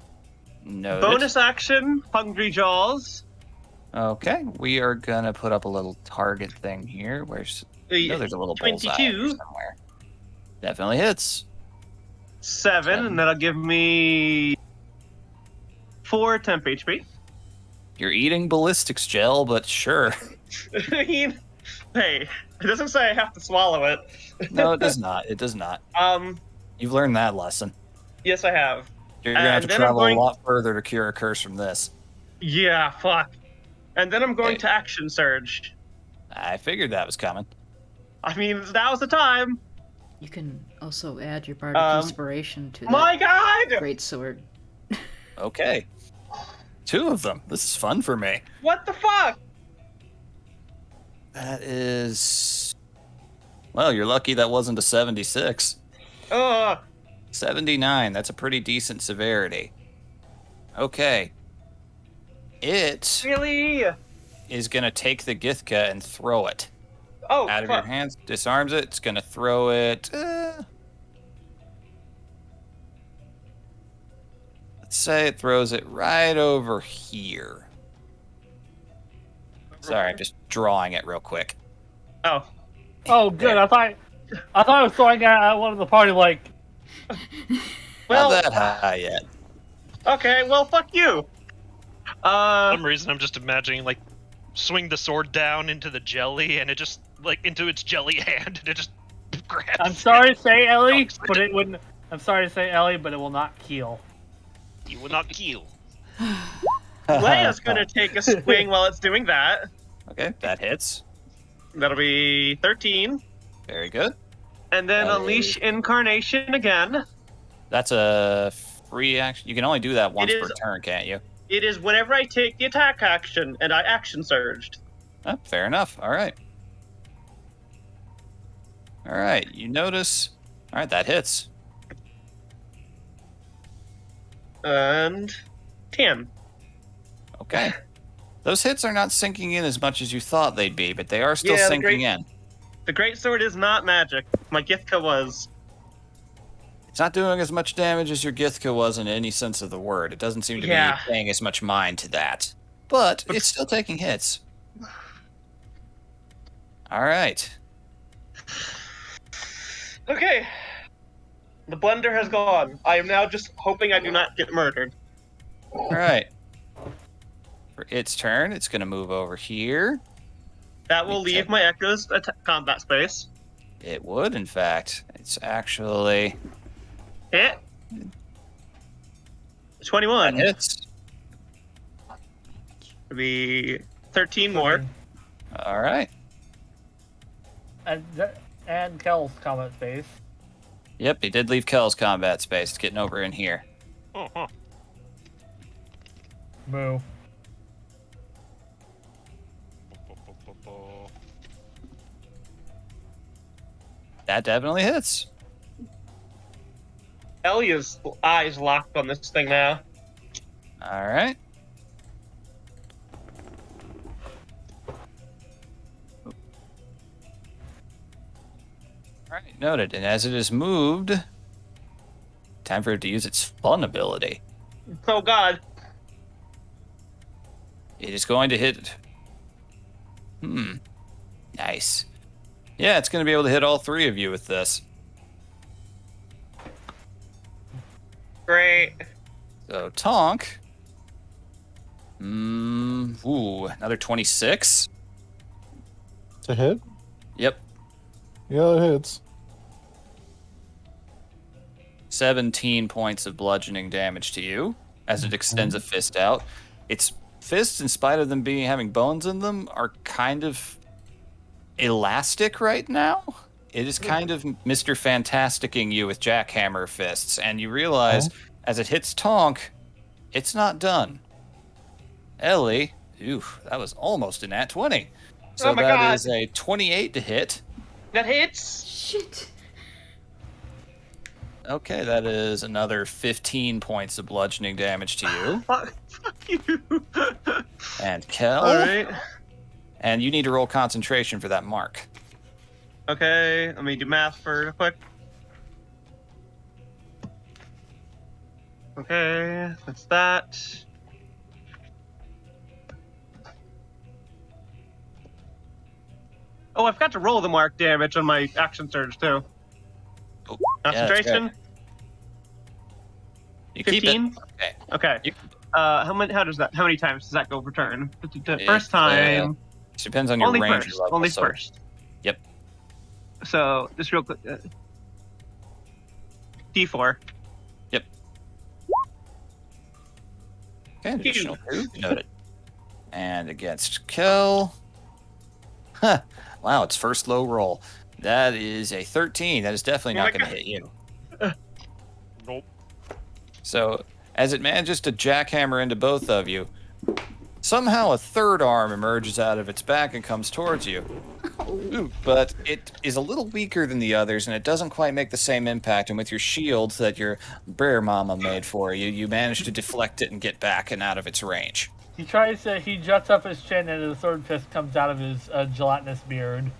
Speaker 2: Noted.
Speaker 4: Bonus action, Hungry Jaws.
Speaker 2: Okay, we are going to put up a little target thing here. Where's... No, there's a little bullseye
Speaker 4: 22.
Speaker 2: somewhere. Definitely hits.
Speaker 4: 7, and that'll give me 4 temp HP.
Speaker 2: You're eating ballistics gel, but sure.
Speaker 4: I mean, hey, it doesn't say I have to swallow it.
Speaker 2: No, it does not. It does not. You've learned that lesson.
Speaker 4: Yes, I have.
Speaker 2: You're going to have to
Speaker 4: And then I'm
Speaker 2: travel
Speaker 4: going-
Speaker 2: a lot further to cure a curse from this.
Speaker 4: Yeah, fuck. And then I'm going
Speaker 2: Okay.
Speaker 4: to Action Surge.
Speaker 2: I figured that was coming.
Speaker 4: I mean, now's the time.
Speaker 5: You can also add your bardic inspiration to
Speaker 4: My
Speaker 5: that
Speaker 4: God!
Speaker 5: great sword.
Speaker 2: Okay. 2 of them. This is fun for me.
Speaker 4: What the fuck?
Speaker 2: That is... Well, you're lucky that wasn't a 76. 79. That's a pretty decent severity. Okay. It
Speaker 4: Really?
Speaker 2: is going to take the Githka and throw it.
Speaker 4: Oh,
Speaker 2: Out of your
Speaker 4: fuck.
Speaker 2: hands, disarms it. It's going to throw it... let's say it throws it right over here. Sorry, I'm just drawing it real quick.
Speaker 4: Oh.
Speaker 3: Oh, good. I thought I was throwing at one of the party, like...
Speaker 4: Well,
Speaker 2: Not that high yet.
Speaker 4: okay, well, fuck you.
Speaker 6: For some reason, I'm just imagining, like, swing the sword down into the jelly, and it just, like, into its jelly hand, and it just grabs
Speaker 3: I'm sorry to say, Ellie,
Speaker 6: Knocks
Speaker 3: but
Speaker 6: it.
Speaker 3: it wouldn't... I'm sorry to say, Ellie, but it will not heal.
Speaker 6: You will not kill.
Speaker 4: Leia's gonna take a swing while it's doing that.
Speaker 2: Okay, that hits.
Speaker 4: That'll be 13.
Speaker 2: Very good.
Speaker 4: And then
Speaker 2: That
Speaker 4: Unleash
Speaker 2: is-
Speaker 4: Incarnation again.
Speaker 2: That's a free action. You can only do that once
Speaker 4: It
Speaker 2: per
Speaker 4: is-
Speaker 2: turn, can't you?
Speaker 4: It is whenever I take the attack action and I action surged.
Speaker 2: Oh, fair enough. All right. All right. You notice. All right, that hits.
Speaker 4: And 10.
Speaker 2: Okay. Those hits are not sinking in as much as you thought they'd be, but they are still
Speaker 4: Yeah, the
Speaker 2: sinking
Speaker 4: great-
Speaker 2: in.
Speaker 4: The Greatsword is not magic. My Githka was.
Speaker 2: It's not doing as much damage as your Githka was in any sense of the word. It doesn't seem to
Speaker 4: Yeah.
Speaker 2: be paying as much mind to that. But it's still taking hits. All right.
Speaker 4: Okay. The blender has gone. I am now just hoping I do not get murdered.
Speaker 2: All right. For its turn, it's going to move over here.
Speaker 4: That will leave my Echo's combat space.
Speaker 2: It would, in fact. It's actually...
Speaker 4: Hit.
Speaker 2: That
Speaker 4: 21.
Speaker 2: hits.
Speaker 4: It'll be 13 more.
Speaker 2: All right.
Speaker 3: And Kel's combat space.
Speaker 2: Yep, he did leave Kel's combat space. It's getting over in here.
Speaker 6: Uh-huh.
Speaker 3: Moo.
Speaker 2: That definitely hits.
Speaker 4: Elia's eyes locked on this thing now.
Speaker 2: All right. All right, noted. And as it is moved, time for it to use its fun ability.
Speaker 4: Oh god.
Speaker 2: It is going to hit. Nice. Yeah, it's going to be able to hit all three of you with this.
Speaker 4: Great.
Speaker 2: So Tonk. Another 26.
Speaker 1: To hit?
Speaker 2: Yep.
Speaker 1: Yeah, it hits.
Speaker 2: 17 points of bludgeoning damage to you as it extends a fist out. Its fists, in spite of them having bones in them, are kind of elastic right now. It is kind of Mr. Fantasticing you with jackhammer fists, and you realize as it hits Tonk, it's not done. Ellie, that was almost a nat 20. So
Speaker 4: Oh my
Speaker 2: that
Speaker 4: God.
Speaker 2: is a 28 to hit.
Speaker 4: That hits.
Speaker 5: Shit.
Speaker 2: Okay, that is another 15 points of bludgeoning damage to you.
Speaker 4: Fuck you.
Speaker 2: And Kel.
Speaker 4: Alright.
Speaker 2: And you need to roll concentration for that mark.
Speaker 4: Okay, let me do math for real quick. Okay, that's that. Oh, I forgot to roll the mark damage on my action surge too.
Speaker 2: Oh, yeah, that's
Speaker 4: Concentration,
Speaker 2: right. You keep it.
Speaker 4: 15.
Speaker 2: Okay.
Speaker 4: Okay.
Speaker 2: You-
Speaker 4: How many times does that go per turn? The first time.
Speaker 2: It depends on your
Speaker 4: Only
Speaker 2: range
Speaker 4: first.
Speaker 2: level.
Speaker 4: Only
Speaker 2: so-
Speaker 4: first.
Speaker 2: Yep.
Speaker 4: So just real quick. D4.
Speaker 2: Okay, additional 2. Noted. And against Kel. Huh. Wow, it's first low roll. That is a 13. That is definitely
Speaker 4: Oh
Speaker 2: not
Speaker 4: my
Speaker 2: going to hit you.
Speaker 6: Nope.
Speaker 2: So, as it manages to jackhammer into both of you, somehow a third arm emerges out of its back and comes towards you. Ooh, but it is a little weaker than the others, and it doesn't quite make the same impact. And with your shield that your bear mama made for you, you manage to deflect it and get back and out of its range.
Speaker 3: He juts up his chin and his sword fist comes out of his gelatinous beard.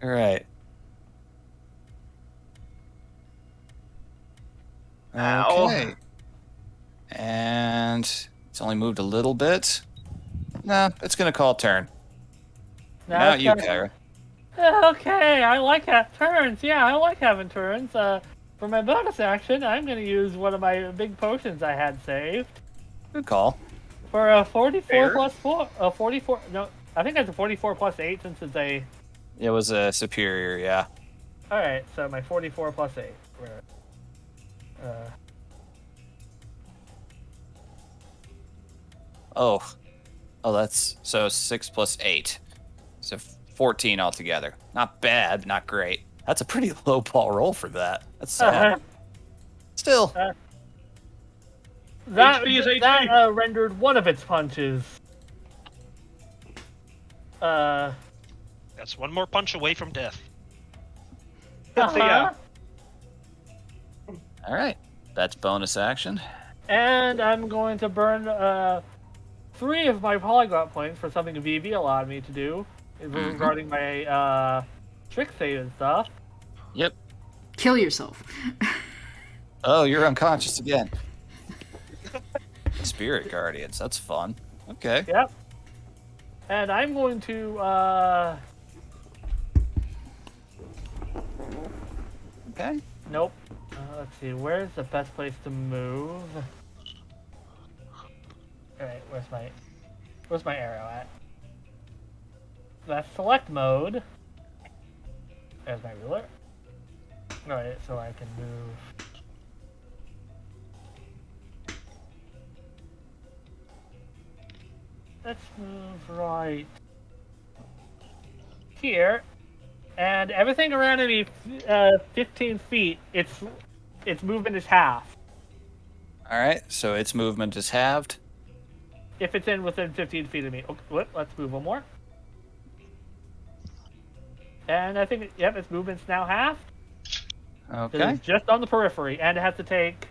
Speaker 2: All right.
Speaker 4: Ow.
Speaker 2: Okay. And it's only moved a little bit. Nah, it's gonna call turn. Now you, Kyra.
Speaker 3: Okay, I like turns. Yeah, I like having turns. For my bonus action, I'm going to use one of my big potions I had saved.
Speaker 2: Good call.
Speaker 3: For a 44
Speaker 4: Fair.
Speaker 3: plus 4. A 44. No, I think it's a 44 plus 8 since it's a.
Speaker 2: It was a superior, yeah.
Speaker 3: Alright, so my 44 plus 8.
Speaker 2: Oh, that's so 6 plus 8, so 14 altogether. Not bad, not great. That's a pretty low ball roll for that. That's sad. Still,
Speaker 3: That
Speaker 4: HP is HP.
Speaker 3: that rendered one of its punches.
Speaker 6: That's one more punch away from death.
Speaker 4: Yeah.
Speaker 2: all right. That's bonus action.
Speaker 3: And I'm going to burn 3 of my polyglot points for something VV allowed me to do regarding my trick save and stuff.
Speaker 2: Yep.
Speaker 5: Kill yourself.
Speaker 2: Oh, you're unconscious again. Spirit Guardians, that's fun. Okay.
Speaker 3: Yep. And I'm going to
Speaker 2: Okay.
Speaker 3: nope. Let's see, where's the best place to move? Alright, where's my arrow at? That's select mode. There's my ruler. Alright, so I can move. Let's move right here. And everything around me 15 feet, its movement is half.
Speaker 2: All right. So its movement is halved.
Speaker 3: If it's within 15 feet of me. Okay, let's move one more. And I think, yep, its movement's now half.
Speaker 2: Okay.
Speaker 3: It's just on the periphery, and it has to take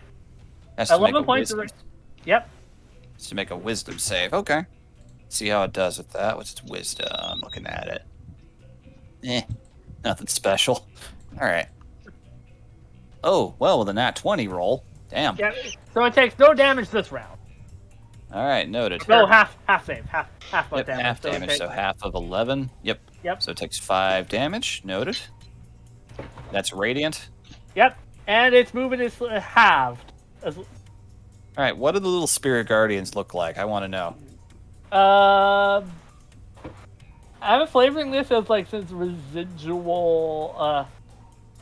Speaker 2: Has to make
Speaker 3: 11
Speaker 2: a
Speaker 3: points.
Speaker 2: wisdom,
Speaker 3: Yep.
Speaker 2: has to make a wisdom save. Okay. See how it does with that. What's its wisdom? Looking at it. Nothing special. All right. Oh, well, with a nat 20 roll. Damn.
Speaker 3: Yeah. So it takes no damage this round.
Speaker 2: All right, noted.
Speaker 3: No, half save, half
Speaker 2: Yep,
Speaker 3: damage.
Speaker 2: half
Speaker 3: So it
Speaker 2: damage,
Speaker 3: takes-
Speaker 2: so half of 11. Yep.
Speaker 3: Yep.
Speaker 2: So it takes 5 damage. Noted. That's radiant.
Speaker 3: Yep. And its movement is halved.
Speaker 2: All right, what do the little spirit guardians look like? I want to know.
Speaker 3: I have a flavoring this as like since residual,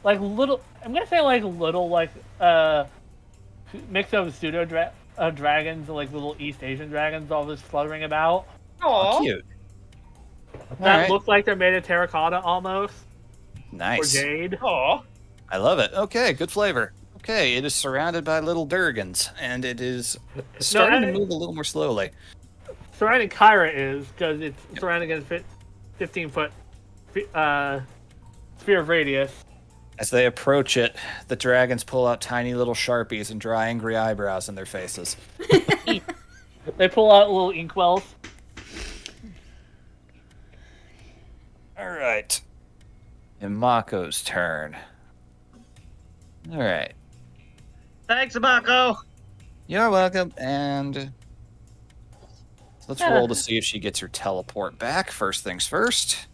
Speaker 3: like little. I'm gonna say like little like mix of pseudo dragons and like little East Asian dragons, all just fluttering about.
Speaker 4: Aw.
Speaker 2: Cute.
Speaker 3: That
Speaker 2: right.
Speaker 3: look like they're made of terracotta almost
Speaker 2: Nice.
Speaker 3: or jade.
Speaker 4: Aw.
Speaker 2: I love it. Okay, good flavor. Okay, it is surrounded by little Durgans, and it is starting to move a little more slowly.
Speaker 3: Surrounding Kyra is because it's surrounding a 15-foot sphere of radius.
Speaker 2: As they approach it, the dragons pull out tiny little sharpies and draw angry eyebrows in their faces.
Speaker 3: They pull out little inkwells.
Speaker 2: All right. And Mako's turn. All right.
Speaker 4: Thanks, Mako.
Speaker 2: You're welcome. And let's roll to see if she gets her teleport back. First things first.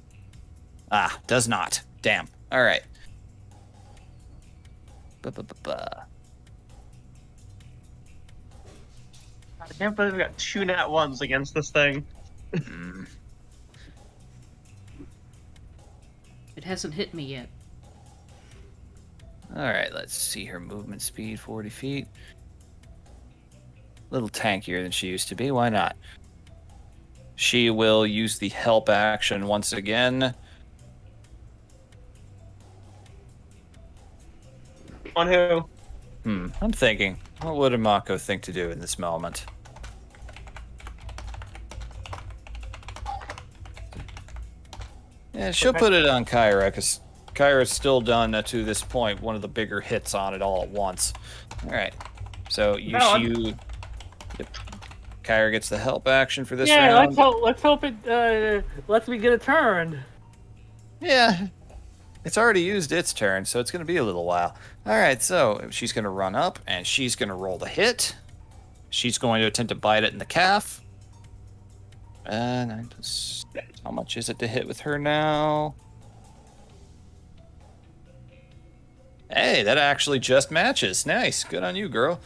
Speaker 2: Ah, does not. Damn. All right. Ba-ba-ba-ba.
Speaker 4: I can't believe we got 2 nat 1s against this thing.
Speaker 2: Mm.
Speaker 5: It hasn't hit me yet.
Speaker 2: All right, let's see her movement speed, 40 feet. A little tankier than she used to be. Why not? She will use the help action once again.
Speaker 4: On who?
Speaker 2: I'm thinking, what would Mako think to do in this moment? Yeah, she'll put it on Kyra, because Kyra's still done, to this point, one of the bigger hits on it all at once. Alright, so Yep. Kyra gets the help action for this
Speaker 3: Yeah,
Speaker 2: round.
Speaker 3: let's hope it lets me get a turn.
Speaker 2: Yeah, it's already used its turn, so it's going to be a little while. Alright, so she's going to run up, and she's going to roll the hit. She's going to attempt to bite it in the calf. 9 plus... How much is it to hit with her now? Hey, that actually just matches. Nice. Good on you, girl.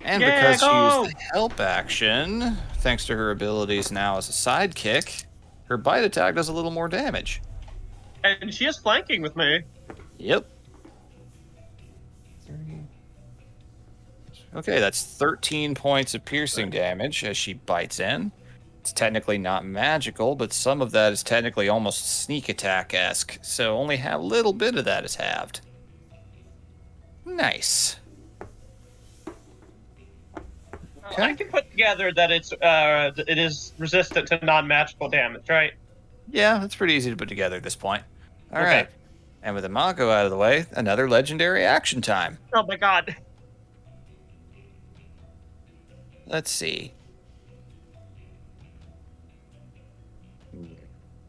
Speaker 2: And
Speaker 4: Yeah,
Speaker 2: because she
Speaker 4: go!
Speaker 2: used the help action, thanks to her abilities now as a sidekick, her bite attack does a little more damage.
Speaker 4: And she is flanking with me.
Speaker 2: Yep. Okay, that's 13 points of piercing damage as she bites in. It's technically not magical, but some of that is technically almost sneak attack-esque, so only a little bit of that is halved. Nice. Okay.
Speaker 4: I can put together that it is resistant to non-magical damage, right?
Speaker 2: Yeah, that's pretty easy to put together at this point. All
Speaker 4: Okay.
Speaker 2: right. And with Imago out of the way, another legendary action time.
Speaker 4: Oh my god.
Speaker 2: Let's see.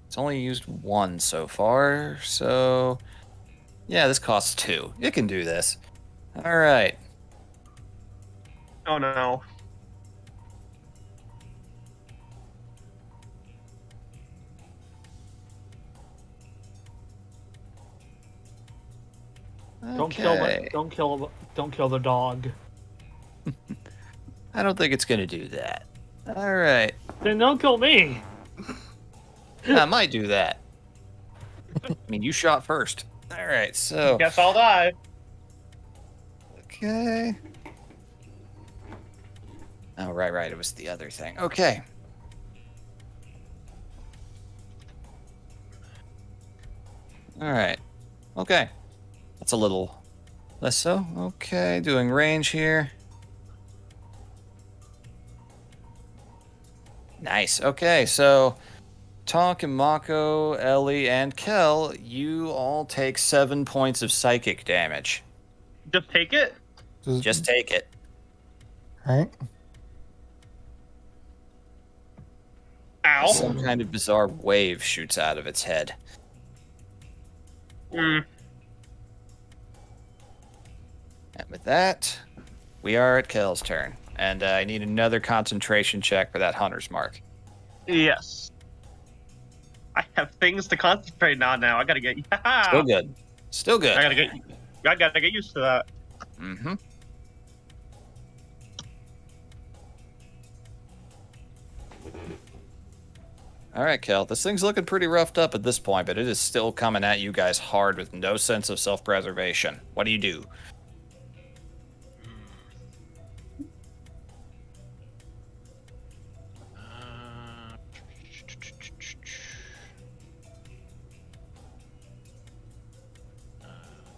Speaker 2: It's only used one so far, so... Yeah, this costs 2. It can do this. All right.
Speaker 4: Oh no.
Speaker 3: Don't kill the dog.
Speaker 2: I don't think it's going to do that. All right.
Speaker 3: Then don't kill me.
Speaker 2: I might do that. I mean, you shot first. All right, so...
Speaker 4: Guess I'll die.
Speaker 2: Okay. Oh, right. It was the other thing. Okay. All right. Okay. That's a little less so. Okay, doing range here. Nice. Okay, so Tonk and Mako, Ellie, and Kel, you all take 7 points of psychic damage.
Speaker 4: Just take it?
Speaker 2: Just take it.
Speaker 1: Alright.
Speaker 4: Ow.
Speaker 2: Some kind of bizarre wave shoots out of its head.
Speaker 4: Mm.
Speaker 2: And with that, we are at Kel's turn. And I need another concentration check for that hunter's mark.
Speaker 4: Yes. I have things to concentrate on now. I gotta get...
Speaker 2: Still good. Still good.
Speaker 4: I gotta get used to that.
Speaker 2: Mm-hmm. All right, Kel. This thing's looking pretty roughed up at this point, but it is still coming at you guys hard with no sense of self-preservation. What do you do?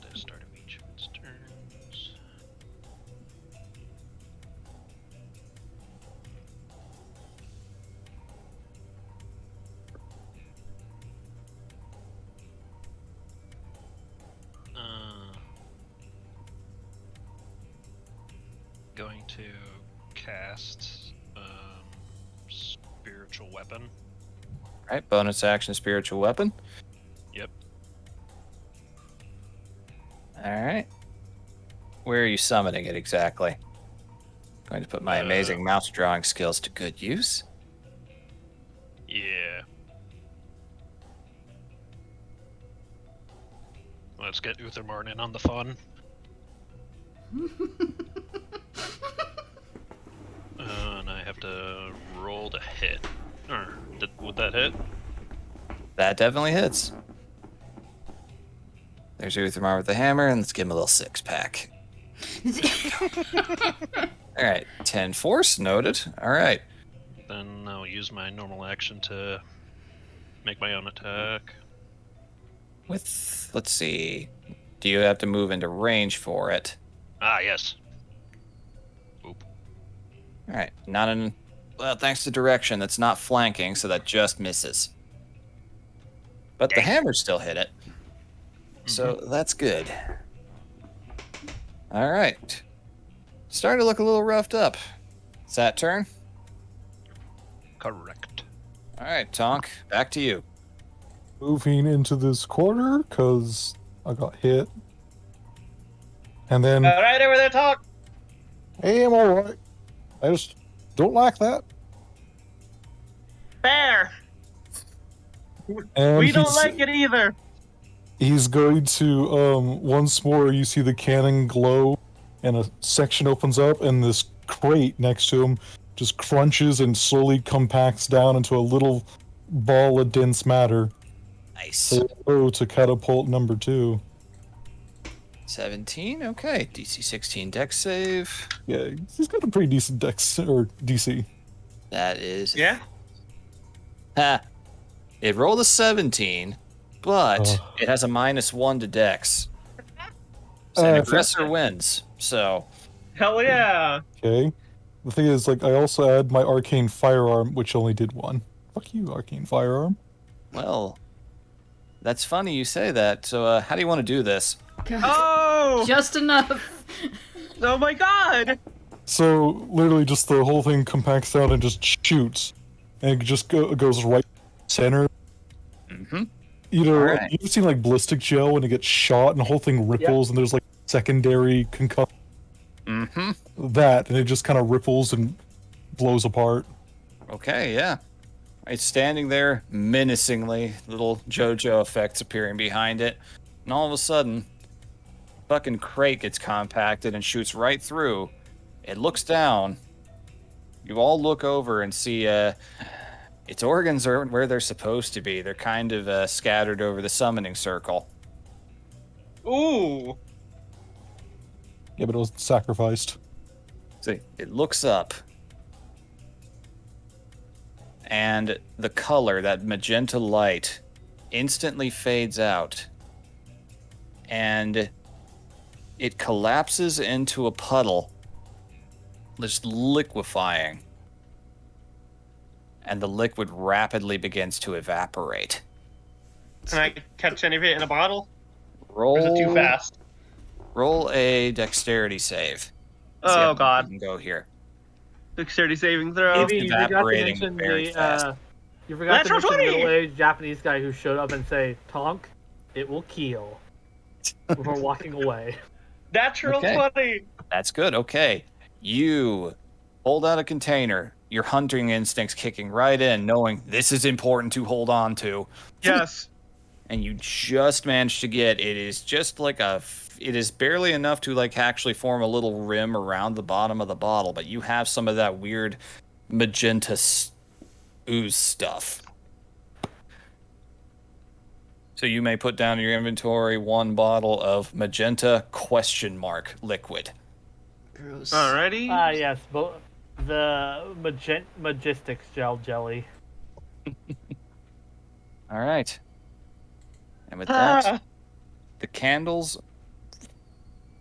Speaker 6: The start of each of its turns. Going to cast spiritual weapon.
Speaker 2: All right, bonus action, spiritual weapon.
Speaker 6: Yep.
Speaker 2: All right. Where are you summoning it exactly? Going to put my amazing mouse drawing skills to good use.
Speaker 6: Yeah. Let's get Uthermorn in on the fun. And I have to roll to hit. Would that hit?
Speaker 2: That definitely hits. There's Uthermar with the hammer, and let's give him a little 6-pack. All right, 10 force, noted. All right.
Speaker 6: Then I'll use my normal action to make my own attack.
Speaker 2: With, let's see, do you have to move into range for it?
Speaker 6: Ah, yes. Oop.
Speaker 2: All right, not in, well, thanks to direction, that's not flanking, so that just misses. But the hammer still hit it. So that's good. All right. Starting to look a little roughed up. It's that turn?
Speaker 6: Correct.
Speaker 2: All right, Tonk, back to you.
Speaker 1: Moving into this corner because I got hit. And then,
Speaker 4: All right, over there, talk.
Speaker 1: hey, I'm alright. I just don't like that.
Speaker 4: Fair.
Speaker 1: And
Speaker 4: We don't
Speaker 1: he's-
Speaker 4: like it either.
Speaker 1: He's going to, once more, you see the cannon glow, and a section opens up, and this crate next to him just crunches and slowly compacts down into a little ball of dense matter.
Speaker 2: Nice.
Speaker 1: So to catapult number 2.
Speaker 2: 17. Okay. DC 16 dex save.
Speaker 1: Yeah, he's got a pretty decent dex or DC.
Speaker 2: That is.
Speaker 4: Yeah.
Speaker 2: Ha. It rolled a 17, but
Speaker 1: Ugh.
Speaker 2: it has a -1 to dex. So an
Speaker 1: Uh,
Speaker 2: aggressor wins. So
Speaker 4: Hell yeah.
Speaker 1: Okay. The thing is, like, I also had my arcane firearm, which only did 1. Fuck you, arcane firearm.
Speaker 2: well, that's funny you say that. So how do you want to do this?
Speaker 5: God,
Speaker 4: Oh!
Speaker 5: just enough.
Speaker 4: Oh my god!
Speaker 1: So literally, just the whole thing compacts down and just shoots, and it just goes right center.
Speaker 2: Mm-hmm.
Speaker 1: You know,
Speaker 2: Alright.
Speaker 1: you've seen like ballistic gel when it gets shot and the whole thing ripples, and there's like secondary concussion.
Speaker 2: Mm-hmm.
Speaker 1: That, and it just kind of ripples and blows apart.
Speaker 2: Okay, yeah. It's standing there menacingly, little JoJo effects appearing behind it, and all of a sudden, fucking crate gets compacted and shoots right through. It looks down. You all look over and see its organs are where they're supposed to be. They're kind of scattered over the summoning circle.
Speaker 4: Ooh.
Speaker 1: Yeah, but it was sacrificed.
Speaker 2: See, it looks up, and the color, that magenta light, instantly fades out, and it collapses into a puddle, just liquefying, and the liquid rapidly begins to evaporate.
Speaker 4: Can I catch any of it in a bottle?
Speaker 2: Roll,
Speaker 4: Or is it too fast?
Speaker 2: Roll a dexterity save. See
Speaker 4: Oh
Speaker 2: how
Speaker 4: god.
Speaker 2: you can go here.
Speaker 4: Dexterity saving throw.
Speaker 3: Maybe you forgot to
Speaker 2: evaporating
Speaker 3: mention
Speaker 2: very
Speaker 3: the
Speaker 2: fast.
Speaker 3: you forgot to
Speaker 4: Natural
Speaker 3: mention the
Speaker 4: 20!
Speaker 3: middle-aged Japanese guy who showed up and say, "Tonk, it will kill," before walking away.
Speaker 4: Natural
Speaker 2: Okay.
Speaker 4: 20!
Speaker 2: That's good. Okay. You hold out a container. Your hunting instincts kicking right in, knowing this is important to hold on to.
Speaker 4: Yes.
Speaker 2: And you just managed to get it is just like it is barely enough to like actually form a little rim around the bottom of the bottle, but you have some of that weird magenta ooze stuff. So you may put down in your inventory 1 bottle of magenta ? Liquid.
Speaker 5: Gross.
Speaker 4: Alrighty.
Speaker 3: Ah, yes, but the Magistics gel jelly.
Speaker 2: All right. And with that,
Speaker 4: Ah,
Speaker 2: the candles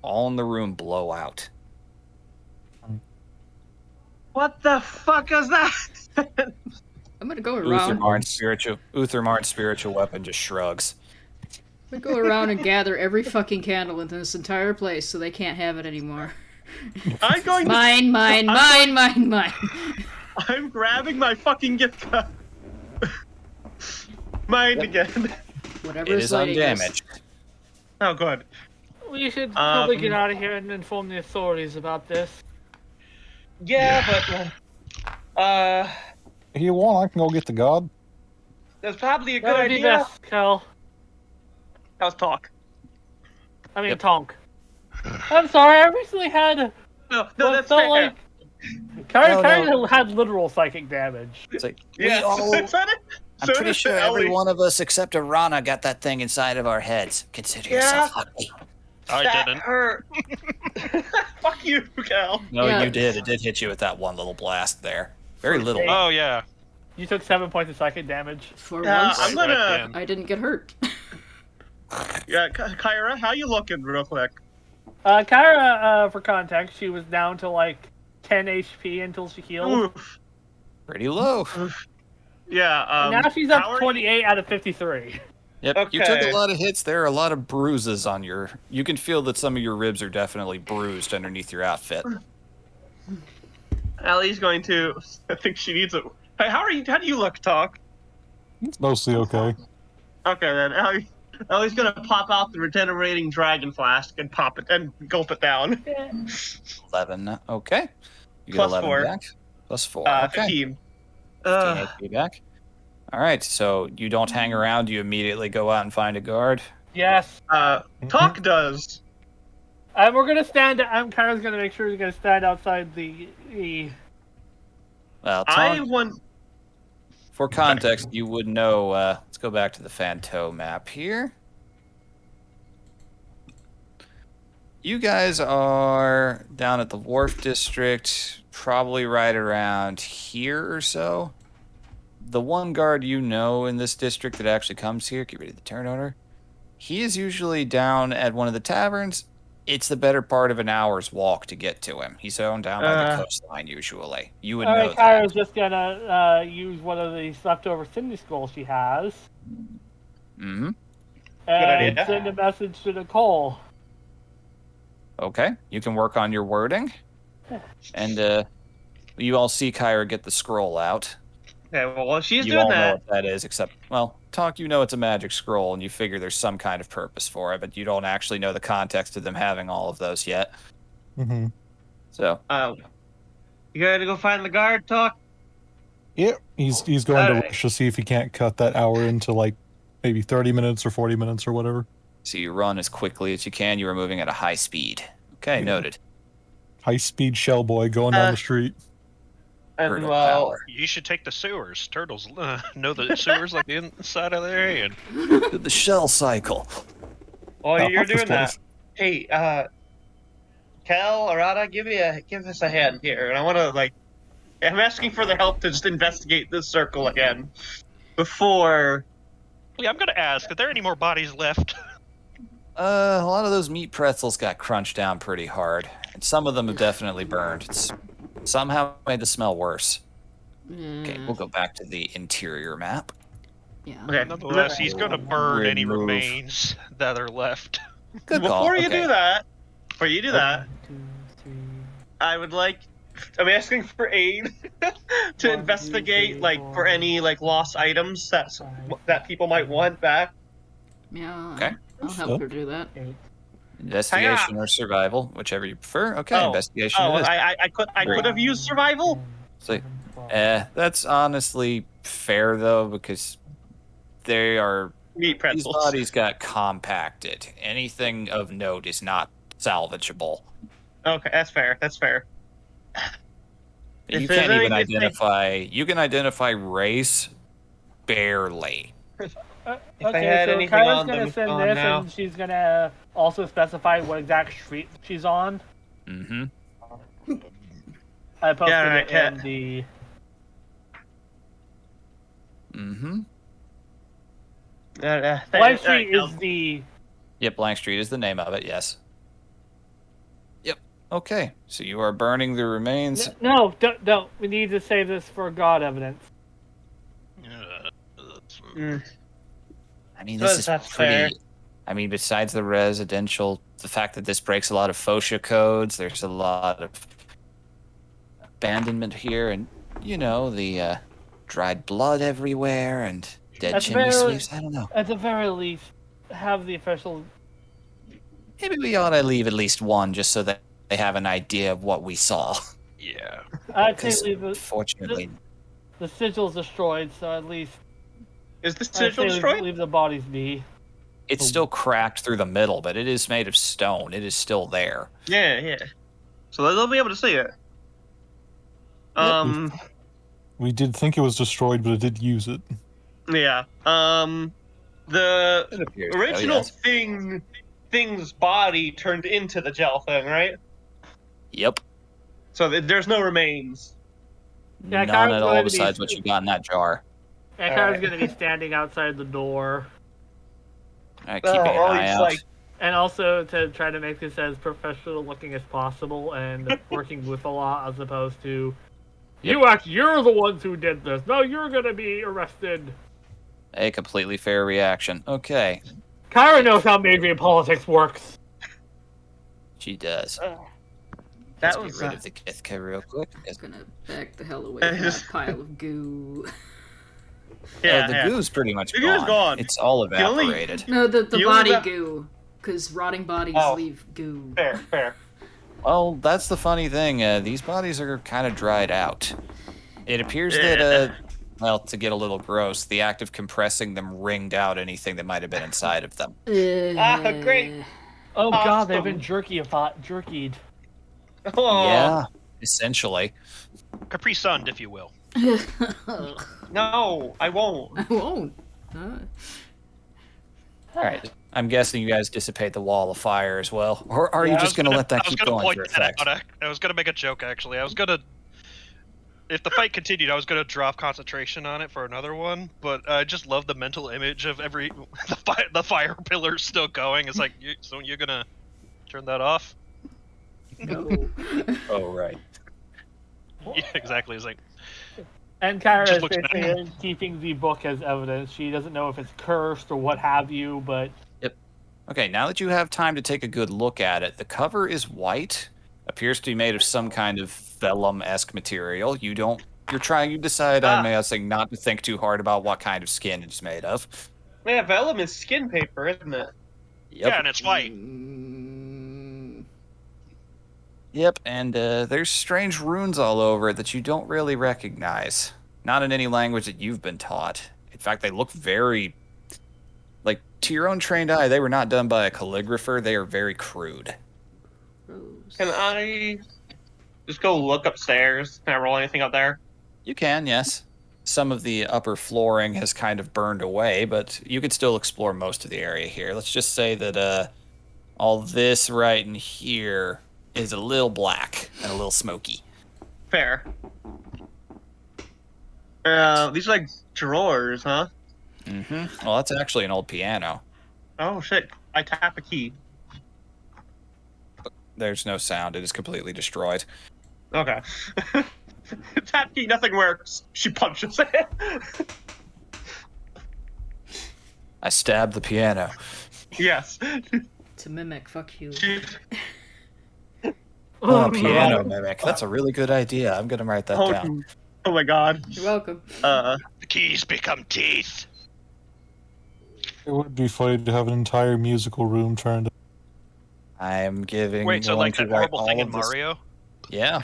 Speaker 2: all in the room blow out.
Speaker 4: what the fuck is that?
Speaker 5: I'm gonna go around.
Speaker 2: Uthermarn's spiritual weapon just shrugs.
Speaker 5: I'm gonna go around and gather every fucking candle in this entire place so they can't have it anymore.
Speaker 4: I'm going to.
Speaker 5: Mine, mine, mine, mine, mine.
Speaker 4: I'm grabbing my fucking gift card. Mine again.
Speaker 5: Whatever
Speaker 2: It
Speaker 5: is
Speaker 2: is
Speaker 5: lighting this.
Speaker 2: undamaged.
Speaker 4: Oh, good.
Speaker 3: We should probably get
Speaker 4: Um,
Speaker 3: out of here and inform the authorities about this.
Speaker 4: Yeah, but
Speaker 1: If you want, I can go get the god.
Speaker 4: that's probably a good
Speaker 3: That would be
Speaker 4: idea.
Speaker 3: best, Kel.
Speaker 4: How's talk?
Speaker 3: I mean,
Speaker 2: Yep.
Speaker 3: Tonk. I'm sorry, I recently had.
Speaker 4: No,
Speaker 3: Well,
Speaker 4: that's
Speaker 3: felt
Speaker 4: fair.
Speaker 3: like Karen
Speaker 2: No.
Speaker 3: had literal psychic damage.
Speaker 2: It's like,
Speaker 4: Yeah,
Speaker 2: we all,
Speaker 4: so did-
Speaker 2: I'm
Speaker 4: so
Speaker 2: pretty
Speaker 4: did
Speaker 2: sure every
Speaker 4: Ellie.
Speaker 2: one of us except Arana got that thing inside of our heads. Consider
Speaker 4: Yeah.
Speaker 2: yourself lucky.
Speaker 6: I
Speaker 4: That
Speaker 6: didn't.
Speaker 4: hurt. Fuck you, Cal.
Speaker 2: No,
Speaker 5: Yeah.
Speaker 2: you did. It did hit you with that one little blast there. Very little.
Speaker 6: Oh yeah.
Speaker 3: You took 7 points of psychic damage.
Speaker 5: For
Speaker 4: Yeah,
Speaker 5: once,
Speaker 4: I'm gonna.
Speaker 6: Right,
Speaker 5: I didn't get hurt.
Speaker 4: Yeah, Kyra, how you looking, real quick?
Speaker 3: Kyra, for context, she was down to like 10 HP until she healed.
Speaker 4: Oof.
Speaker 2: Pretty low.
Speaker 4: Yeah.
Speaker 3: And now she's up
Speaker 4: how are you-
Speaker 3: 28 out of 53.
Speaker 2: Yep, you took
Speaker 4: Okay.
Speaker 2: a lot of hits. There are a lot of bruises on your. You can feel that some of your ribs are definitely bruised underneath your outfit.
Speaker 4: Allie's going to. I think she needs a. Hey, how are you? How do you look, Talk?
Speaker 1: It's mostly okay.
Speaker 4: Okay then, Allie's gonna pop out the regenerating dragon flask and pop it and gulp it down.
Speaker 2: 11. Okay. You get
Speaker 4: Plus
Speaker 2: 11
Speaker 4: 4.
Speaker 2: back. Plus 4. Okay.
Speaker 4: 15.
Speaker 2: 15 HP back. All right. So you don't hang around. You immediately go out and find a guard.
Speaker 3: Yes.
Speaker 4: Talk does.
Speaker 3: We're gonna stand. Kyra's gonna make sure we're gonna stand outside the.
Speaker 2: Well,
Speaker 4: I
Speaker 2: Tom,
Speaker 4: want.
Speaker 2: for context, you would know. Let's go back to the Fanto map here. You guys are down at the Wharf District, probably right around here or so. The one guard you know in this district that actually comes here, get rid of the turn order. He is usually down at one of the taverns. It's the better part of an hour's walk to get to him. He's down by the coastline usually. You would know
Speaker 3: Alright,
Speaker 2: that.
Speaker 3: Kyra's just gonna use one of these leftover Cindy Scrolls she has.
Speaker 2: Mm-hmm.
Speaker 3: And
Speaker 4: idea.
Speaker 3: send a message to Nicole.
Speaker 2: Okay, you can work on your wording. And you all see Kyra get the scroll out.
Speaker 4: Okay, well, while she's
Speaker 2: You
Speaker 4: doing
Speaker 2: all know
Speaker 4: that,
Speaker 2: what that is, except, well, Talk, you know it's a magic scroll, and you figure there's some kind of purpose for it, but you don't actually know the context of them having all of those yet.
Speaker 1: Mm-hmm.
Speaker 2: So,
Speaker 4: you gotta go find the guard, Talk?
Speaker 1: Yep. He's going to
Speaker 4: Alright.
Speaker 1: rush to see if he can't cut that hour into like maybe 30 minutes or 40 minutes or whatever.
Speaker 2: so you run as quickly as you can. You are moving at a high speed. Okay,
Speaker 1: Yeah.
Speaker 2: noted.
Speaker 1: High speed shell boy going down the street.
Speaker 4: And
Speaker 2: Turtle
Speaker 4: well,
Speaker 2: power.
Speaker 6: You should take the sewers. Turtles know the sewers like the inside of their hand.
Speaker 2: The shell cycle.
Speaker 4: while
Speaker 1: Oh,
Speaker 4: you're
Speaker 1: office
Speaker 4: doing that,
Speaker 1: close.
Speaker 4: hey, Cal, Arata, give us a hand here. And I want to, I'm asking for the help to just investigate this circle again before.
Speaker 6: Yeah, I'm gonna ask. Are there any more bodies left?
Speaker 2: A lot of those meat pretzels got crunched down pretty hard, and some of them have definitely burned. It's somehow made the smell worse. Okay, we'll go back to the interior map.
Speaker 5: Yeah.
Speaker 4: Okay.
Speaker 6: Nonetheless, he's gonna burn any
Speaker 2: Remove.
Speaker 6: remains that are left.
Speaker 2: Good call.
Speaker 4: Before you
Speaker 2: Okay.
Speaker 4: do that, I would like. I'm asking for aid to
Speaker 3: 1, 2,
Speaker 4: investigate,
Speaker 3: 3,
Speaker 4: like, for
Speaker 3: 4,
Speaker 4: any lost items that people might want back.
Speaker 5: Yeah.
Speaker 2: Okay.
Speaker 5: I'll help her do that.
Speaker 2: Investigation or survival, whichever you prefer. Okay,
Speaker 4: Oh.
Speaker 2: investigation
Speaker 4: Oh,
Speaker 2: it is.
Speaker 4: I could have used survival.
Speaker 2: So, that's honestly fair though, because they are
Speaker 4: Meat
Speaker 2: these
Speaker 4: pretzels.
Speaker 2: bodies got compacted. Anything of note is not salvageable.
Speaker 4: Okay, that's fair. That's fair.
Speaker 2: You
Speaker 4: If there's
Speaker 2: can't even
Speaker 4: anything-
Speaker 2: identify. You can identify race barely.
Speaker 4: If I
Speaker 3: Okay,
Speaker 4: had
Speaker 3: so
Speaker 4: anything
Speaker 3: Kyra's
Speaker 4: on them,
Speaker 3: gonna
Speaker 4: it's
Speaker 3: send
Speaker 4: gone
Speaker 3: this,
Speaker 4: now.
Speaker 3: and she's gonna also specify what exact street she's on.
Speaker 2: Mm-hmm.
Speaker 3: I posted
Speaker 4: Yeah, right,
Speaker 3: it
Speaker 4: Kat.
Speaker 3: in the.
Speaker 2: Mm-hmm.
Speaker 3: Blank Street is the.
Speaker 2: Yep, Blank Street is the name of it. Yes. Yep. Okay. So you are burning the remains.
Speaker 3: No, don't. We need to save this for God evidence.
Speaker 2: I mean, this is
Speaker 4: That's
Speaker 2: pretty.
Speaker 4: fair.
Speaker 2: I mean, besides the residential, the fact that this breaks a lot of FOSHA codes, there's a lot of abandonment here, and the dried blood everywhere and dead
Speaker 3: That's
Speaker 2: chimney
Speaker 3: very-
Speaker 2: sweeps. I don't know.
Speaker 3: At the very least, have the official.
Speaker 2: Maybe we ought to leave at least one just so that they have an idea of what we saw.
Speaker 6: Yeah.
Speaker 3: I'd say
Speaker 2: Because
Speaker 3: leave
Speaker 2: fortunately,
Speaker 3: the sigil's destroyed, so at least.
Speaker 4: Is the
Speaker 3: I'd
Speaker 4: sigil
Speaker 3: say
Speaker 4: destroyed?
Speaker 3: leave the bodies be.
Speaker 2: it's still cracked through the middle, but it is made of stone. It is still there.
Speaker 4: Yeah. So they'll be able to see it.
Speaker 1: We did think it was destroyed, but it did use it.
Speaker 4: Yeah. The
Speaker 2: It appears.
Speaker 4: original
Speaker 2: yes.
Speaker 4: thing's body turned into the gel thing, right?
Speaker 2: Yep.
Speaker 4: So there's no remains.
Speaker 3: Yeah,
Speaker 2: None
Speaker 3: Kyra's
Speaker 2: at
Speaker 3: going
Speaker 2: all
Speaker 3: to be-
Speaker 2: besides what you got in that jar.
Speaker 3: And Kyra's going to be standing outside the door.
Speaker 2: All right, keeping an
Speaker 4: Or
Speaker 2: eye
Speaker 4: he's
Speaker 2: out.
Speaker 4: like,
Speaker 3: And also to try to make this as professional looking as possible and working with the law as opposed to you're the ones who did this. No, you're gonna be arrested.
Speaker 2: A completely fair reaction. Okay,
Speaker 3: Kyra knows how Madrian politics works.
Speaker 2: she does.
Speaker 4: that
Speaker 2: Let's
Speaker 4: was
Speaker 2: get rid of the Kithka real quick.
Speaker 5: I'm gonna back the hell away from that pile of goo.
Speaker 4: yeah,
Speaker 2: the
Speaker 4: yeah.
Speaker 2: goo's pretty much
Speaker 4: The goo's gone.
Speaker 2: It's all
Speaker 4: The only-
Speaker 2: evaporated.
Speaker 5: No, the
Speaker 4: You
Speaker 5: body
Speaker 4: got-
Speaker 5: goo. Because rotting bodies
Speaker 4: Oh.
Speaker 5: leave goo.
Speaker 4: Fair.
Speaker 2: Well, that's the funny thing. These bodies are kind of dried out. It appears
Speaker 4: Yeah.
Speaker 2: that, well, to get a little gross, the act of compressing them wringed out anything that might have been inside of them.
Speaker 4: Great.
Speaker 3: Oh god, they've
Speaker 4: Awesome.
Speaker 3: been jerkied.
Speaker 4: Oh,
Speaker 2: Yeah, essentially.
Speaker 6: Capri Sun, if you will.
Speaker 4: No, I won't.
Speaker 5: I won't.
Speaker 2: All right. I'm guessing you guys dissipate the wall of fire as well, or are you
Speaker 6: I
Speaker 2: just
Speaker 6: was
Speaker 2: going to let that
Speaker 6: I was
Speaker 2: keep
Speaker 6: gonna
Speaker 2: going
Speaker 6: point
Speaker 2: for
Speaker 6: that
Speaker 2: effect?
Speaker 6: out. I was gonna make a joke actually. If the fight continued, I was gonna drop concentration on it for another one. But I just love the mental image of the fire pillar still going. It's like, so you're gonna turn that off?
Speaker 5: No.
Speaker 2: Oh, right.
Speaker 6: Yeah, exactly. It's like,
Speaker 3: And Kyra
Speaker 6: Just
Speaker 3: is
Speaker 6: looks
Speaker 3: basically
Speaker 6: bad.
Speaker 3: keeping the book as evidence. She doesn't know if it's cursed or what have you, but
Speaker 2: Okay, now that you have time to take a good look at it, the cover is white, appears to be made of some kind of vellum-esque material. You decide, I'm guessing, not to think too hard about what kind of skin it's made of.
Speaker 4: Yeah, vellum is skin paper, isn't it?
Speaker 2: Yep.
Speaker 6: yeah, and it's white.
Speaker 2: Yep, and there's strange runes all over it that you don't really recognize. Not in any language that you've been taught. In fact, they look very... Like, to your own trained eye, they were not done by a calligrapher. They are very crude.
Speaker 5: Gross.
Speaker 4: Can I just go look upstairs? Can I roll anything up there?
Speaker 2: You can, yes. Some of the upper flooring has kind of burned away, but you could still explore most of the area here. Let's just say that all this right in here is a little black and a little smoky.
Speaker 4: Fair. These are like drawers, huh?
Speaker 2: Mm-hmm. Well, that's actually an old piano.
Speaker 4: Oh shit! I tap a key.
Speaker 2: There's no sound. It is completely destroyed.
Speaker 4: Okay. Tap key, nothing works. She punches it.
Speaker 2: I stabbed the piano.
Speaker 4: Yes.
Speaker 5: To mimic, fuck you.
Speaker 2: Oh, piano mimic. That's a really good idea. I'm going to write that down.
Speaker 4: Oh my god.
Speaker 5: You're welcome.
Speaker 6: The keys become teeth.
Speaker 1: It would be funny to have an entire musical room turned.
Speaker 2: I'm giving...
Speaker 6: Wait, so
Speaker 2: going
Speaker 6: like
Speaker 2: to
Speaker 6: that
Speaker 2: write
Speaker 6: horrible
Speaker 2: all
Speaker 6: thing in
Speaker 2: of this-
Speaker 6: Mario?
Speaker 2: Yeah.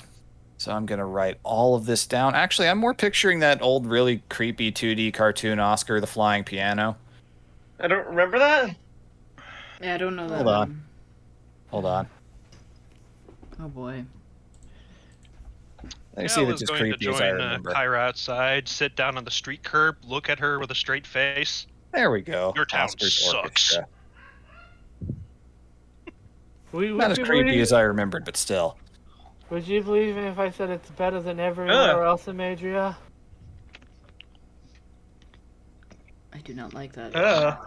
Speaker 2: So I'm going to write all of this down. Actually, I'm more picturing that old, really creepy 2D cartoon Oscar the Flying Piano.
Speaker 4: I don't remember that.
Speaker 5: Yeah, I don't know that
Speaker 2: Hold on.
Speaker 5: one.
Speaker 2: Hold on.
Speaker 5: Oh boy.
Speaker 2: I
Speaker 6: Yeah,
Speaker 2: see
Speaker 6: I
Speaker 2: that's
Speaker 6: was
Speaker 2: as
Speaker 6: going to
Speaker 2: creepy as I
Speaker 6: join
Speaker 2: remember.
Speaker 6: Kyra outside, sit down on the street curb, look at her with a straight face.
Speaker 2: There we go.
Speaker 6: Your town
Speaker 2: Oscar's
Speaker 6: sucks.
Speaker 2: Orchestra.
Speaker 3: would
Speaker 2: Not as
Speaker 3: you
Speaker 2: creepy
Speaker 3: believe,
Speaker 2: as I remembered, but still.
Speaker 3: would you believe me if I said it's better than everywhere else in Madria?
Speaker 5: I do not like that.
Speaker 2: All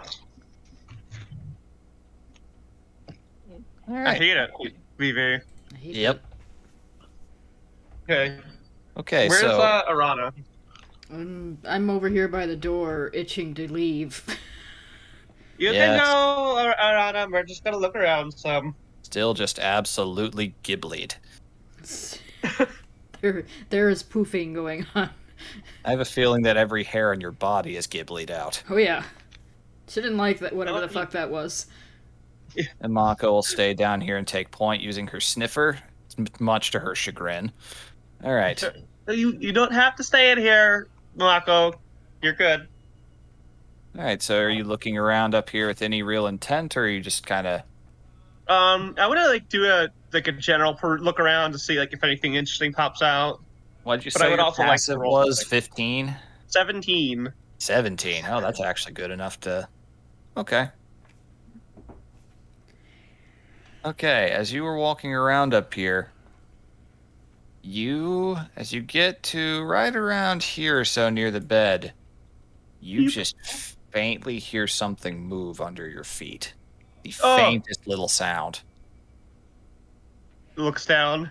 Speaker 4: I
Speaker 2: right.
Speaker 4: hate it. VV.
Speaker 5: I hate
Speaker 2: Yep.
Speaker 4: Okay.
Speaker 2: Okay,
Speaker 4: Where's
Speaker 2: so
Speaker 4: Arana?
Speaker 5: that. I'm over here by the door, itching to leave.
Speaker 4: You
Speaker 2: Yes.
Speaker 4: can go, Arana. We're just gonna look around some.
Speaker 2: still just absolutely giblied.
Speaker 5: there is poofing going on.
Speaker 2: I have a feeling that every hair on your body is giblied out.
Speaker 5: Oh yeah. She didn't like that. Whatever the fuck that was.
Speaker 2: And Mako will stay down here and take point using her sniffer, much to her chagrin. All right.
Speaker 4: Sure. You don't have to stay in here, Mako. You're good.
Speaker 2: All right, so are you looking around up here with any real intent, or are you just kind of...
Speaker 4: I want to like do a general look around to see like if anything interesting pops out.
Speaker 2: What did you
Speaker 4: But I
Speaker 2: say
Speaker 4: would
Speaker 2: your
Speaker 4: also like to
Speaker 2: passive
Speaker 4: roll
Speaker 2: was?
Speaker 4: something.
Speaker 2: 15?
Speaker 4: 17.
Speaker 2: 17. Oh, that's actually good enough to... Okay. Okay, as you were walking around up here, as you get to right around here or so near the bed, you just faintly hear something move under your feet. The faintest little sound.
Speaker 4: Looks down.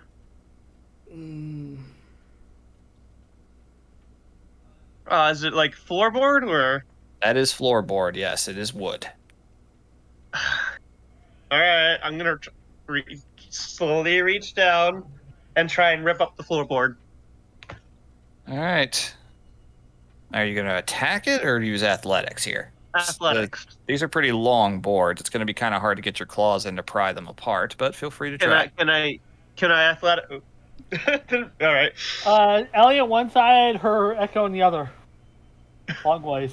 Speaker 4: Is it like floorboard or?
Speaker 2: That is floorboard, yes, it is wood.
Speaker 4: All right, I'm gonna slowly reach down and try and rip up the floorboard.
Speaker 2: All right. Are you going to attack it or use athletics here?
Speaker 4: Athletics.
Speaker 2: These are pretty long boards. It's going to be kind of hard to get your claws in to pry them apart, but feel free to try.
Speaker 4: Can I athletic? All right.
Speaker 3: Ellie on one side, her Echo on the other. Longways.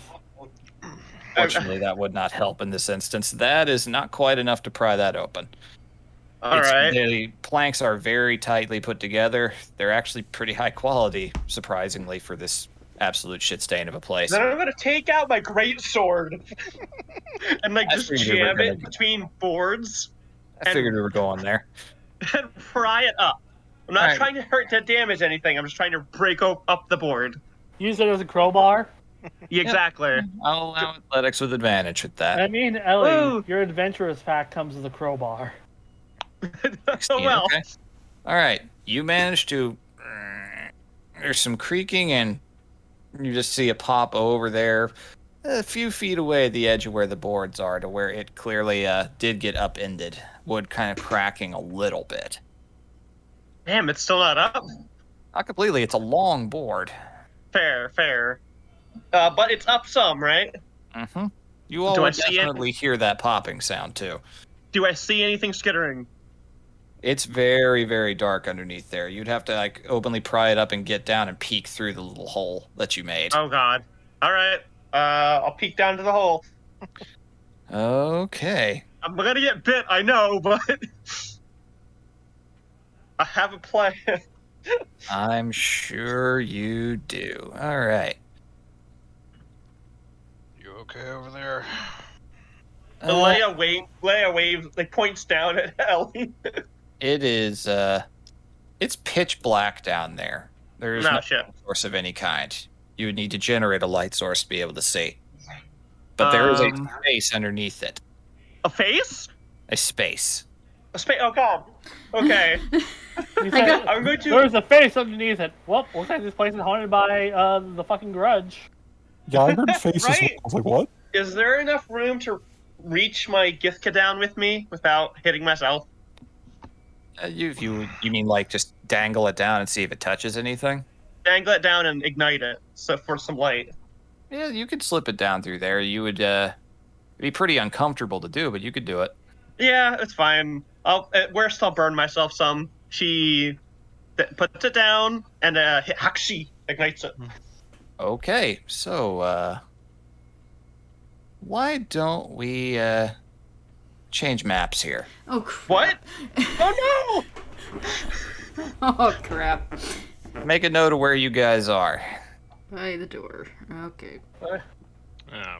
Speaker 2: Fortunately, that would not help in this instance. That is not quite enough to pry that open.
Speaker 4: All right.
Speaker 2: The planks are very tightly put together. They're actually pretty high quality, surprisingly, for this absolute shit stain of a place.
Speaker 4: Then I'm gonna take out my great sword. and like
Speaker 2: I
Speaker 4: just
Speaker 2: figured we were
Speaker 4: jam
Speaker 2: gonna
Speaker 4: it
Speaker 2: go-
Speaker 4: between boards
Speaker 2: I figured we were going there.
Speaker 4: and pry it up. I'm not
Speaker 2: Alright.
Speaker 4: trying to hurt to damage anything. I'm just trying to break up the board.
Speaker 3: Use it as a crowbar.
Speaker 4: Exactly.
Speaker 2: I'll allow athletics with advantage with that.
Speaker 3: I mean, Ellie,
Speaker 4: Woo.
Speaker 3: your adventurous pack comes with a crowbar.
Speaker 4: Oh well.
Speaker 2: Okay. All right. You managed to. There's some creaking, and you just see it pop over there, a few feet away at the edge of where the boards are, to where it clearly did get upended. Wood kind of cracking a little bit.
Speaker 4: Damn, it's still not up.
Speaker 2: Not completely. It's a long board.
Speaker 4: Fair. But it's up some, right?
Speaker 2: Mm-hmm. You all
Speaker 4: Do I
Speaker 2: would
Speaker 4: see it?
Speaker 2: definitely hear that popping sound too.
Speaker 4: Do I see anything skittering?
Speaker 2: It's very, very dark underneath there. You'd have to like openly pry it up and get down and peek through the little hole that you made.
Speaker 4: Oh god. All right. I'll peek down to the hole.
Speaker 2: Okay.
Speaker 4: I'm gonna get bit, I know, but I have a plan.
Speaker 2: I'm sure you do. All right.
Speaker 6: You okay over there?
Speaker 4: Leia waves, like points down at Ellie.
Speaker 2: It is. It's pitch black down there. There's
Speaker 4: No
Speaker 2: no
Speaker 4: shit.
Speaker 2: source of any kind. You would need to generate a light source to be able to see. But there is a space underneath it.
Speaker 4: A face?
Speaker 2: A space.
Speaker 4: A space? Oh god. Okay.
Speaker 3: You said,
Speaker 4: I'm going to.
Speaker 3: there's a face underneath it. Well, looks like this place is haunted by the fucking grudge.
Speaker 1: Yeah, I heard faces.
Speaker 4: Right.
Speaker 1: I was like, what?
Speaker 4: Is there enough room to reach my Githka down with me without hitting myself?
Speaker 2: You mean like just dangle it down and see if it touches anything?
Speaker 4: Dangle it down and ignite it, so for some light.
Speaker 2: Yeah, you could slip it down through there. You would it'd be pretty uncomfortable to do, but you could do it.
Speaker 4: Yeah, it's fine. At worst, I'll burn myself some. She puts it down and Hakshi ignites it.
Speaker 2: Okay, so why don't we change maps here?
Speaker 5: Oh crap.
Speaker 4: What? Oh
Speaker 5: Oh crap.
Speaker 2: Make a note of where you guys are.
Speaker 5: By the door. Okay.
Speaker 6: Oh, fuck.
Speaker 4: no!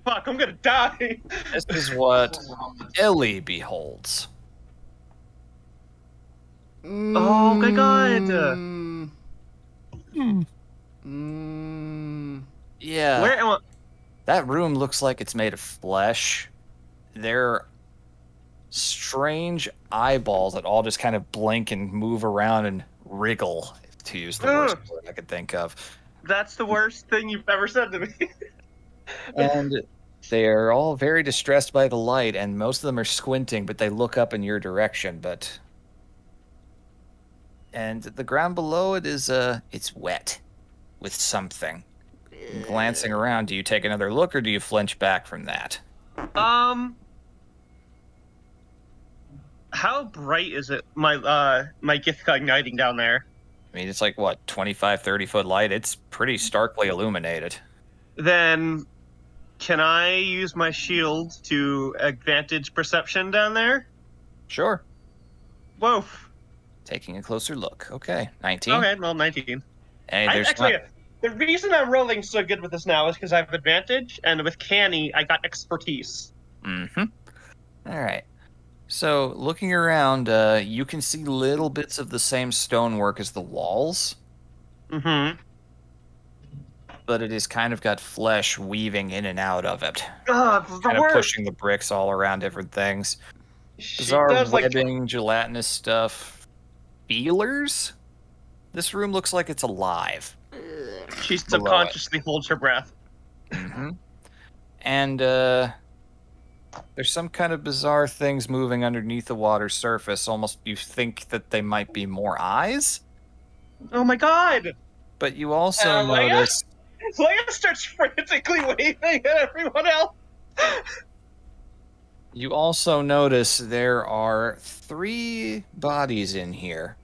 Speaker 4: Fuck! I'm gonna die.
Speaker 2: This is what Ellie beholds.
Speaker 4: Oh my god.
Speaker 5: Mm.
Speaker 1: Hmm.
Speaker 5: Mm.
Speaker 2: Yeah,
Speaker 4: Where am I?
Speaker 2: that room looks like it's made of flesh. They're strange eyeballs that all just kind of blink and move around and wriggle, to use the worst word I could think of.
Speaker 4: That's the worst thing you've ever said to me.
Speaker 2: And they're all very distressed by the light, and most of them are squinting, but they look up in your direction. And the ground below it is it's wet with something. Glancing around, do you take another look or do you flinch back from that?
Speaker 4: How bright is it? My Githka igniting down there.
Speaker 2: I mean, it's like what, 25, 30 foot light? It's pretty starkly illuminated.
Speaker 4: Then, can I use my shield to advantage perception down there?
Speaker 2: Sure.
Speaker 4: Whoa.
Speaker 2: Taking a closer look. Okay, 19.
Speaker 4: Okay, well, 19.
Speaker 2: Hey,
Speaker 4: I,
Speaker 2: there's
Speaker 4: actually,
Speaker 2: not-
Speaker 4: the reason I'm rolling so good with this now is because I have advantage, and with Canny, I got expertise.
Speaker 2: Mm-hmm. All right. So, looking around, you can see little bits of the same stonework as the walls,
Speaker 4: Mm-hmm.
Speaker 2: but it is kind of got flesh weaving in and out of it,
Speaker 4: Ah, this is the
Speaker 2: kind of
Speaker 4: worst.
Speaker 2: pushing the bricks all around different things.
Speaker 4: She
Speaker 2: Bizarre
Speaker 4: does, like,
Speaker 2: webbing, gelatinous stuff. Feelers? This room looks like it's alive.
Speaker 4: she
Speaker 2: below it.
Speaker 4: subconsciously holds her breath.
Speaker 2: Mm-hmm. And there's some kind of bizarre things moving underneath the water's surface. Almost you think that they might be more eyes,
Speaker 4: Oh my god!
Speaker 2: but you also
Speaker 4: Leia?
Speaker 2: notice
Speaker 4: Leia starts frantically waving at everyone else.
Speaker 2: there are 3 bodies in here.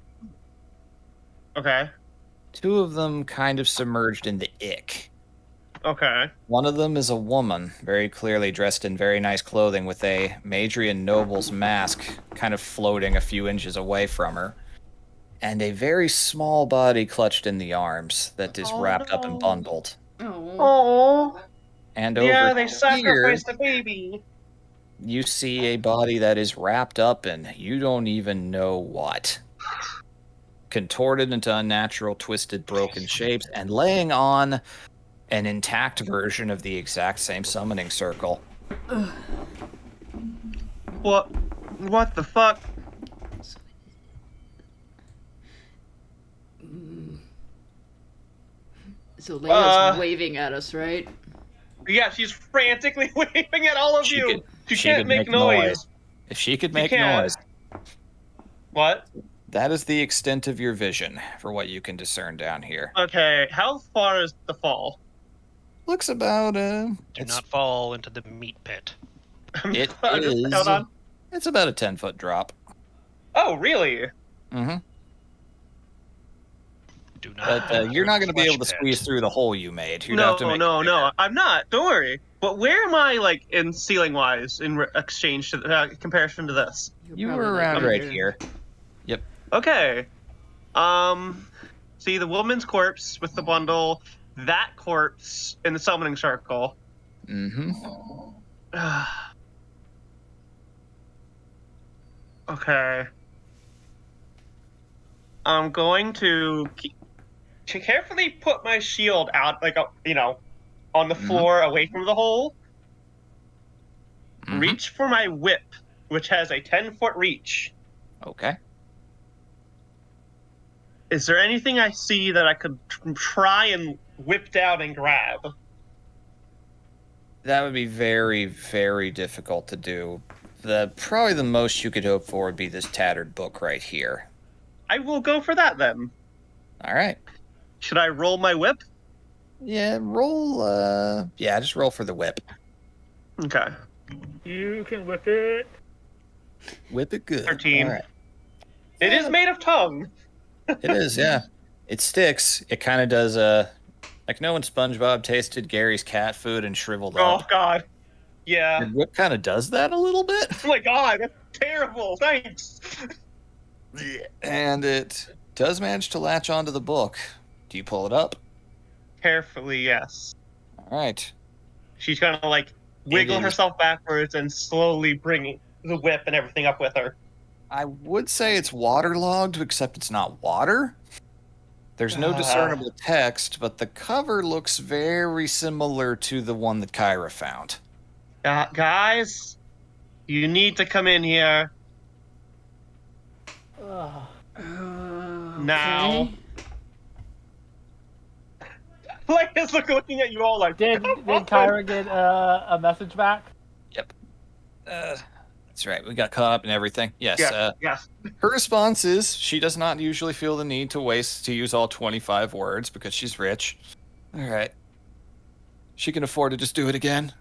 Speaker 4: Okay.
Speaker 2: 2 of them kind of submerged in the ick.
Speaker 4: Okay.
Speaker 2: One of them is a woman, very clearly dressed in very nice clothing with a Madrian noble's mask kind of floating a few inches away from her. And a very small body clutched in the arms that is
Speaker 4: Oh,
Speaker 2: wrapped up and
Speaker 4: no.
Speaker 2: bundled.
Speaker 5: Oh.
Speaker 4: Oh.
Speaker 2: And
Speaker 4: Yeah,
Speaker 2: over
Speaker 4: they
Speaker 2: here,
Speaker 4: sacrificed the baby.
Speaker 2: you see a body that is wrapped up in you don't even know what. Contorted into unnatural, twisted, broken shapes, and laying on an intact version of the exact same summoning circle.
Speaker 4: What? What the fuck?
Speaker 5: So Leia's waving at us, right?
Speaker 4: Yeah, she's frantically waving at all of you. She
Speaker 2: she
Speaker 4: can't
Speaker 2: could
Speaker 4: make noise.
Speaker 2: If she could
Speaker 4: She
Speaker 2: make
Speaker 4: can't.
Speaker 2: noise,
Speaker 4: What?
Speaker 2: that is the extent of your vision for what you can discern down here.
Speaker 4: Okay, how far is the fall?
Speaker 2: Looks about
Speaker 6: Do
Speaker 2: it's
Speaker 6: not fall into the meat pit.
Speaker 2: it
Speaker 4: Hold
Speaker 2: is
Speaker 4: on.
Speaker 2: it's about a 10-foot drop.
Speaker 4: Oh, really?
Speaker 2: Mm-hmm.
Speaker 6: Do not.
Speaker 2: But you're not going to be
Speaker 6: Flesh
Speaker 2: able to
Speaker 6: pit.
Speaker 2: squeeze through the hole you made. You'd
Speaker 4: No,
Speaker 2: have to make
Speaker 4: no,
Speaker 2: it
Speaker 4: no.
Speaker 2: bigger.
Speaker 4: I'm not. Don't worry. But where am I, like, in ceiling wise in exchange to comparison to this?
Speaker 5: You're
Speaker 2: You
Speaker 5: probably
Speaker 2: were
Speaker 5: like
Speaker 2: around right here. Yep.
Speaker 4: Okay. See the woman's corpse with the bundle, that corpse in the summoning circle.
Speaker 2: Mm-hmm.
Speaker 4: Okay. I'm going to carefully put my shield out, like, on the floor away from the hole.
Speaker 2: Mhm.
Speaker 4: Reach for my whip, which has a 10-foot reach.
Speaker 2: Okay.
Speaker 4: Is there anything I see that I could try and whip down and grab?
Speaker 2: That would be very, very difficult to do. Probably the most you could hope for would be this tattered book right here.
Speaker 4: I will go for that then.
Speaker 2: All right.
Speaker 4: Should I roll my whip?
Speaker 2: Yeah, roll. Yeah, just roll for the whip.
Speaker 4: Okay.
Speaker 3: You can whip it.
Speaker 2: Whip it good.
Speaker 4: 13.
Speaker 2: All right.
Speaker 4: It is made of tongue.
Speaker 2: It is, yeah. It sticks. It kind of does. Like no when SpongeBob tasted Gary's cat food and shriveled
Speaker 4: Oh,
Speaker 2: up.
Speaker 4: God. Yeah.
Speaker 2: Your whip kind of does that a little bit.
Speaker 4: Oh, my God. That's terrible. Thanks.
Speaker 2: And it does manage to latch onto the book. Do you pull it up?
Speaker 4: Carefully, yes.
Speaker 2: All right.
Speaker 4: She's going to, like, wiggle
Speaker 2: is-
Speaker 4: herself backwards and slowly bring the whip and everything up with her.
Speaker 2: I would say it's waterlogged, except it's not water. There's no discernible text, but the cover looks very similar to the one that Kyra found.
Speaker 4: Guys, you need to come in here
Speaker 3: Ugh.
Speaker 4: now. Like, it's looking at you all like,
Speaker 3: Did Kyra get a message back?
Speaker 2: Yep. That's right. We got caught up in everything. Yes.
Speaker 4: Yes, yes.
Speaker 2: Her response is she does not usually feel the need to use all 25 words because she's rich. All right. She can afford to just do it again.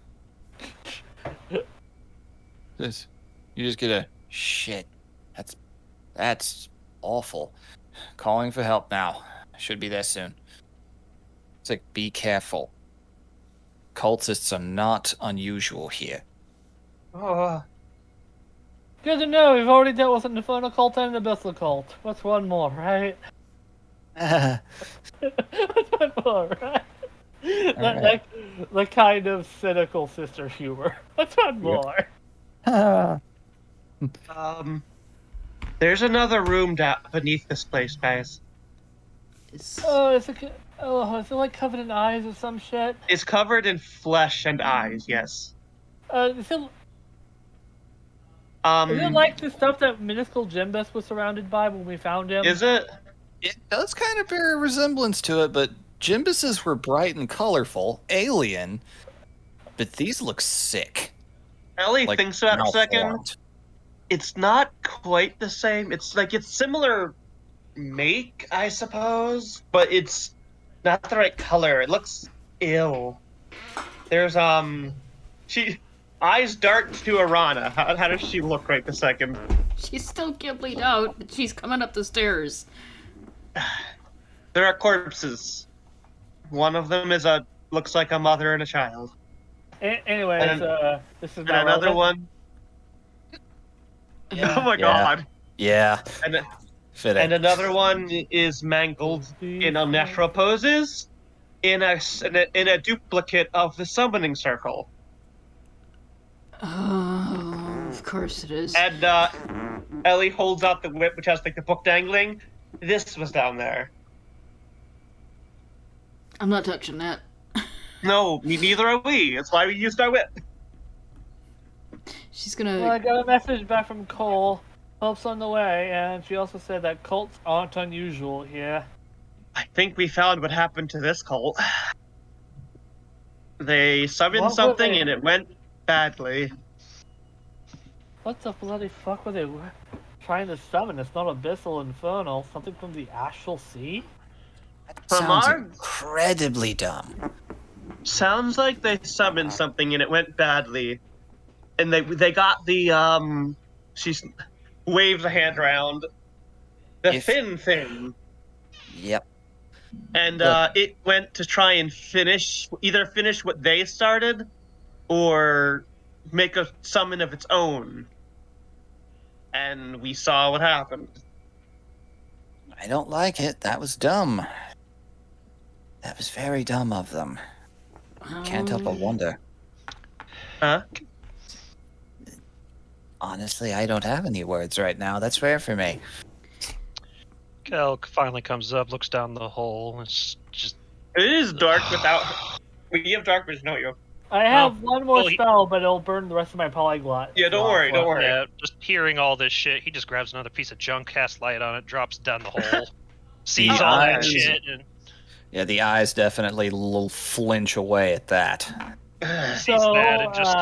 Speaker 2: You just get a shit. That's awful. Calling for help now. Should be there soon. It's like, be careful. Cultists are not unusual here.
Speaker 4: Oh,
Speaker 3: Good to know. We've already dealt with an infernal cult and an abyssal cult. What's one more, right? What's one more, right?
Speaker 2: right.
Speaker 3: Like the kind of cynical sister humor. What's one more?
Speaker 4: there's another room beneath this place, guys.
Speaker 3: Oh, is it like covered in eyes or some shit?
Speaker 4: It's covered in flesh and eyes, yes.
Speaker 3: Is it like the stuff that minuscule Jimbus was surrounded by when we found him?
Speaker 4: Is it?
Speaker 2: It does kind of bear a resemblance to it, but Jimbuses were bright and colorful, alien, but these look sick.
Speaker 4: Ellie
Speaker 2: Like,
Speaker 4: thinks about it a second.
Speaker 2: malformed.
Speaker 4: It's not quite the same. It's similar make, I suppose, but it's not the right color. It looks ill. There's eyes dart to Arana. How does she look right this second?
Speaker 5: She's still gibblied out, but she's coming up the stairs.
Speaker 4: There are corpses. One of them looks like a mother and a child.
Speaker 3: Anyways, this is
Speaker 4: And
Speaker 3: not
Speaker 4: another
Speaker 3: relevant.
Speaker 4: one.
Speaker 5: Yeah.
Speaker 4: Oh my god.
Speaker 2: Yeah,
Speaker 4: And
Speaker 2: fitting.
Speaker 4: another one is mangled in unnatural poses. in a duplicate of the summoning circle.
Speaker 5: Oh, of course it is.
Speaker 4: And Ellie holds out the whip, which has like the book dangling. This was down there.
Speaker 5: I'm not touching that.
Speaker 4: No, neither are we. That's why we used our whip.
Speaker 5: She's gonna.
Speaker 3: Well, I got a message back from Cole. Help's on the way, and she also said that cults aren't unusual here.
Speaker 4: I think we found what happened to this cult. They summoned
Speaker 3: What were
Speaker 4: something
Speaker 3: they-
Speaker 4: and it went badly.
Speaker 3: What the bloody fuck were they trying to summon? It's not abyssal infernal. Something from the astral sea?
Speaker 4: From
Speaker 2: Sounds
Speaker 4: our-
Speaker 2: incredibly dumb.
Speaker 4: Sounds like they summoned something and it went badly. And they got the she waves a hand around. The
Speaker 2: If-
Speaker 4: fin thing.
Speaker 2: Yep.
Speaker 4: And
Speaker 2: Look.
Speaker 4: it went to try and either finish what they started or make a summon of its own. And we saw what happened.
Speaker 2: I don't like it. That was dumb. That was very dumb of them. Can't help but wonder.
Speaker 4: Huh?
Speaker 2: Honestly, I don't have any words right now. That's rare for me.
Speaker 6: Kel finally comes up, looks down the hole. It's just
Speaker 4: It is dark without. You have dark vision, don't you?
Speaker 3: I have one more
Speaker 6: well, he-
Speaker 3: spell, but it'll burn the rest of my polyglot.
Speaker 4: Yeah, don't worry, don't worry.
Speaker 6: yeah, just hearing all this shit. He just grabs another piece of junk, casts light on it, drops down the hole, sees all that
Speaker 2: eyes.
Speaker 6: shit, and
Speaker 2: Yeah, the eyes definitely will flinch away at that.
Speaker 6: sees
Speaker 3: So,
Speaker 6: that and just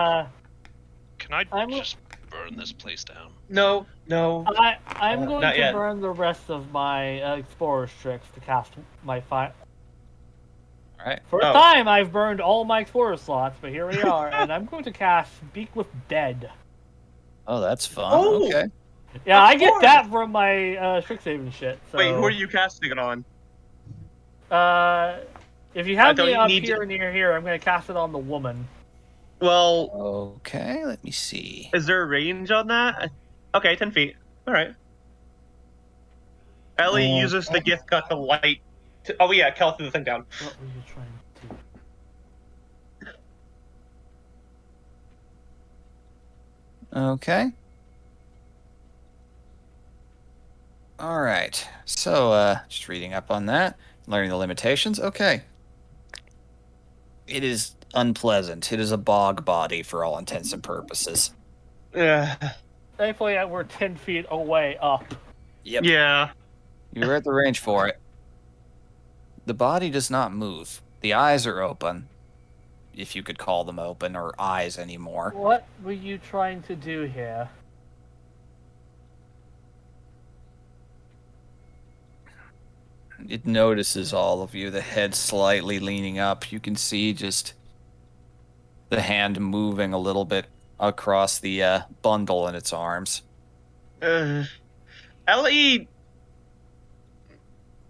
Speaker 6: can I
Speaker 3: I'm-
Speaker 6: just burn this place down?
Speaker 4: No.
Speaker 3: I'm going
Speaker 4: not
Speaker 3: to
Speaker 4: yet.
Speaker 3: burn the rest of my Explorer's Tricks to cast my fire.
Speaker 2: All right.
Speaker 3: First
Speaker 4: Oh.
Speaker 3: time I've burned all my Explorer slots, but here we are, and I'm going to cast Speak with Dead.
Speaker 2: Oh, that's fun.
Speaker 4: Oh!
Speaker 2: Okay.
Speaker 3: Yeah,
Speaker 4: Of
Speaker 3: I get
Speaker 4: course.
Speaker 3: that from my Strixhaven shit. So.
Speaker 4: Wait, who are you casting it on?
Speaker 3: If you have
Speaker 4: don't
Speaker 3: me
Speaker 4: you
Speaker 3: up
Speaker 4: need
Speaker 3: here near here, I'm going to cast it on the woman.
Speaker 4: Well,
Speaker 2: Okay, let me see.
Speaker 4: is there a range on that? Okay, 10 feet. Alright. Ellie uses the gift cut to light. Oh, yeah, Kel threw the thing down.
Speaker 3: What were you trying to do?
Speaker 2: Okay. All right. So, just reading up on that, learning the limitations. Okay. It is unpleasant. It is a bog body for all intents and purposes.
Speaker 3: Thankfully, we're 10 feet away up.
Speaker 2: Yep.
Speaker 4: Yeah.
Speaker 2: You were at the range for it. The body does not move. The eyes are open, if you could call them open or eyes anymore.
Speaker 3: What were you trying to do here?
Speaker 2: It notices all of you, the head slightly leaning up. You can see just the hand moving a little bit across the bundle in its arms.
Speaker 4: Ellie.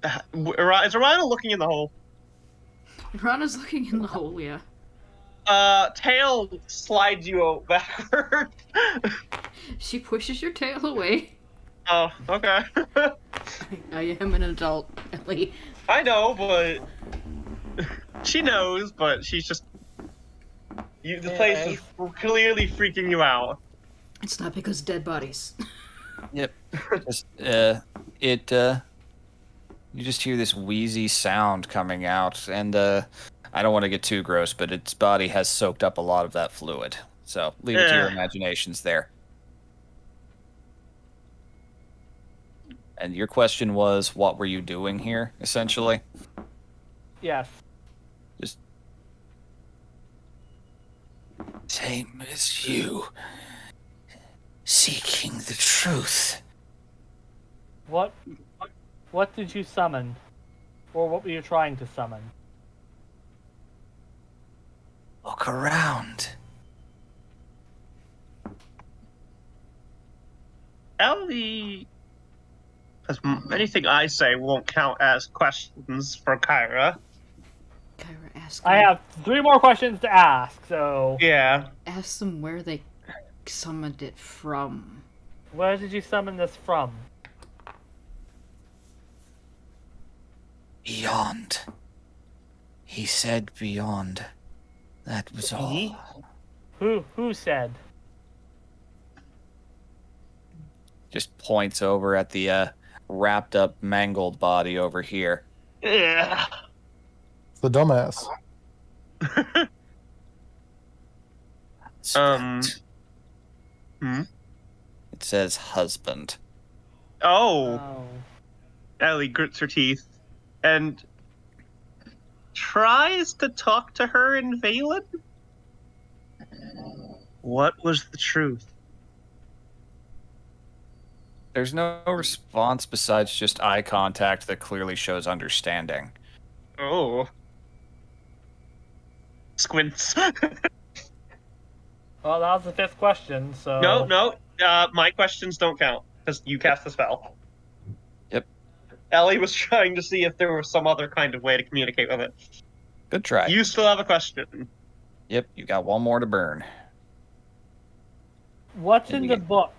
Speaker 4: Is Orion looking in the hole?
Speaker 5: Rana's looking in the hole, yeah.
Speaker 4: Tail slides you backward.
Speaker 5: She pushes your tail away.
Speaker 4: Oh, okay.
Speaker 5: I am an adult, Ellie.
Speaker 4: I know, but she knows, but she's just. The place is clearly freaking you out.
Speaker 5: It's not because dead bodies.
Speaker 2: Yep. Just, you just hear this wheezy sound coming out, and I don't want to get too gross, but its body has soaked up a lot of that fluid. So leave it to your imaginations there. And your question was, what were you doing here, essentially?
Speaker 3: Yes.
Speaker 2: Just same as you, seeking the truth.
Speaker 3: What did you summon? Or what were you trying to summon?
Speaker 2: Look around.
Speaker 4: Ellie. Because anything I say won't count as questions for Kyra.
Speaker 5: Kyra, ask
Speaker 3: I
Speaker 5: them,
Speaker 3: have 3 more questions to ask, so...
Speaker 4: Yeah.
Speaker 5: ask them where they summoned it from.
Speaker 3: Where did you summon this from?
Speaker 2: Beyond. He said beyond. That was all.
Speaker 4: He?
Speaker 3: Who said?
Speaker 2: Just points over at the wrapped up, mangled body over here.
Speaker 4: Yeah.
Speaker 1: It's the dumbass.
Speaker 2: It says husband.
Speaker 4: Oh. Ellie grits her teeth and tries to talk to her in Valen. What was the truth?
Speaker 2: There's no response besides just eye contact that clearly shows understanding.
Speaker 4: Oh. Squints.
Speaker 3: Well, that was the 5th question, so...
Speaker 4: No. My questions don't count, because you cast the spell.
Speaker 2: Yep.
Speaker 4: Ellie was trying to see if there was some other kind of way to communicate with it.
Speaker 2: Good try.
Speaker 4: You still have a question.
Speaker 2: Yep, you got one more to burn.
Speaker 3: What's
Speaker 2: And
Speaker 3: in
Speaker 2: you
Speaker 3: the
Speaker 2: get-
Speaker 3: book?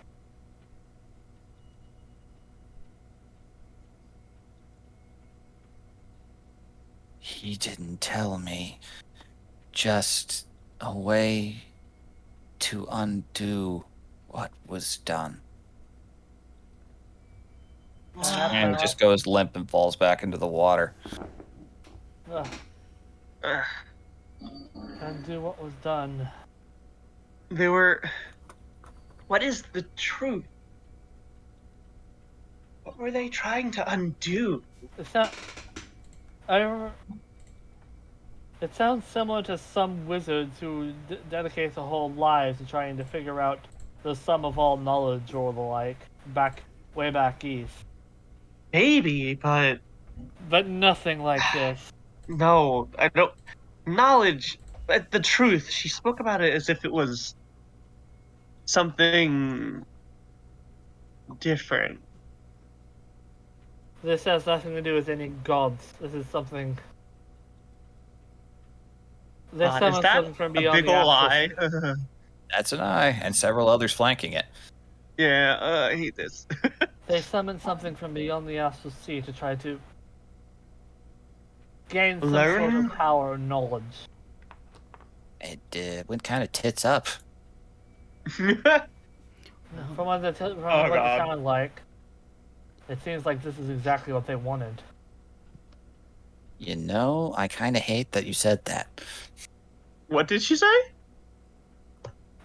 Speaker 2: He didn't tell me. Just a way to undo what was done. And just goes limp and falls back into the water.
Speaker 3: Ugh,
Speaker 4: Ugh.
Speaker 3: undo what was done.
Speaker 4: They were... What is the truth? What were they trying to undo?
Speaker 3: It's not... I remember... It sounds similar to some wizards who dedicate their whole lives to trying to figure out the sum of all knowledge or the like, way back east.
Speaker 4: Maybe, but
Speaker 3: But nothing like this.
Speaker 4: no, I don't. Knowledge, but the truth. She spoke about it as if it was something different.
Speaker 3: This has nothing to do with any gods. This is something... This
Speaker 4: Is
Speaker 3: summons
Speaker 4: that
Speaker 3: something from
Speaker 4: a
Speaker 3: beyond
Speaker 4: big
Speaker 3: the
Speaker 4: ol'
Speaker 3: astral
Speaker 4: lie?
Speaker 2: That's an eye, and several others flanking it.
Speaker 4: Yeah, I hate this.
Speaker 3: They summoned something from beyond the astral sea to try to gain some sort
Speaker 4: Learn?
Speaker 3: of power or knowledge.
Speaker 2: It went kind of tits up.
Speaker 3: From what it sounded like, it seems like this is exactly what they wanted.
Speaker 2: You know, I kind of hate that you said that.
Speaker 4: What did she say?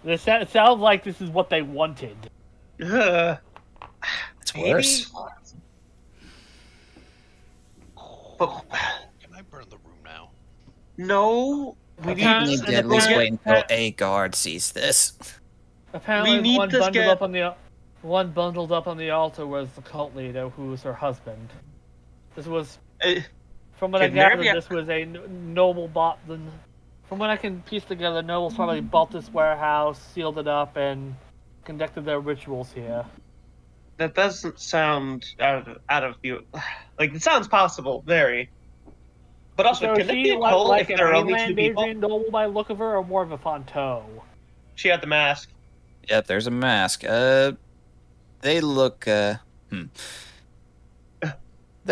Speaker 3: It sounds like this is what they wanted.
Speaker 4: Uh,
Speaker 2: It's
Speaker 4: maybe?
Speaker 2: worse.
Speaker 4: But
Speaker 6: Can I burn the room now?
Speaker 4: no, we
Speaker 3: Okay.
Speaker 2: We
Speaker 4: need
Speaker 2: need to at least
Speaker 4: get-
Speaker 2: wait until a guard sees this.
Speaker 3: Apparently,
Speaker 4: We need
Speaker 3: one
Speaker 4: to
Speaker 3: bundled
Speaker 4: get-
Speaker 3: up on the bundled up on the altar was the cult leader, who was her husband. This was,
Speaker 4: uh,
Speaker 3: from what I
Speaker 4: Can there
Speaker 3: gathered,
Speaker 4: be a-
Speaker 3: this was a noble bought. From what I can piece together, nobles probably bought this warehouse, sealed it up, and conducted their rituals here.
Speaker 4: that doesn't sound out of the like. It sounds possible, very. But also,
Speaker 3: So
Speaker 4: can
Speaker 3: is
Speaker 4: it be
Speaker 3: she
Speaker 4: a cult
Speaker 3: like
Speaker 4: if
Speaker 3: an
Speaker 4: there are only two
Speaker 3: Island
Speaker 4: people?
Speaker 3: Adrian noble by the look of her, or more of a Fonto?
Speaker 4: She had the mask.
Speaker 2: Yep, there's a mask. They look, They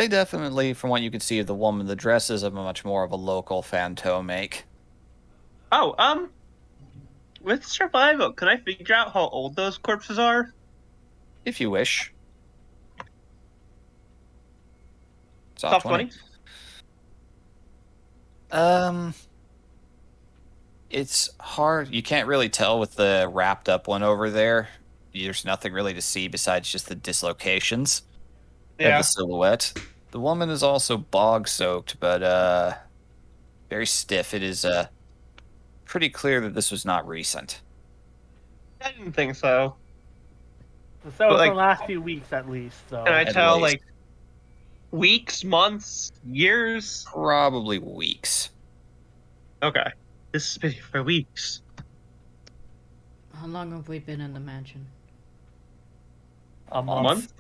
Speaker 2: definitely, from what you can see of the woman, the dress is of much more of a local Fanto make.
Speaker 4: Oh, with survival, can I figure out how old those corpses are?
Speaker 2: If you wish.
Speaker 4: Top 20?
Speaker 2: It's hard. You can't really tell with the wrapped up one over there. There's nothing really to see besides just the dislocations of
Speaker 4: Yeah.
Speaker 2: the silhouette. The woman is also bog soaked, but very stiff. It is pretty clear that this was not recent.
Speaker 4: I didn't think so.
Speaker 3: So
Speaker 4: But,
Speaker 3: it's
Speaker 4: like-
Speaker 3: the last few weeks at least. So
Speaker 4: Can I
Speaker 2: At
Speaker 4: tell,
Speaker 2: least.
Speaker 4: like, weeks, months, years?
Speaker 2: Probably weeks.
Speaker 4: Okay. This has been for weeks.
Speaker 5: How long have we been in the mansion?
Speaker 3: a
Speaker 4: A
Speaker 3: month.
Speaker 4: month?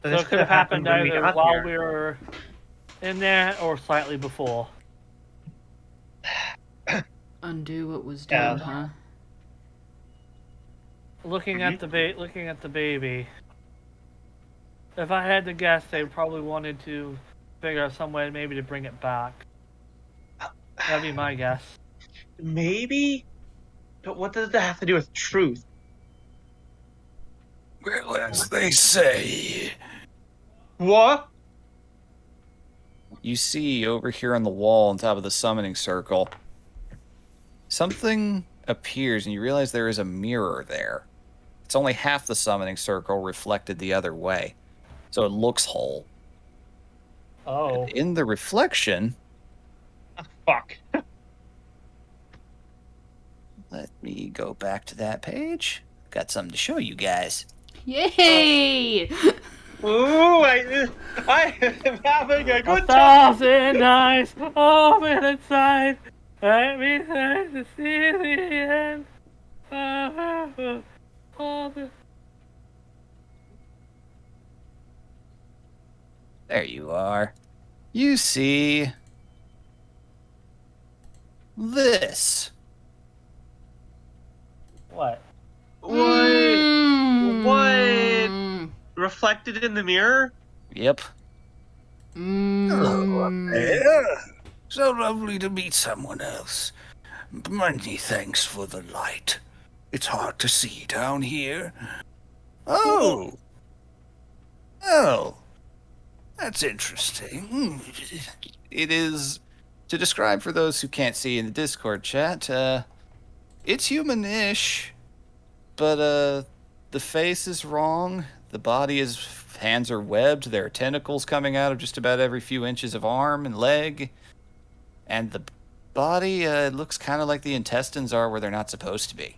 Speaker 3: So
Speaker 4: this
Speaker 3: it could have happened
Speaker 4: when we
Speaker 3: either
Speaker 4: got
Speaker 3: while
Speaker 4: here.
Speaker 3: we were in there or slightly before.
Speaker 5: Undo what was
Speaker 4: Yeah.
Speaker 5: done, huh?
Speaker 3: Looking at the baby. If I had to guess, they probably wanted to figure out some way maybe to bring it back. That'd be my guess.
Speaker 4: Maybe? But what does that have to do with truth?
Speaker 2: Well, as they say.
Speaker 4: What?
Speaker 2: You see over here on the wall on top of the summoning circle, something appears and you realize there is a mirror there. It's only half the summoning circle reflected the other way, so it looks whole.
Speaker 3: Oh.
Speaker 2: In the reflection,
Speaker 4: Fuck.
Speaker 2: let me go back to that page. Got something to show you guys.
Speaker 5: Yay!
Speaker 4: Ooh, I am having a good time.
Speaker 3: 1,000 eyes open inside. Let me try to see the end. All the...
Speaker 2: There you are. You see this.
Speaker 3: What?
Speaker 4: What?
Speaker 5: Mm.
Speaker 4: Reflected in the mirror?
Speaker 2: Yep.
Speaker 5: Mm.
Speaker 7: So lovely to meet someone else. Many thanks for the light. It's hard to see down here. Oh. Oh. That's interesting.
Speaker 2: It is, to describe for those who can't see in the Discord chat, it's human-ish, but the face is wrong. The body is, hands are webbed. There are tentacles coming out of just about every few inches of arm and leg. And the body looks kind of like the intestines are where they're not supposed to be.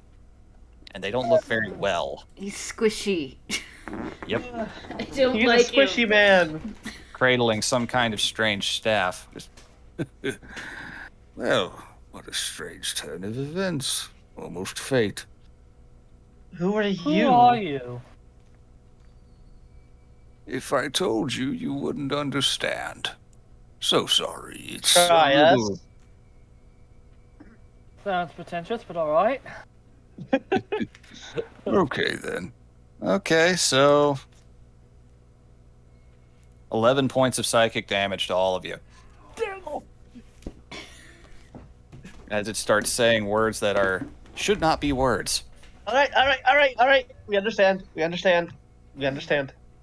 Speaker 2: And they don't look very well.
Speaker 5: He's squishy.
Speaker 2: Yep.
Speaker 5: I don't
Speaker 4: He's
Speaker 5: like
Speaker 4: a squishy
Speaker 5: him.
Speaker 4: man.
Speaker 2: Cradling some kind of strange staff.
Speaker 7: Well, what a strange turn of events. Almost fate.
Speaker 4: Who are
Speaker 3: Who
Speaker 4: you?
Speaker 3: are you?
Speaker 7: If I told you, you wouldn't understand. So sorry. It's
Speaker 4: Try
Speaker 7: a
Speaker 4: us.
Speaker 7: little...
Speaker 3: Sounds pretentious, but alright.
Speaker 7: Okay, then.
Speaker 2: Okay, so 11 points of psychic damage to all of you. As it starts saying words that should not be words.
Speaker 4: All right. We understand.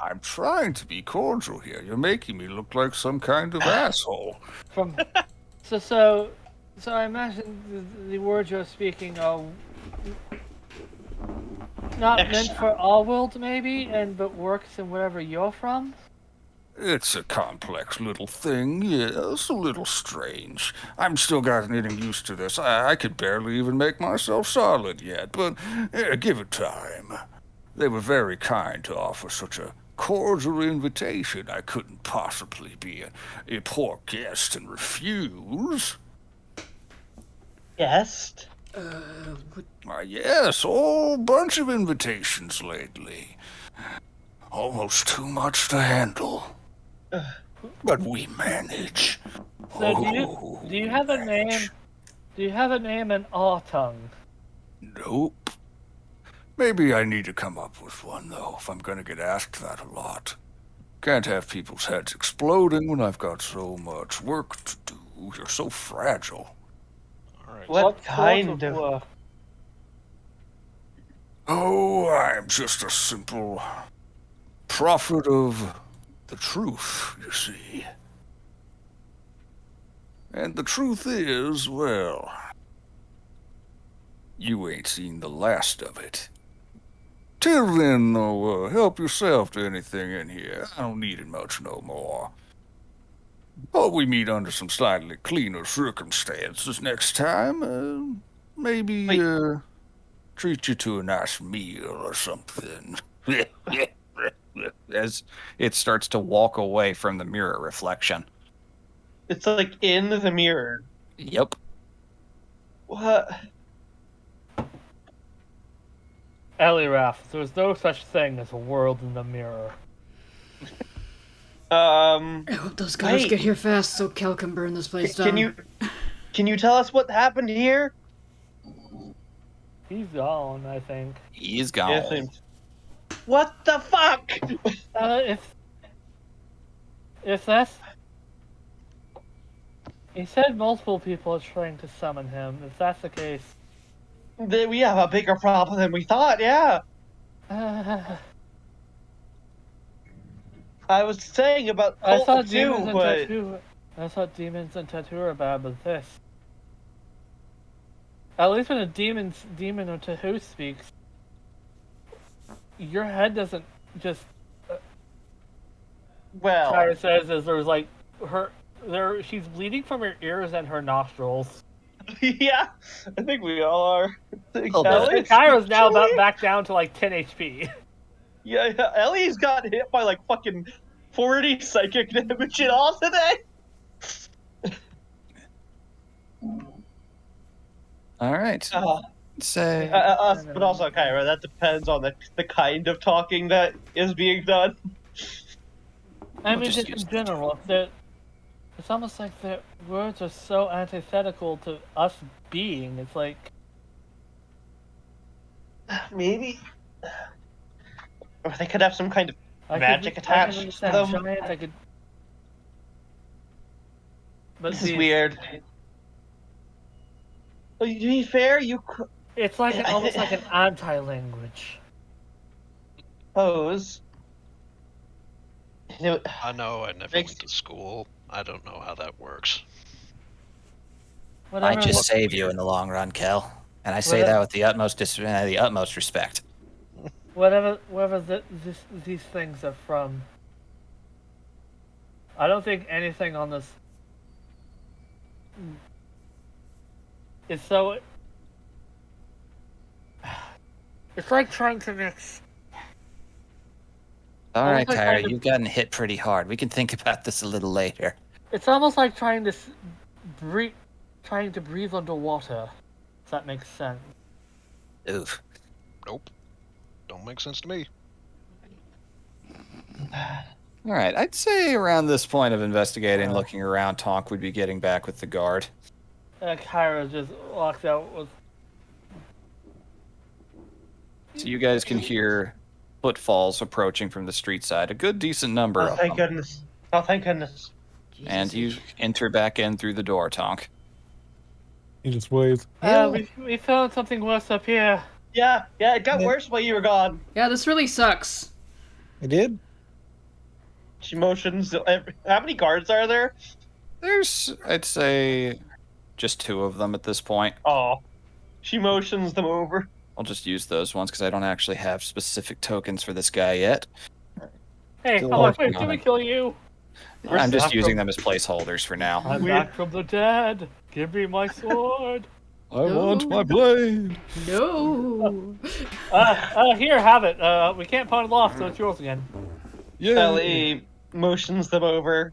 Speaker 7: I'm trying to be cordial here. You're making me look like some kind of asshole.
Speaker 3: From so I imagine the words you're speaking are not meant for our world, maybe, but works in wherever you're from.
Speaker 7: It's a complex little thing, yes, a little strange. I'm still getting used to this. I could barely even make myself solid yet, but give it time. They were very kind to offer such a cordial invitation. I couldn't possibly be a poor guest and refuse.
Speaker 4: Guest?
Speaker 7: Why, yes, a whole bunch of invitations lately. Almost too much to handle. But we manage.
Speaker 3: So do you have a name? Do you have a name in our tongue?
Speaker 7: Nope. Maybe I need to come up with one, though, if I'm gonna get asked that a lot. Can't have people's heads exploding when I've got so much work to do. You're so fragile.
Speaker 6: All right.
Speaker 4: What
Speaker 3: sort
Speaker 4: kind of...
Speaker 3: work?
Speaker 7: Oh, I'm just a simple prophet of the truth, you see. And the truth is, well, you ain't seen the last of it. Till then, though, help yourself to anything in here. I don't need it much no more. Hope we meet under some slightly cleaner circumstances next time. Maybe,
Speaker 4: Wait.
Speaker 7: Treat you to a nice meal or something.
Speaker 2: As it starts to walk away from the mirror reflection.
Speaker 4: It's like in the mirror.
Speaker 2: Yep.
Speaker 4: What?
Speaker 3: Elirath, there's no such thing as a world in the mirror.
Speaker 5: I hope those guys
Speaker 4: Wait.
Speaker 5: get here fast so Kel can burn this place down.
Speaker 4: Can you tell us what happened here?
Speaker 3: He's gone, I think.
Speaker 2: He's gone.
Speaker 4: What the fuck?
Speaker 3: If that's He said multiple people are trying to summon him. If that's the case,
Speaker 4: Then we have a bigger problem than we thought. Yeah, I was saying about
Speaker 3: I
Speaker 4: Cult
Speaker 3: thought
Speaker 4: too,
Speaker 3: demons and
Speaker 4: but
Speaker 3: tattoo. I thought demons and tattoo are bad, but this. At least when a demon or tattoo speaks, your head doesn't just.
Speaker 4: well,
Speaker 3: Tyra says is there's like she's bleeding from her ears and her nostrils.
Speaker 4: yeah, I think we all are.
Speaker 2: Oh,
Speaker 4: Ellie,
Speaker 3: Kyra's now
Speaker 4: actually-
Speaker 3: back down to like 10 HP.
Speaker 4: Yeah, Ellie's got hit by like fucking 40 psychic damage in all today.
Speaker 2: All right. Say.
Speaker 4: Us, but also Kyra. That depends on the kind of talking that is being done.
Speaker 3: I
Speaker 2: We'll
Speaker 3: mean,
Speaker 2: just
Speaker 3: just
Speaker 2: use
Speaker 3: in general, it's almost like their words are so antithetical to us being. It's like,
Speaker 4: Maybe, or they could have some kind of
Speaker 3: I
Speaker 4: magic
Speaker 3: could,
Speaker 4: attached
Speaker 3: I
Speaker 4: to
Speaker 3: could
Speaker 4: them.
Speaker 3: understand giants, I could. But
Speaker 4: This is
Speaker 3: these-
Speaker 4: weird. Well, to be fair, you
Speaker 3: It's like almost like an anti-language.
Speaker 4: suppose. You know,
Speaker 6: I know I never
Speaker 4: Makes-
Speaker 6: went to school. I don't know how that works.
Speaker 3: Whatever.
Speaker 2: Might just save you in the long run, Kel. And I say
Speaker 3: Well,
Speaker 2: that with the utmost respect.
Speaker 3: whatever these things are from. I don't think anything on this is so. It's like trying to mix.
Speaker 2: All
Speaker 3: Almost
Speaker 2: right,
Speaker 3: like
Speaker 2: Tyra,
Speaker 3: trying to-
Speaker 2: you've gotten hit pretty hard. We can think about this a little later.
Speaker 3: It's almost like trying to breathe underwater. If that makes sense.
Speaker 2: Oof.
Speaker 6: Nope. Don't make sense to me.
Speaker 2: All right, I'd say around this point of investigating, looking around, Tonk would be getting back with the guard.
Speaker 3: Kyra just walks out with.
Speaker 2: So you guys can hear footfalls approaching from the street side. A good, decent number
Speaker 4: oh
Speaker 2: of
Speaker 4: thank
Speaker 2: them.
Speaker 4: goodness! Oh thank goodness!
Speaker 2: And you enter back in through the door, Tonk.
Speaker 1: He just waves.
Speaker 3: We found something worse up here.
Speaker 4: Yeah, it got worse while you were gone.
Speaker 5: Yeah, this really sucks.
Speaker 1: I did?
Speaker 4: She motions. How many guards are there?
Speaker 2: There's, I'd say, just 2 of them at this point.
Speaker 4: Oh, she motions them over.
Speaker 2: I'll just use those ones because I don't actually have specific tokens for this guy yet.
Speaker 3: Hey,
Speaker 2: Still
Speaker 3: how much
Speaker 2: working
Speaker 3: did
Speaker 2: on
Speaker 3: we
Speaker 2: it.
Speaker 3: kill you?
Speaker 2: I'm just
Speaker 3: back
Speaker 2: using
Speaker 3: from-
Speaker 2: them as placeholders for now.
Speaker 3: I'm
Speaker 4: Weird.
Speaker 3: back from the dead. Give me my sword.
Speaker 1: I want my blade.
Speaker 5: No.
Speaker 3: Here, have it. We can't pawn it off, so it's yours again.
Speaker 1: Yeah.
Speaker 4: Ellie motions them over.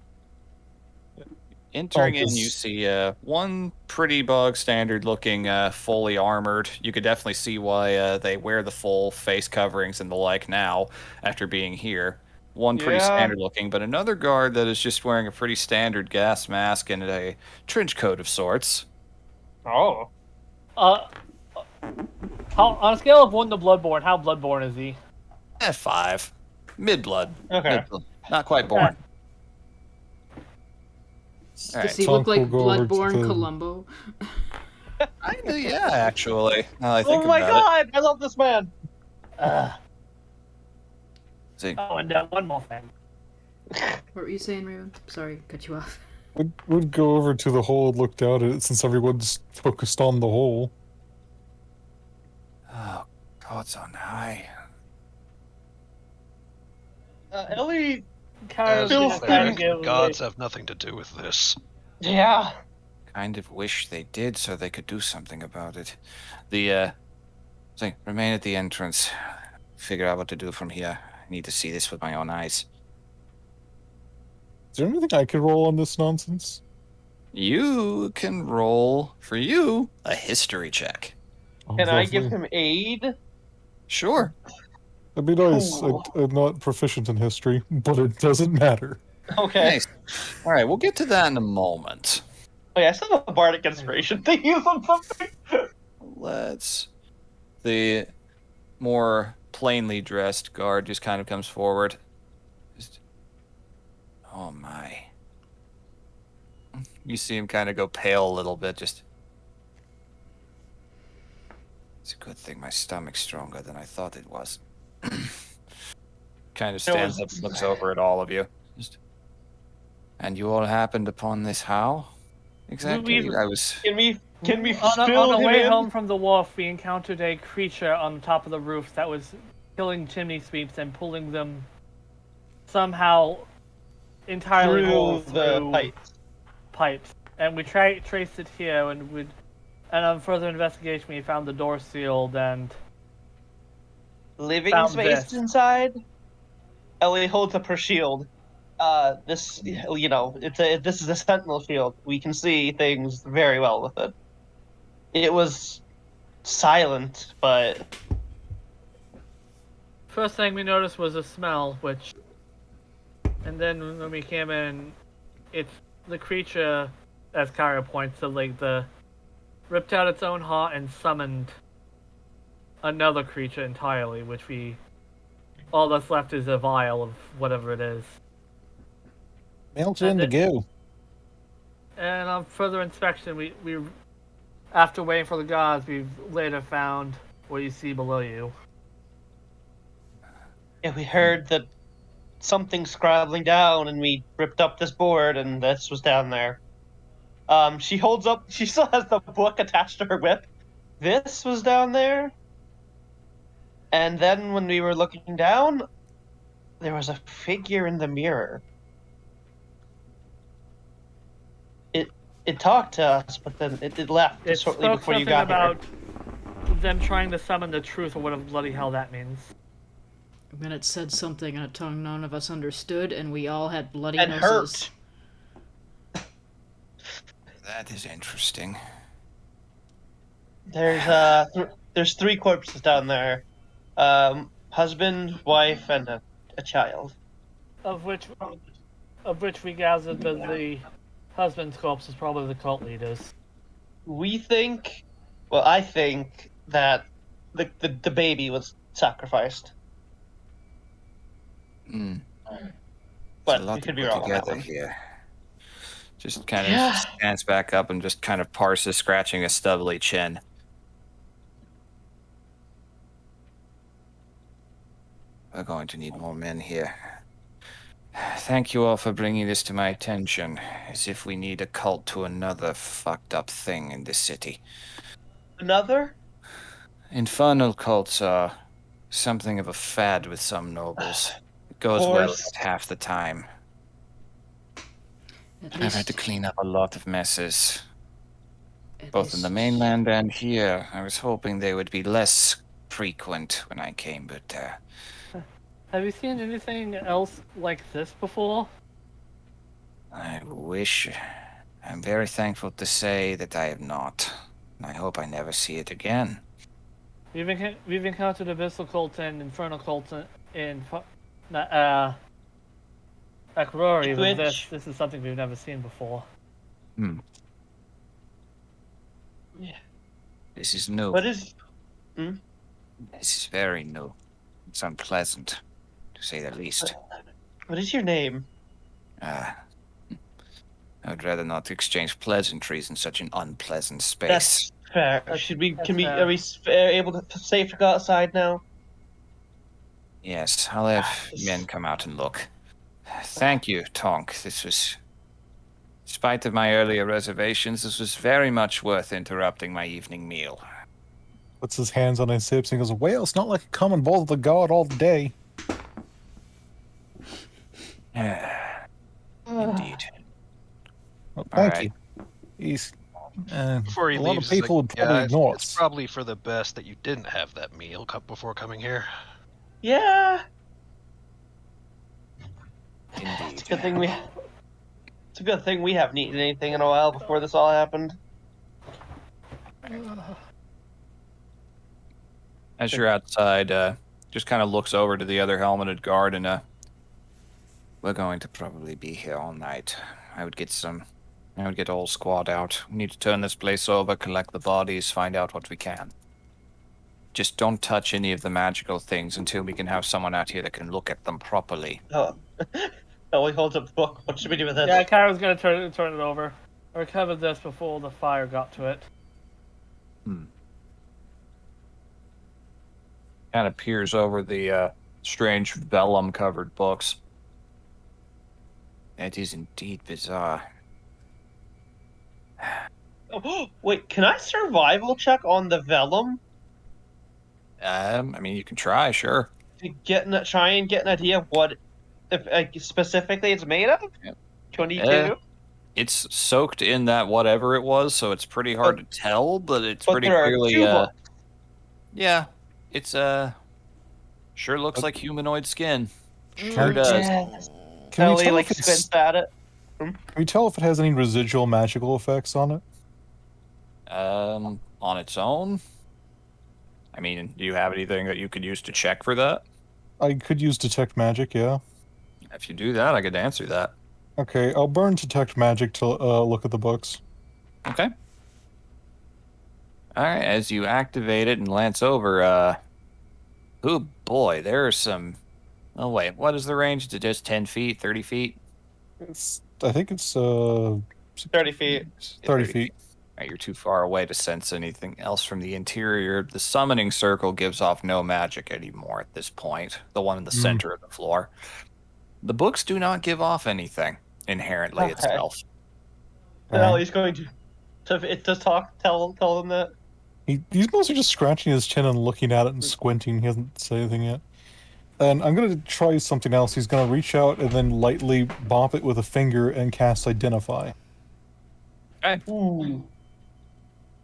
Speaker 2: Entering in,
Speaker 1: this-
Speaker 2: you see one pretty bug standard looking, fully armored. You could definitely see why they wear the full face coverings and the like now after being here. One pretty
Speaker 4: Yeah.
Speaker 2: standard looking, but another guard that is just wearing a pretty standard gas mask and a trench coat of sorts.
Speaker 4: Oh.
Speaker 3: How, on a scale of 1 to Bloodborne, how Bloodborne is he?
Speaker 2: 5. Mid-blood.
Speaker 4: Okay.
Speaker 2: Mid-blood. Not quite born. All
Speaker 5: Does
Speaker 2: right.
Speaker 5: he look
Speaker 1: Tonk will
Speaker 5: like
Speaker 1: go over to
Speaker 5: Bloodborne
Speaker 1: the-
Speaker 5: Columbo?
Speaker 2: Kinda, yeah, actually. Now that I think
Speaker 4: Oh my
Speaker 2: about
Speaker 4: god! I love this man.
Speaker 2: it. See,
Speaker 3: Oh, and one more thing.
Speaker 5: What were you saying, Raven? Sorry, cut you off.
Speaker 1: Would go over to the hole and look down at it since everyone's focused on the hole.
Speaker 2: oh, God's on high.
Speaker 4: Ellie.
Speaker 3: Kyra's
Speaker 4: Feels
Speaker 3: gonna try to
Speaker 4: good.
Speaker 3: give
Speaker 6: Gods have nothing to do with this.
Speaker 4: Yeah.
Speaker 2: Kind of wish they did so they could do something about it. The, say, remain at the entrance. Figure out what to do from here. I need to see this with my own eyes.
Speaker 1: Is there anything I could roll on this nonsense?
Speaker 2: You can roll, for you, a history check.
Speaker 1: Oh,
Speaker 4: Can I give
Speaker 1: lovely.
Speaker 4: him aid?
Speaker 2: Sure.
Speaker 1: That'd be nice.
Speaker 4: Cool.
Speaker 1: I'm not proficient in history, but it doesn't matter.
Speaker 4: Okay.
Speaker 2: Nice. All right, we'll get to that in a moment.
Speaker 4: Oh yeah, I still have a bardic inspiration to use on something.
Speaker 2: Let's. The more plainly dressed guard just kind of comes forward. Just, oh my. You see him kind of go pale a little bit. Just. It's a good thing my stomach's stronger than I thought it was. Kind of stands up and looks over at all of you. Just. And you all happened upon this how? Exactly.
Speaker 4: We-
Speaker 2: I was.
Speaker 4: Can we
Speaker 3: On
Speaker 4: fill
Speaker 3: the
Speaker 4: him
Speaker 3: way
Speaker 4: in?
Speaker 3: home from the wharf, we encountered a creature on the top of the roof that was killing chimney sweeps and pulling them somehow entirely whole
Speaker 4: Through the
Speaker 3: through pipes. And we traced it here, and on further investigation, we found the door sealed and
Speaker 4: Living
Speaker 3: found
Speaker 4: space
Speaker 3: this.
Speaker 4: inside. Ellie holds up her shield. This, this is a sentinel shield. We can see things very well with it. It was silent, but
Speaker 3: First thing we noticed was a smell, and then when we came in, it's the creature, as Kyra points to, ripped out its own heart and summoned another creature entirely, all that's left is a vial of whatever it is.
Speaker 1: Melt in the goo.
Speaker 3: And on further inspection, we after waiting for the gods, we've later found what you see below you.
Speaker 4: yeah, we heard that something scrabbling down, and we ripped up this board, and this was down there. She holds up. She still has the book attached to her whip. This was down there, and then when we were looking down, there was a figure in the mirror. It talked to us, but then it left
Speaker 3: It
Speaker 4: shortly
Speaker 3: spoke
Speaker 4: before you
Speaker 3: something
Speaker 4: got here.
Speaker 3: about them trying to summon the truth, or whatever bloody hell that means.
Speaker 5: And then it said something in a tongue none of us understood, and we all had bloody
Speaker 4: And
Speaker 5: noses.
Speaker 4: hurt.
Speaker 2: That is interesting.
Speaker 4: There's 3 corpses down there. Husband, wife, and a child.
Speaker 3: Of which we gathered that the husband's corpse is probably the cult leaders.
Speaker 4: I think that the baby was sacrificed.
Speaker 2: Mm.
Speaker 4: But
Speaker 2: a lot
Speaker 4: we could
Speaker 2: to
Speaker 4: be
Speaker 2: put
Speaker 4: wrong on that
Speaker 2: together
Speaker 4: one.
Speaker 2: here. Just kind of
Speaker 4: Yeah.
Speaker 2: stands back up and just kind of parses, scratching a stubbly chin. We're going to need more men here. Thank you all for bringing this to my attention, as if we need a cult to another fucked up thing in this city.
Speaker 4: Another?
Speaker 2: Infernal cults are something of a fad with some nobles. It goes well
Speaker 4: Course.
Speaker 2: half the time.
Speaker 5: At
Speaker 2: I've had to
Speaker 5: least,
Speaker 2: clean up a lot of messes,
Speaker 5: at
Speaker 2: both in the
Speaker 5: least-
Speaker 2: mainland and here. I was hoping they would be less frequent when I came, but
Speaker 3: Have you seen anything else like this before?
Speaker 2: I wish. I'm very thankful to say that I have not. And I hope I never see it again.
Speaker 3: We've encountered abyssal cults and infernal cults in Akrori, but this is something we've never seen before.
Speaker 2: This is new.
Speaker 4: What is?
Speaker 2: This is very new. It's unpleasant, to say the least.
Speaker 4: What is your name?
Speaker 2: I would rather not exchange pleasantries in such an unpleasant space.
Speaker 4: That's fair.
Speaker 3: fair.
Speaker 4: Are we able to safe to go outside now?
Speaker 2: Yes, I'll have men come out and look. Thank you, Tonk. This was, in spite of my earlier reservations, this was very much worth interrupting my evening meal.
Speaker 1: Puts his hands on his hips and goes, well, it's not like a common bowl of the god all day.
Speaker 2: Indeed.
Speaker 1: Well, thank
Speaker 2: Alright.
Speaker 1: you. He's,
Speaker 8: Before he
Speaker 1: a lot
Speaker 8: leaves,
Speaker 1: of
Speaker 8: he's
Speaker 1: people
Speaker 8: like,
Speaker 1: would probably
Speaker 8: yeah,
Speaker 1: ignore
Speaker 8: it's
Speaker 1: us.
Speaker 8: probably for the best that you didn't have that meal before coming here.
Speaker 4: Yeah.
Speaker 2: Indeed.
Speaker 4: It's a good thing we haven't eaten anything in a while before this all happened.
Speaker 2: As you're outside, just kind of looks over to the other helmeted guard and, we're going to probably be here all night. I would get the whole squad out. We need to turn this place over, collect the bodies, find out what we can. Just don't touch any of the magical things until we can have someone out here that can look at them properly.
Speaker 4: Oh, he holds up the book. What should we do with this?
Speaker 3: Yeah, Kyra's gonna turn it over. recover this before the fire got to it.
Speaker 2: Kind of peers over the strange vellum-covered books. That is indeed bizarre.
Speaker 4: Oh, wait, can I survival check on the vellum
Speaker 2: I mean, you can try, sure.
Speaker 4: to try and get an idea of what, if specifically it's made of?
Speaker 2: Yep.
Speaker 4: 22.
Speaker 2: It's soaked in that whatever it was, so it's pretty hard to tell, but it's
Speaker 4: But
Speaker 2: pretty
Speaker 4: there
Speaker 2: clearly.
Speaker 4: are 2 books.
Speaker 2: Yeah, it's sure looks like humanoid skin. Sure
Speaker 1: Can-
Speaker 2: does.
Speaker 4: Yes.
Speaker 1: Can we
Speaker 4: Ellie
Speaker 1: tell
Speaker 4: like
Speaker 1: if it's,
Speaker 4: squints at it.
Speaker 1: can we tell if it has any residual magical effects on it?
Speaker 2: On its own. I mean, do you have anything that you could use to check for that?
Speaker 1: I could use detect magic, yeah.
Speaker 2: If you do that, I could answer that.
Speaker 1: Okay, I'll burn detect magic to look at the books.
Speaker 2: Okay. All right, as you activate it and glance over, oh boy, there are some. Oh wait, what is the range? Is it just 10 feet, 30 feet?
Speaker 1: I think it's
Speaker 4: 30 feet.
Speaker 1: 30 feet.
Speaker 2: All right, you're too far away to sense anything else from the interior. The summoning circle gives off no magic anymore at this point. The one in the center of the floor. The books do not give off anything inherently
Speaker 4: Okay.
Speaker 2: itself.
Speaker 4: Ellie's going to tell them that.
Speaker 1: He's mostly just scratching his chin and looking at it and squinting. He hasn't said anything yet. And I'm going to try something else. He's going to reach out and then lightly bop it with a finger and cast Identify.
Speaker 2: Okay.
Speaker 4: Ooh.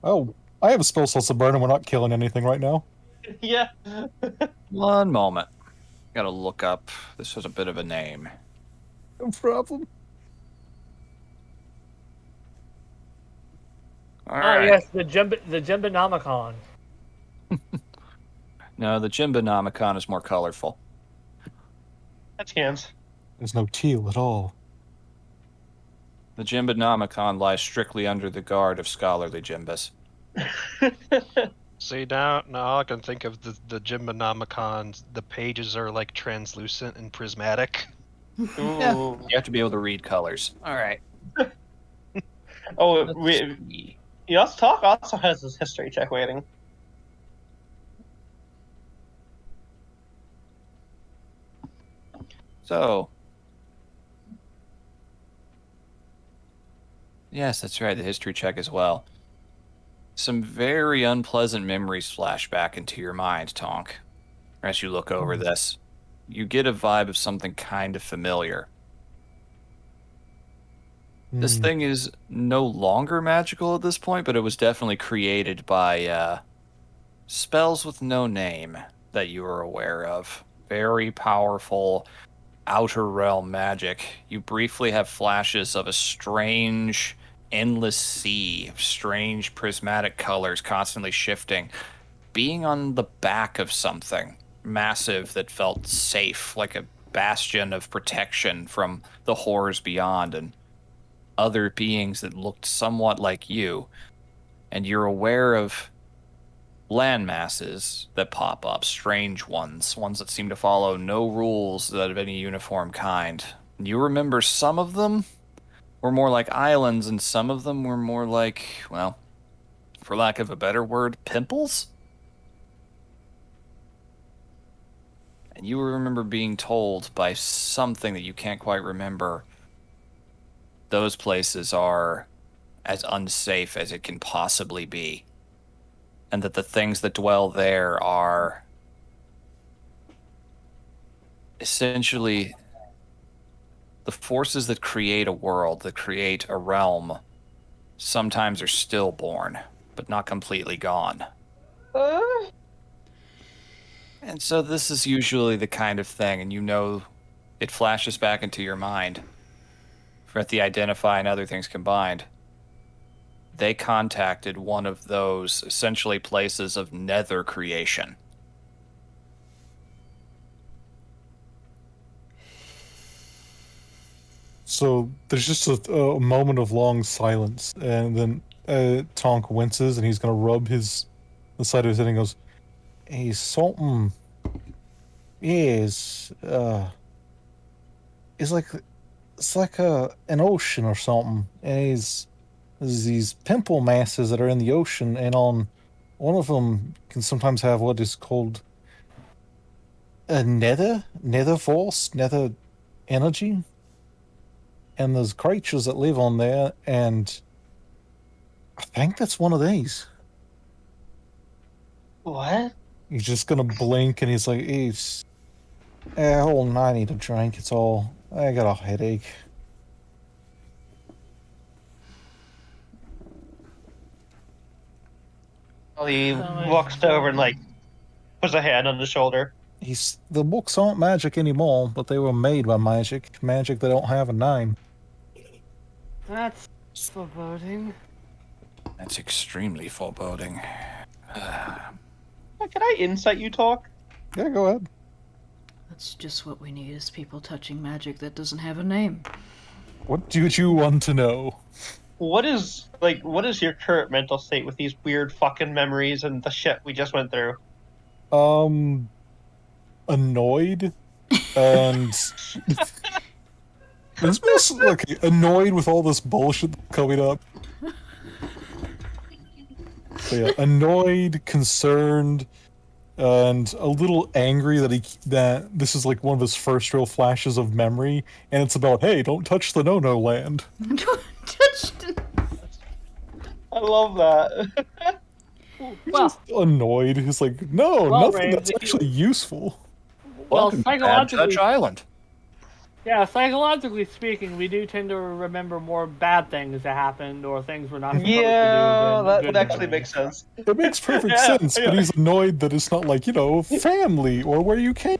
Speaker 1: Oh, I have a spell slot to burn and we're not killing anything right now.
Speaker 4: Yeah.
Speaker 2: One moment. Gotta look up. This has a bit of a name.
Speaker 1: No problem.
Speaker 2: All right.
Speaker 3: Yes, the Jimbonomicon.
Speaker 2: No, the Jimbonomicon is more colorful.
Speaker 4: That's hands.
Speaker 1: There's no teal at all.
Speaker 2: The Jimbonomicon lies strictly under the guard of scholarly Jimbas.
Speaker 8: See, now I can think of the Jimbonomicon. The pages are like translucent and prismatic.
Speaker 4: Ooh.
Speaker 2: You have to be able to read colors. All right.
Speaker 4: Oh, Talk also has his history check waiting.
Speaker 2: So, yes, that's right, the history check as well. Some very unpleasant memories flash back into your mind, Tonk. As you look over this, you get a vibe of something kind of familiar. This thing is no longer magical at this point, but it was definitely created by spells with no name that you are aware of. Very powerful outer realm magic. You briefly have flashes of a strange, endless sea of strange prismatic colors constantly shifting, being on the back of something massive that felt safe, like a bastion of protection from the horrors beyond, and other beings that looked somewhat like you. And you're aware of land masses that pop up, strange ones that seem to follow no rules that of any uniform kind. You remember some of them were more like islands, and some of them were more like, well, for lack of a better word, pimples? And you remember being told by something that you can't quite remember, those places are as unsafe as it can possibly be. And that the things that dwell there are essentially the forces that create a world, that create a realm, sometimes are stillborn, but not completely gone. And so this is usually the kind of thing, and you know it flashes back into your mind. For the Identify and other things combined, they contacted one of those essentially places of nether creation.
Speaker 1: So there's just a moment of long silence, and then Tonk winces, and he's gonna rub the side of his head and goes, "Hey, something is it's like an ocean or something, and there's these pimple masses that are in the ocean, and on one of them can sometimes have what is called a nether force, nether energy. And there's creatures that live on there, and I think that's one of these.
Speaker 4: What?
Speaker 1: He's just gonna blink, and he's like, hold on, I need a drink. It's all, I got a headache.
Speaker 4: He walks over and like puts a hand on his shoulder.
Speaker 1: The books aren't magic anymore, but they were made by magic. Magic that don't have a name.
Speaker 3: That's foreboding.
Speaker 2: That's extremely foreboding.
Speaker 4: Can I insight you talk?
Speaker 1: Yeah, go ahead.
Speaker 5: That's just what we need is people touching magic that doesn't have a name.
Speaker 1: What do you want to know?
Speaker 4: What is your current mental state with these weird fucking memories and the shit we just went through?
Speaker 1: Annoyed, and annoyed with all this bullshit coming up. So yeah, annoyed, concerned, and a little angry that this is like one of his first real flashes of memory, and it's about, hey, don't touch the no-no land.
Speaker 4: I love that.
Speaker 3: Well,
Speaker 1: Annoyed. He's like, no,
Speaker 3: Well,
Speaker 1: nothing
Speaker 3: Ray,
Speaker 1: that's actually useful.
Speaker 2: Welcome to Bad
Speaker 3: psychologically,
Speaker 2: Touch Island.
Speaker 3: yeah, psychologically speaking, we do tend to remember more bad things that happened or things we're not supposed to do.
Speaker 4: Yeah,
Speaker 3: than
Speaker 4: that
Speaker 3: good
Speaker 4: would actually
Speaker 3: memories.
Speaker 4: make sense.
Speaker 1: It makes perfect
Speaker 4: Yeah,
Speaker 1: sense,
Speaker 4: yeah.
Speaker 1: but he's annoyed that it's not like, family or where you came.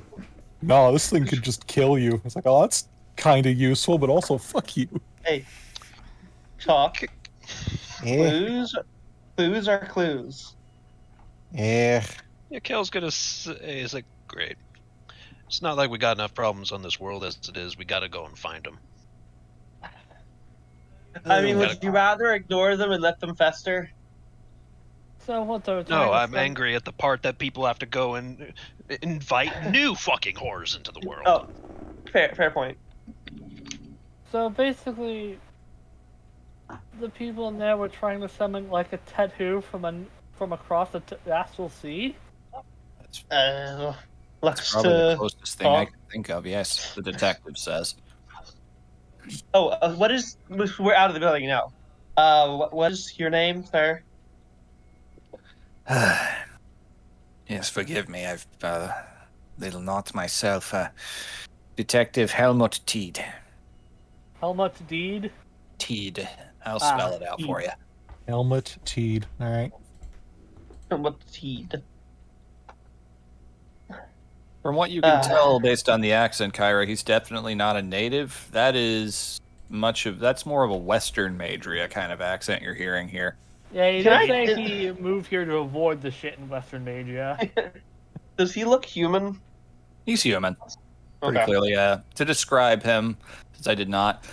Speaker 1: No, this thing could just kill you. It's like, oh, that's kind of useful, but also fuck you.
Speaker 4: Hey, talk.
Speaker 1: Yeah.
Speaker 4: Clues are clues.
Speaker 1: Yeah.
Speaker 8: Yeah, Kel's gonna say, "Is like great. It's not like we got enough problems on this world as it is. We gotta go and find them."
Speaker 4: I mean, would you rather ignore them and let them fester?
Speaker 3: So what they're
Speaker 8: No,
Speaker 3: trying to
Speaker 8: I'm
Speaker 3: say-
Speaker 8: angry at the part that people have to go and invite new fucking horrors into the world.
Speaker 4: Oh, fair point.
Speaker 3: So basically, the people in there were trying to summon like a tattoo from across the astral sea.
Speaker 2: That's
Speaker 4: Let's
Speaker 2: probably the closest thing I
Speaker 4: talk.
Speaker 2: can think of. Yes, the detective says.
Speaker 4: What is? We're out of the building now. What is your name, sir?
Speaker 7: Yes, forgive me. I've little not myself. Detective Helmut Teed.
Speaker 3: Helmut Deed.
Speaker 2: Teed. I'll spell it out for you.
Speaker 1: Helmut Teed. All right.
Speaker 4: What's he?
Speaker 2: From what you can tell based on the accent, Kyra, he's definitely not a native. That's more of a Western Madria kind of accent you're hearing here.
Speaker 3: Yeah, he
Speaker 4: Can
Speaker 3: did
Speaker 4: I-
Speaker 3: say he moved here to avoid the shit in Western Magia.
Speaker 4: Does he look human?
Speaker 2: He's human. Pretty
Speaker 4: Okay.
Speaker 2: clearly, to describe him, since I did not,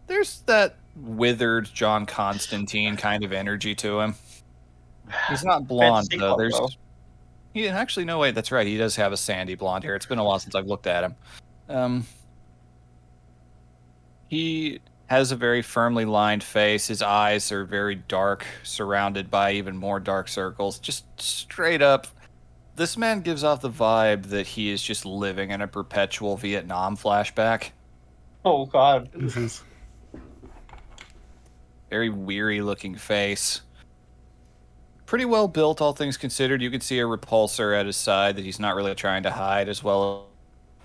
Speaker 2: there's that withered John Constantine kind of energy to him. He's not blonde,
Speaker 4: Fancy
Speaker 2: though.
Speaker 4: color.
Speaker 2: Actually, no, wait, that's right. He does have a sandy blonde hair. It's been a while since I've looked at him. He has a very firmly lined face. His eyes are very dark, surrounded by even more dark circles. Just straight up, this man gives off the vibe that he is just living in a perpetual Vietnam flashback.
Speaker 4: Oh God.
Speaker 1: Jesus.
Speaker 2: Very weary looking face. Pretty well built, all things considered. You could see a repulsor at his side that he's not really trying to hide, as well.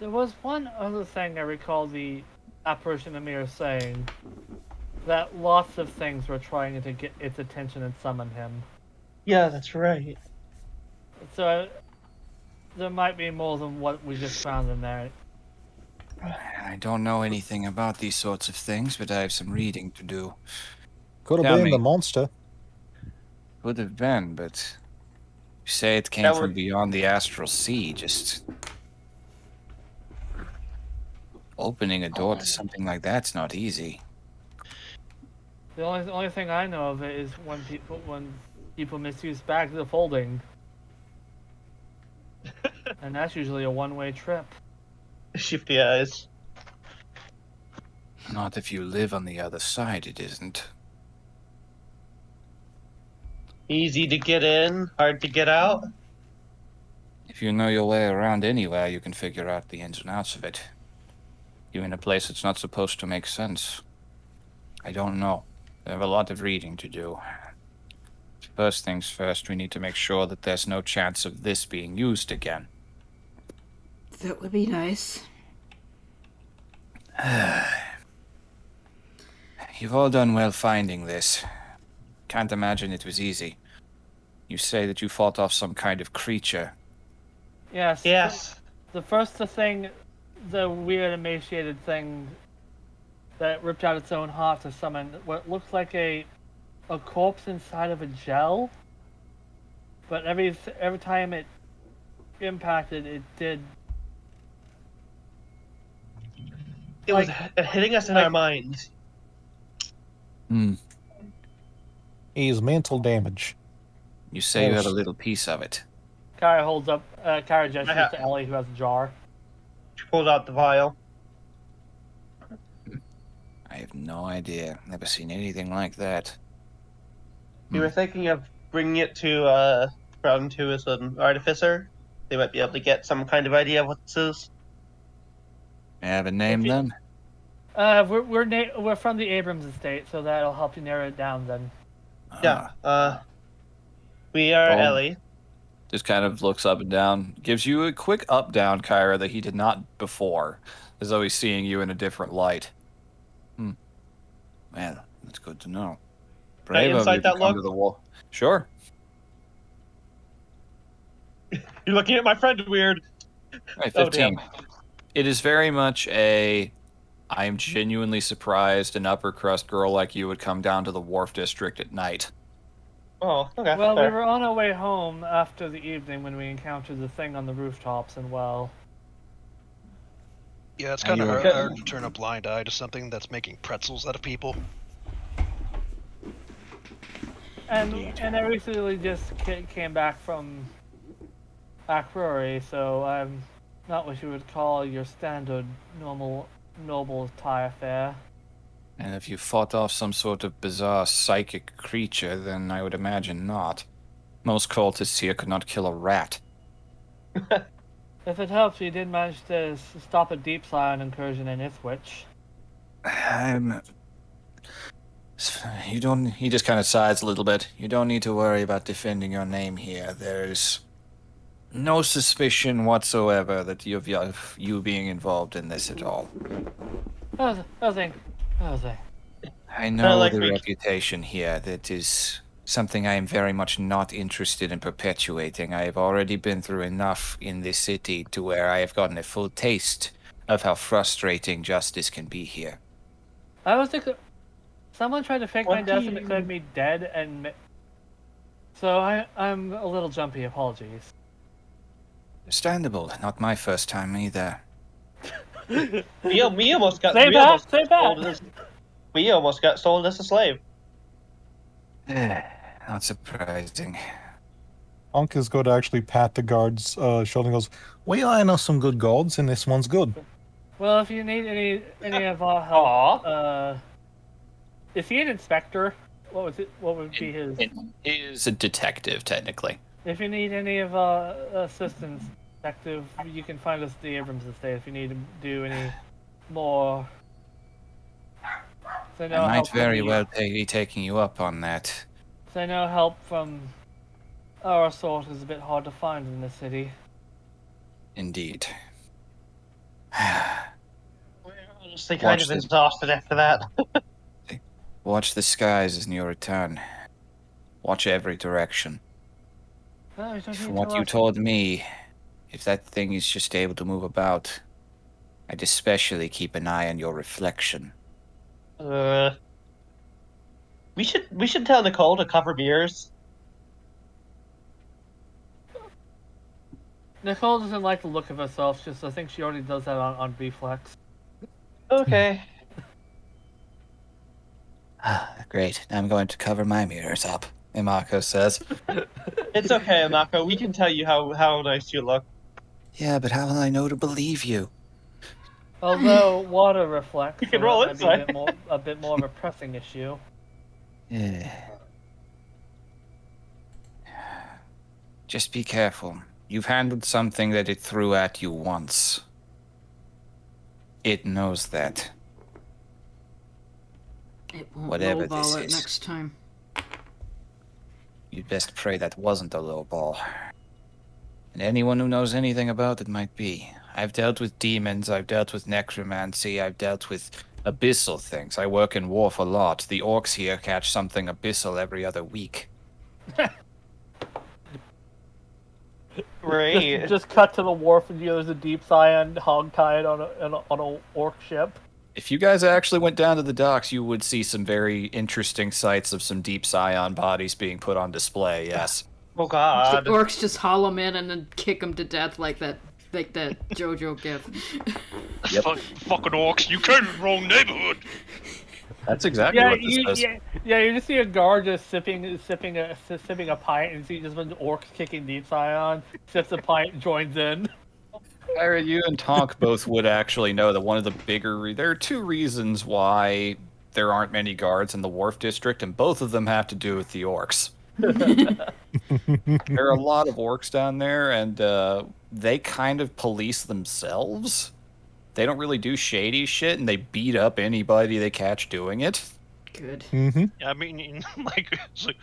Speaker 3: There was one other thing I recall the apparition Amir saying, that lots of things were trying to get its attention and summon him.
Speaker 4: Yeah, that's right.
Speaker 3: So there might be more than what we just found in there.
Speaker 7: I don't know anything about these sorts of things, but I have some reading to do.
Speaker 1: Could have
Speaker 2: Tell
Speaker 1: been
Speaker 2: me.
Speaker 1: the monster.
Speaker 7: Could have been, but you say it came
Speaker 4: That
Speaker 7: from
Speaker 4: would-
Speaker 7: beyond the astral sea. Just opening a door to something like that's not easy.
Speaker 3: The only thing I know of it is when people misuse bags of folding. And that's usually a one-way trip.
Speaker 4: Shifty eyes.
Speaker 2: Not if you live on the other side, it isn't.
Speaker 4: Easy to get in, hard to get out.
Speaker 2: If you know your way around anywhere, you can figure out the ins and outs of it. You're in a place that's not supposed to make sense. I don't know. I have a lot of reading to do. First things first, we need to make sure that there's no chance of this being used again.
Speaker 5: That would be nice.
Speaker 2: You've all done well finding this. Can't imagine it was easy. You say that you fought off some kind of creature.
Speaker 3: Yes.
Speaker 4: Yes.
Speaker 3: The thing, the weird emaciated thing that ripped out its own heart to summon what looks like a corpse inside of a gel. But every time it impacted, it did.
Speaker 4: It was hitting us in our minds.
Speaker 1: Is mental damage.
Speaker 2: You say you have a little piece of it.
Speaker 3: Kara holds up. Kara gestures to Ellie, who has a jar.
Speaker 4: She pulled out the vial.
Speaker 2: I have no idea. Never seen anything like that.
Speaker 4: We were thinking of bringing it to Groran, who is an artificer. They might be able to get some kind of idea of what this is.
Speaker 2: I have a name then?
Speaker 3: We're from the Abrams estate, so that'll help you narrow it down then.
Speaker 4: Yeah. We are Ellie.
Speaker 2: Just kind of looks up and down. Gives you a quick up-down, Kyra, that he did not before. As though he's seeing you in a different light. Well, that's good to know. Brave of you
Speaker 4: insight
Speaker 2: to
Speaker 4: that
Speaker 2: come
Speaker 4: look?
Speaker 2: to the wall. Sure.
Speaker 4: You're looking at my friend weird.
Speaker 2: Right,
Speaker 4: Oh,
Speaker 2: 15.
Speaker 4: damn.
Speaker 2: It is very much I am genuinely surprised an upper crust girl like you would come down to the Wharf District at night.
Speaker 4: Oh, okay.
Speaker 3: Well,
Speaker 4: fair.
Speaker 3: we were on our way home after the evening when we encountered the thing on the rooftops, and well,
Speaker 8: Yeah, it's kind of
Speaker 2: you're-
Speaker 8: hard to turn a blind eye to something that's making pretzels out of people.
Speaker 3: and I recently just came back from Akrori, so I'm not what you would call your standard noble attire fare.
Speaker 2: And if you fought off some sort of bizarre psychic creature, then I would imagine not. Most cultists here could not kill a rat.
Speaker 3: If it helps, we did manage to stop a deep scion incursion in Ithwich.
Speaker 2: He just kind of sighs a little bit. You don't need to worry about defending your name here. There's no suspicion whatsoever that you being involved in this at all.
Speaker 3: Nothing.
Speaker 2: I know
Speaker 4: like
Speaker 2: the
Speaker 4: me.
Speaker 2: reputation here. That is something I am very much not interested in perpetuating. I have already been through enough in this city to where I have gotten a full taste of how frustrating justice can be here.
Speaker 3: I was thinking, someone tried to fake my
Speaker 4: What
Speaker 3: death
Speaker 4: do
Speaker 3: and
Speaker 4: you-
Speaker 3: declared me dead, and so I'm a little jumpy. Apologies.
Speaker 2: Understandable. Not my first time either.
Speaker 4: We almost got.
Speaker 3: Say
Speaker 4: we
Speaker 3: that,
Speaker 4: almost
Speaker 3: say
Speaker 4: got
Speaker 3: that.
Speaker 4: sold as- We almost got sold as a slave.
Speaker 2: Not surprising.
Speaker 1: Ankh is going to actually pat the guard's shoulder and goes, well, I know some good guards, and this one's good.
Speaker 3: Well, if you need any of our help, is he an inspector? What would be his?
Speaker 2: It is a detective, technically.
Speaker 3: If you need any of our assistance, detective, you can find us at the Abrams estate. If you need to do any more, so
Speaker 2: I might very well be taking you up on that.
Speaker 3: So I know help from our sort is a bit hard to find in the city.
Speaker 2: Indeed.
Speaker 4: We're honestly kind of
Speaker 2: Watch this.
Speaker 4: exhausted after that.
Speaker 2: Watch the skies as you return. Watch every direction.
Speaker 3: No, you don't
Speaker 2: From
Speaker 3: need
Speaker 2: what
Speaker 3: to
Speaker 2: you
Speaker 3: rush.
Speaker 2: told me, if that thing is just able to move about, I'd especially keep an eye on your reflection.
Speaker 4: We should tell Nicole to cover beers.
Speaker 3: Nicole doesn't like the look of herself. Just I think she already does that on B-Flex.
Speaker 4: Okay.
Speaker 2: Great. I'm going to cover my mirrors up, Imako says.
Speaker 4: It's okay, Mako. We can tell you how nice you look.
Speaker 2: Yeah, but how will I know to believe you?
Speaker 3: Although water reflects,
Speaker 4: You can
Speaker 3: so
Speaker 4: roll
Speaker 3: that might be
Speaker 4: inside.
Speaker 3: a bit more of a pressing issue.
Speaker 2: Just be careful. You've handled something that it threw at you once. It knows that.
Speaker 5: It won't
Speaker 2: Whatever
Speaker 5: lowball
Speaker 2: this
Speaker 5: it
Speaker 2: is.
Speaker 5: next time.
Speaker 2: You'd best pray that wasn't a low ball. And anyone who knows anything about it might be. I've dealt with demons, I've dealt with necromancy, I've dealt with abyssal things. I work in Wharf a lot. The orcs here catch something abyssal every other week.
Speaker 4: Great.
Speaker 3: Just cut to the wharf and there's a deep cyan hogtied on a orc ship.
Speaker 2: If you guys actually went down to the docks, you would see some very interesting sights of some deep scion bodies being put on display, yes.
Speaker 4: Oh God.
Speaker 5: The orcs just haul him in and then kick him to death like that JoJo gif.
Speaker 2: Yep.
Speaker 6: Fucking orcs, you came to the wrong neighborhood.
Speaker 2: That's exactly what this does.
Speaker 3: You just see a guard just sipping a pint, and see just when orcs kicking deep cyan, sips a pint, joins in.
Speaker 2: Ira, you and Tonk both would actually know that one of the bigger... There are two reasons why there aren't many guards in the Wharf District, and both of them have to do with the orcs. There are a lot of orcs down there, and they kind of police themselves. They don't really do shady shit, and they beat up anybody they catch doing it.
Speaker 5: Good.
Speaker 1: Mm-hmm.
Speaker 6: I mean, like, it's like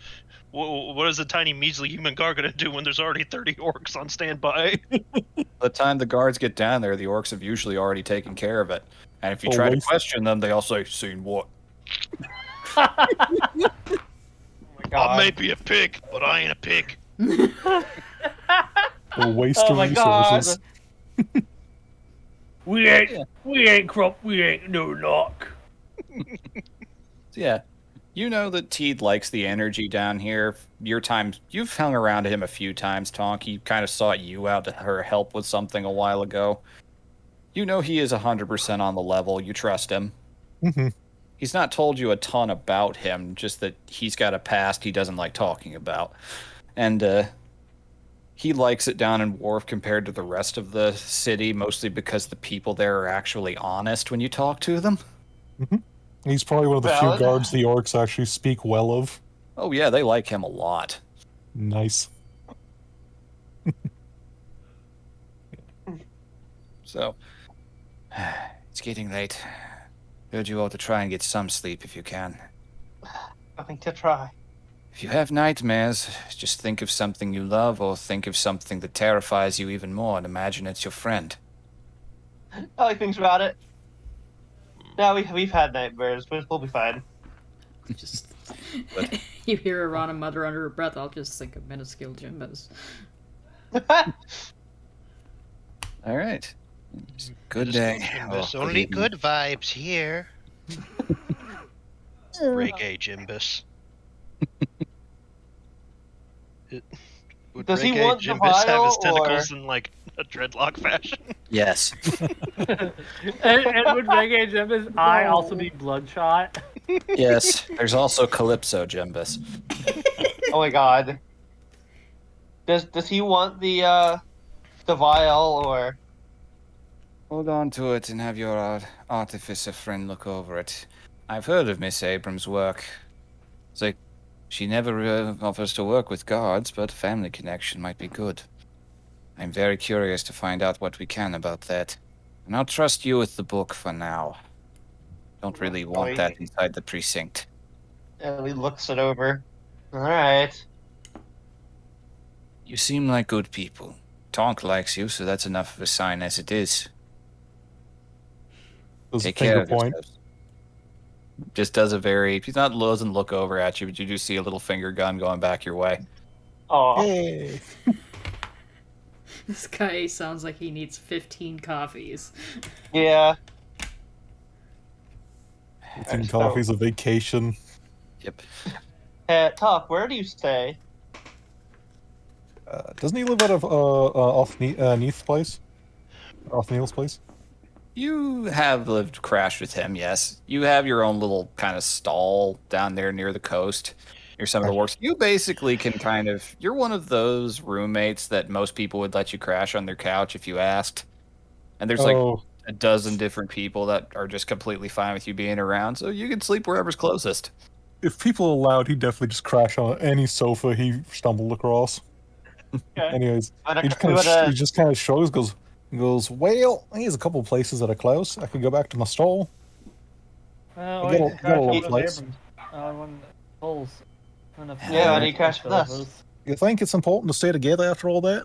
Speaker 6: what is a tiny measly human guard gonna do when there's already 30 orcs on standby?
Speaker 2: By the time the guards get down there, the orcs have usually already taken care of it. And if you try to
Speaker 1: Always.
Speaker 2: question them, they all say, "Seen what?"
Speaker 4: Oh my
Speaker 6: I
Speaker 4: God.
Speaker 6: may be a pig, but I ain't a pig.
Speaker 1: A waste
Speaker 4: Oh
Speaker 1: of
Speaker 4: my God.
Speaker 1: resources.
Speaker 3: We ain't crop, we ain't no luck.
Speaker 2: So yeah, you know that Teed likes the energy down here. You've hung around him a few times, Tonk. He kind of sought you out to her help with something a while ago. You know he is 100% on the level. You trust him.
Speaker 1: Mm-hmm.
Speaker 2: He's not told you a ton about him, just that he's got a past he doesn't like talking about. And he likes it down in Wharf compared to the rest of the city, mostly because the people there are actually honest when you talk to them.
Speaker 1: He's probably one of the
Speaker 4: Valid.
Speaker 1: few guards the orcs actually speak well of.
Speaker 2: Oh yeah, they like him a lot.
Speaker 1: Nice.
Speaker 2: So, it's getting late. Urge you all to try and get some sleep if you can.
Speaker 4: Nothing to try.
Speaker 2: If you have nightmares, just think of something you love or think of something that terrifies you even more and imagine it's your friend.
Speaker 4: I like things about it. No, we've had nightmares, but we'll be fine.
Speaker 5: Just
Speaker 2: But-
Speaker 5: you hear Arana mutter under her breath, I'll just think of minuscule Jimbas.
Speaker 2: All right. Good day.
Speaker 8: There's
Speaker 2: Oh,
Speaker 8: only
Speaker 2: evening.
Speaker 8: good vibes here. Reggae Jimbus. Would
Speaker 4: Does he
Speaker 8: Reggae
Speaker 4: want the
Speaker 6: Jimbus have his
Speaker 4: vial,
Speaker 6: tentacles
Speaker 4: or-
Speaker 6: in like a dreadlock fashion.
Speaker 2: Yes.
Speaker 3: And would Reggae Jim's eye also be bloodshot?
Speaker 2: Yes. There's also Calypso Jimbus.
Speaker 4: Oh my God. Does he want the vial, or?
Speaker 2: Hold on to it and have your artificer friend look over it. I've heard of Miss Abrams' work. It's like she never offers to work with guards, but a family connection might be good. I'm very curious to find out what we can about that. And I'll trust you with the book for now. Don't really want that inside the precinct.
Speaker 4: And he looks it over. All right.
Speaker 2: You seem like good people. Tonk likes you, so that's enough of a sign as it is.
Speaker 1: Does a
Speaker 2: Take care
Speaker 1: finger
Speaker 2: of
Speaker 1: point.
Speaker 2: yourselves. Just doesn't look over at you, but you do see a little finger gun going back your way.
Speaker 4: Oh,
Speaker 1: Hey.
Speaker 5: This guy sounds like he needs 15 coffees.
Speaker 4: yeah.
Speaker 1: 15 coffees, a vacation.
Speaker 2: Yep.
Speaker 4: Talk. Where do you stay?
Speaker 1: Doesn't he live out of off Neith's place? Off Neil's place?
Speaker 2: You have crashed with him, yes. You have your own little kind of stall down there near the coast. Near some of the works. You basically can you're one of those roommates that most people would let you crash on their couch if you asked. And there's like
Speaker 1: Oh,
Speaker 2: a dozen different people that are just completely fine with you being around, so you can sleep wherever's closest.
Speaker 1: If people allowed, he'd definitely just crash on any sofa he stumbled across.
Speaker 4: Okay.
Speaker 1: Anyways,
Speaker 4: Wanna-
Speaker 1: he just kind of shrugs, goes, well, here's a couple of places that are close. I could go back to my stall.
Speaker 3: Or
Speaker 1: Get
Speaker 3: you
Speaker 1: a-
Speaker 3: can
Speaker 1: get a
Speaker 3: crash
Speaker 1: little
Speaker 3: over
Speaker 1: place.
Speaker 3: Abrams. One of the holes.
Speaker 4: Yeah, why do you crash with us?
Speaker 1: You think it's important to stay together after all that?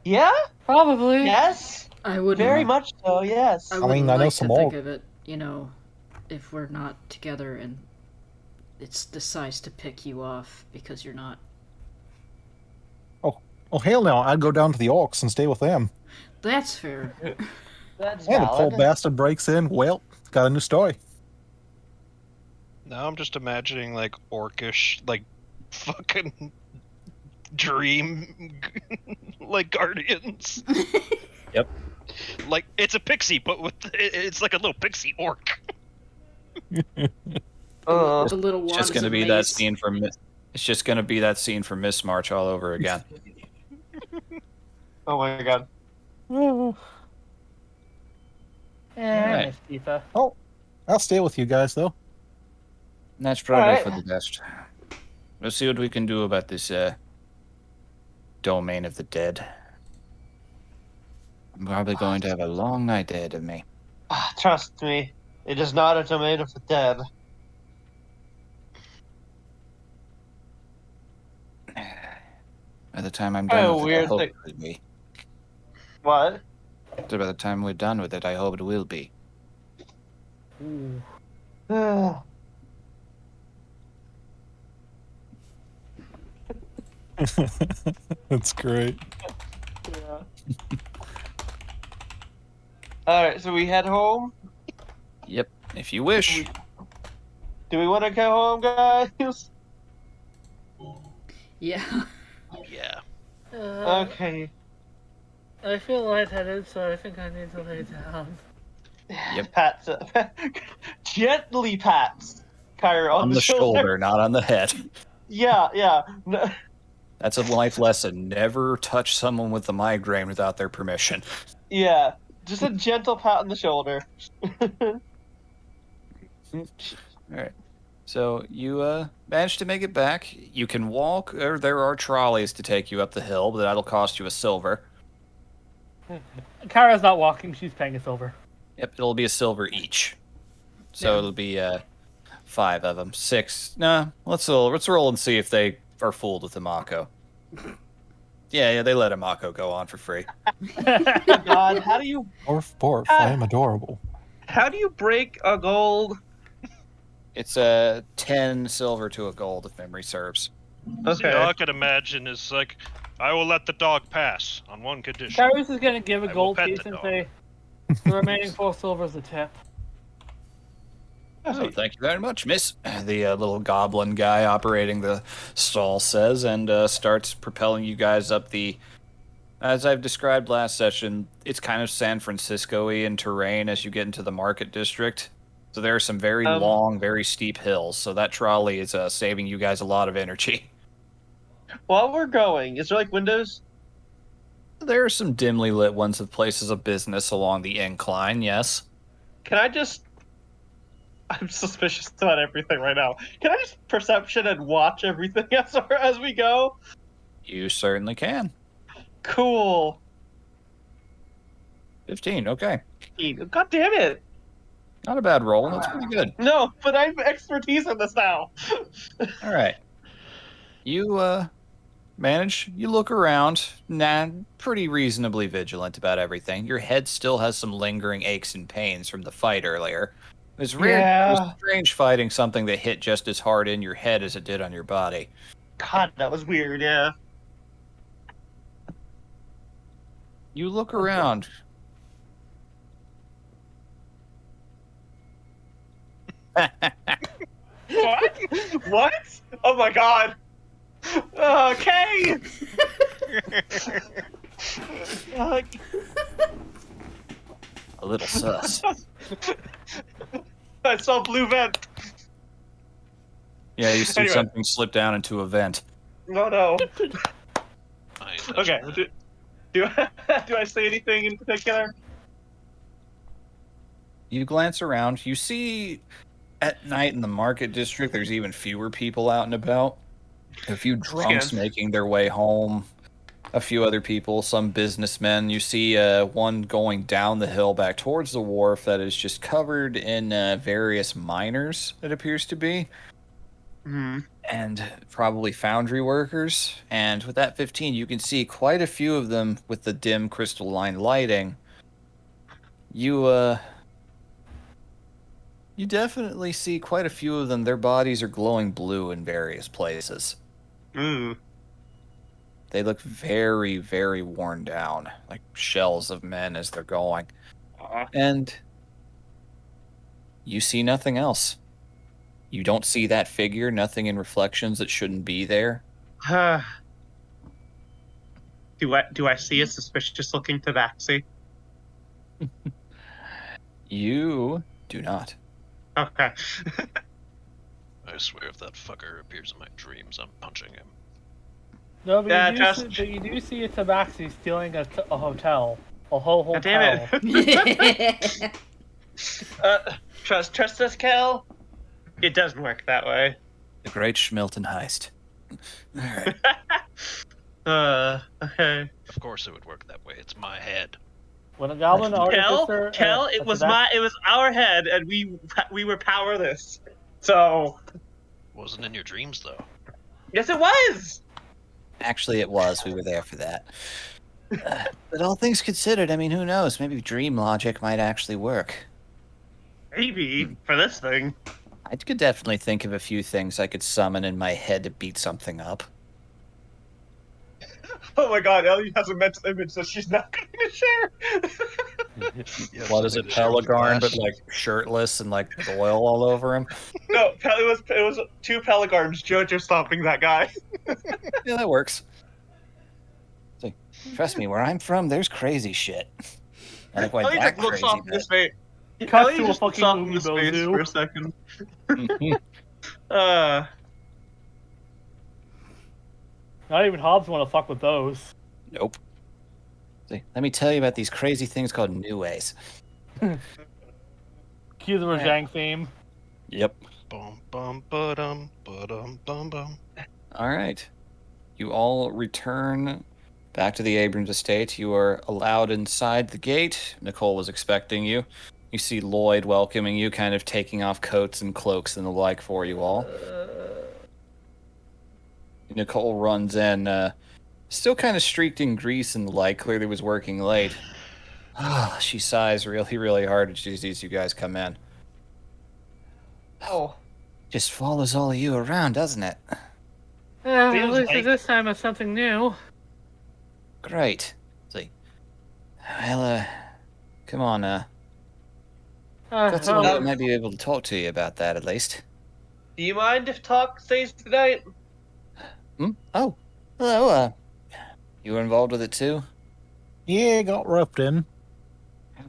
Speaker 4: Yeah.
Speaker 3: Probably.
Speaker 4: Yes.
Speaker 5: I wouldn't.
Speaker 4: Very much so. Yes.
Speaker 5: I
Speaker 1: I
Speaker 5: wouldn't
Speaker 1: mean, I know
Speaker 5: like
Speaker 1: some
Speaker 5: to think
Speaker 1: more-
Speaker 5: of it, if we're not together and it decides to pick you off because you're not.
Speaker 1: Oh, hell no, I'd go down to the Orcs and stay with them.
Speaker 5: That's fair.
Speaker 4: That's
Speaker 1: And the poor
Speaker 4: valid.
Speaker 1: bastard breaks in, well, got a new story.
Speaker 8: Now I'm just imagining like orcish, like fucking dream, like guardians.
Speaker 2: Yep.
Speaker 8: Like it's a pixie, but it's like a little pixie orc.
Speaker 5: The little
Speaker 2: It's
Speaker 5: wand
Speaker 2: just
Speaker 5: is
Speaker 2: going to
Speaker 5: a
Speaker 2: be that
Speaker 5: mace.
Speaker 2: scene from. It's just going to be that scene from Miss March all over again.
Speaker 4: Oh my god.
Speaker 3: Yeah,
Speaker 2: Right.
Speaker 3: Miss Tifa.
Speaker 1: I'll stay with you guys, though.
Speaker 2: That's probably
Speaker 4: Alright.
Speaker 2: for the best. Let's see what we can do about this domain of the dead. I'm probably going to have a long night ahead of me.
Speaker 4: Trust me, it is not a domain of the dead.
Speaker 2: By the time I'm done
Speaker 4: Oh,
Speaker 2: with it, I
Speaker 4: weird
Speaker 2: hope
Speaker 4: thing.
Speaker 2: it will be.
Speaker 4: What?
Speaker 2: So by the time we're done with it, I hope it will be.
Speaker 4: Yeah.
Speaker 1: That's great.
Speaker 4: All right, so we head home.
Speaker 2: Yep, if you wish.
Speaker 4: Do we want to go home, guys?
Speaker 5: Yeah.
Speaker 8: Yeah.
Speaker 4: Okay.
Speaker 3: I feel lightheaded, so I think I need to lay down.
Speaker 2: Yep.
Speaker 4: Pats. Gently pats Kyra
Speaker 2: On the shoulder, not on the head.
Speaker 4: Yeah, yeah. No,
Speaker 2: That's a life lesson. Never touch someone with a migraine without their permission.
Speaker 4: yeah. Just a gentle pat on the shoulder.
Speaker 2: Alright. So you managed to make it back. You can walk, or there are trolleys to take you up the hill, but that'll cost you a silver.
Speaker 3: Kara's not walking, she's paying us over.
Speaker 2: Yep, it'll be a silver each. So
Speaker 5: Yeah.
Speaker 2: it'll be 5 of them. 6. Nah, let's roll and see if they are fooled with the Mako. Yeah, they let a Mako go on for free.
Speaker 4: God, how do you
Speaker 1: Barf, I am adorable.
Speaker 4: break a gold?
Speaker 2: It's 10 silver to a gold if memory serves.
Speaker 8: See, all I could imagine is like, I will let the dog pass on one condition.
Speaker 3: Kara's is gonna give a
Speaker 8: I will
Speaker 3: gold
Speaker 8: pet
Speaker 3: piece
Speaker 8: the
Speaker 3: and
Speaker 8: dog.
Speaker 3: say, the remaining 4 silvers a tip.
Speaker 2: Oh, thank you very much, miss. The little goblin guy operating the stall says, and starts propelling you guys up the... As I've described last session, it's kind of San Francisco-y in terrain as you get into the market district. So there are some very long, very steep hills. So that trolley is saving you guys a lot of energy.
Speaker 4: While we're going, is there like windows?
Speaker 2: There are some dimly lit ones of places of business along the incline, yes.
Speaker 4: Can I just... I'm suspicious about everything right now. Can I just perception and watch everything as we go?
Speaker 2: You certainly can.
Speaker 4: Cool.
Speaker 2: 15, okay.
Speaker 4: God damn it.
Speaker 2: Not a bad roll, that's pretty good.
Speaker 4: No, but I have expertise in this now.
Speaker 2: All right. You you look around, pretty reasonably vigilant about everything. Your head still has some lingering aches and pains from the fight earlier. It was rare, it was strange fighting something that hit just as hard in your head as it did on your body.
Speaker 4: God, that was weird, yeah.
Speaker 2: You look around.
Speaker 4: What? What? Oh my god. Okay.
Speaker 2: A little sus.
Speaker 4: I saw blue vent.
Speaker 2: Yeah, you see
Speaker 4: Anyway.
Speaker 2: something slip down into a vent.
Speaker 4: No, no.
Speaker 8: Fine,
Speaker 4: Okay. Do I say anything in particular?
Speaker 2: You glance around. You see at night in the market district, there's even fewer people out and about. A few drunks
Speaker 4: Scans.
Speaker 2: making their way home. A few other people, some businessmen. You see one going down the hill back towards the wharf that is just covered in various miners, it appears to be.
Speaker 4: Hmm.
Speaker 2: And probably foundry workers. And with that 15, you can see quite a few of them with the dim crystalline lighting. You definitely see quite a few of them. Their bodies are glowing blue in various places.
Speaker 4: Ooh.
Speaker 2: They look very, very worn down, like shells of men as they're going. And you see nothing else. You don't see that figure, nothing in reflections that shouldn't be there.
Speaker 4: Do I see a suspicious looking tabaxi?
Speaker 2: You do not.
Speaker 4: Okay.
Speaker 6: I swear if that fucker appears in my dreams, I'm punching him.
Speaker 3: No, but,
Speaker 4: Yeah,
Speaker 3: you do see a tabaxi stealing a hotel. A whole hotel.
Speaker 4: God damn it. Trust us, Cal. It doesn't work that way.
Speaker 2: The Great Schmilton Heist. Alright.
Speaker 4: Okay.
Speaker 6: Of course it would work that way. It's my head.
Speaker 3: When a goblin artificer...
Speaker 4: Kel, it was our head, and we were powerless. So...
Speaker 6: Wasn't in your dreams, though.
Speaker 4: Yes, it was!
Speaker 2: Actually, it was. We were there for that. But all things considered, I mean, who knows? Maybe dream logic might actually work.
Speaker 4: Maybe, for this thing.
Speaker 2: I could definitely think of a few things I could summon in my head to beat something up.
Speaker 4: Oh my god, Ellie has a mental image that she's not going to share.
Speaker 6: Yeah,
Speaker 2: What is it,
Speaker 6: something to share with
Speaker 2: Pelagarn, but
Speaker 6: Glass.
Speaker 2: like shirtless and like with oil all over him?
Speaker 4: No, it was two Pelagarms, Jojo stomping that guy.
Speaker 2: Yeah, that works. It's like, trust me, where I'm from, there's crazy shit. Not quite
Speaker 4: Ellie
Speaker 2: that
Speaker 4: just looks
Speaker 2: crazy,
Speaker 4: off in his face.
Speaker 3: Cut
Speaker 4: Ellie
Speaker 3: to a
Speaker 4: just looks
Speaker 3: fucking
Speaker 4: off in
Speaker 3: movie,
Speaker 4: his face
Speaker 3: Bozu.
Speaker 4: for a second.
Speaker 2: but-
Speaker 3: Not even Hobbs want to fuck with those.
Speaker 2: Nope. See, let me tell you about these crazy things called new ways.
Speaker 3: Cue the Rajang theme.
Speaker 2: Yep.
Speaker 6: Bum bum ba-dum bum bum.
Speaker 2: All right. You all return back to the Abrams estate. You are allowed inside the gate. Nicole was expecting you. You see Lloyd welcoming you, kind of taking off coats and cloaks and the like for you all. Nicole runs in, still kind of streaked in grease and the like, clearly was working late. She sighs really, really hard as she sees you guys come in.
Speaker 4: Oh.
Speaker 2: Just follows all of you around, doesn't it?
Speaker 3: At
Speaker 4: Feels
Speaker 3: least
Speaker 4: like-
Speaker 3: this time it's something new.
Speaker 2: Great. See. Well, come on, got someone that might be able to talk to you about that at least.
Speaker 4: Do you mind if talk stays tonight?
Speaker 2: Oh, hello, you were involved with it too?
Speaker 1: Yeah, got roped in.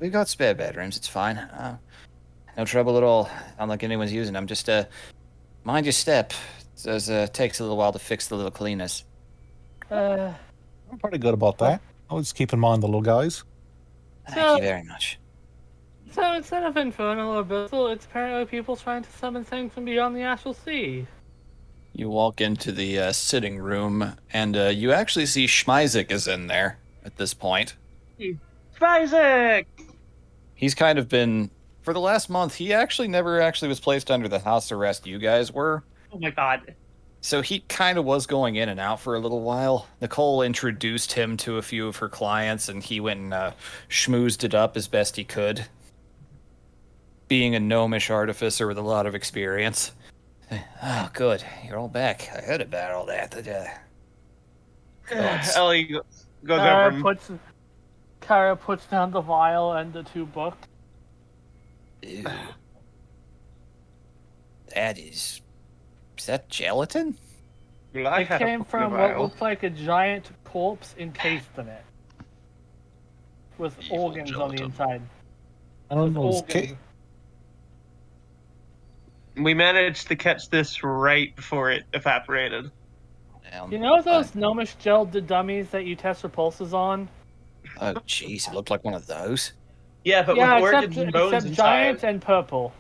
Speaker 2: We've got spare bedrooms, it's fine. No trouble at all. Not like anyone's using them. Just, mind your step. It takes a little while to fix the little cleaners.
Speaker 1: I'm pretty good about that. Always keep in mind the little guys.
Speaker 2: Thank you very much.
Speaker 3: So instead of Infernal or Abyssal, it's apparently people trying to summon things from beyond the Astral Sea.
Speaker 2: You walk into the sitting room, and you actually see Schmeizik is in there at this point.
Speaker 4: Isaac!
Speaker 2: He's kind of been, for the last month, he actually never actually was placed under the house arrest you guys were.
Speaker 4: Oh my god.
Speaker 2: So he kind of was going in and out for a little while. Nicole introduced him to a few of her clients, and he went and schmoozed it up as best he could. Being a gnomish artificer with a lot of experience. Oh, good. You're all back. I heard about all that. Gods.
Speaker 4: Ellie goes over and...
Speaker 3: Kara puts down the vial and the two books.
Speaker 2: Ew. That is that gelatin?
Speaker 3: It came from what looks like a giant corpse encased in it. With
Speaker 6: Evil
Speaker 3: organs on the
Speaker 6: gelatin.
Speaker 3: inside.
Speaker 1: I don't
Speaker 3: With
Speaker 1: know.
Speaker 3: organs.
Speaker 4: We managed to catch this right before it evaporated.
Speaker 3: You know those gnomish gel dummies that you test for pulses on?
Speaker 2: Oh, jeez, it looked like one of those.
Speaker 4: Yeah, but
Speaker 3: Yeah,
Speaker 4: with
Speaker 3: except,
Speaker 4: organs and bones
Speaker 3: except
Speaker 4: inside.
Speaker 3: giants and purple.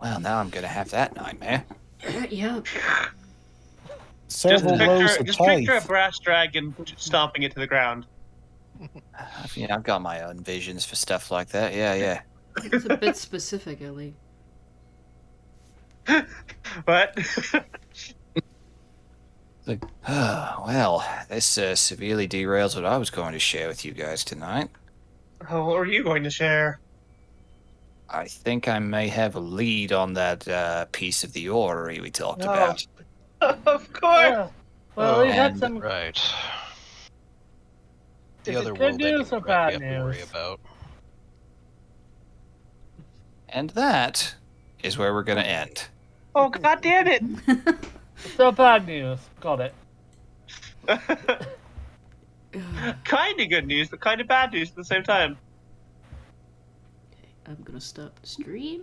Speaker 2: Well, now I'm gonna have that nightmare.
Speaker 5: Yeah.
Speaker 4: Just
Speaker 1: Several rows
Speaker 4: picture,
Speaker 1: of
Speaker 4: just picture a
Speaker 1: teeth.
Speaker 4: brass dragon stomping it to the ground.
Speaker 2: I've got my own visions for stuff like that. Yeah, yeah.
Speaker 5: It's a bit specific, Ellie.
Speaker 4: What?
Speaker 2: Like, well, this severely derails what I was going to share with you guys tonight.
Speaker 4: Oh, what are you going to share?
Speaker 2: I think I may have a lead on that piece of the orrery we talked
Speaker 4: Oh.
Speaker 2: about.
Speaker 4: Of course.
Speaker 3: Yeah. Well, we had
Speaker 2: And-
Speaker 3: some.
Speaker 8: Right. The
Speaker 3: Is it
Speaker 8: other
Speaker 3: good
Speaker 8: world ending
Speaker 3: news or
Speaker 8: threat
Speaker 3: bad
Speaker 8: we have to worry
Speaker 3: news?
Speaker 8: about.
Speaker 2: And that is where we're going to end.
Speaker 4: Oh, god damn it!
Speaker 3: So bad news. Got it.
Speaker 4: Kind of good news, but kind of bad news at the same time.
Speaker 5: I'm gonna stop the stream.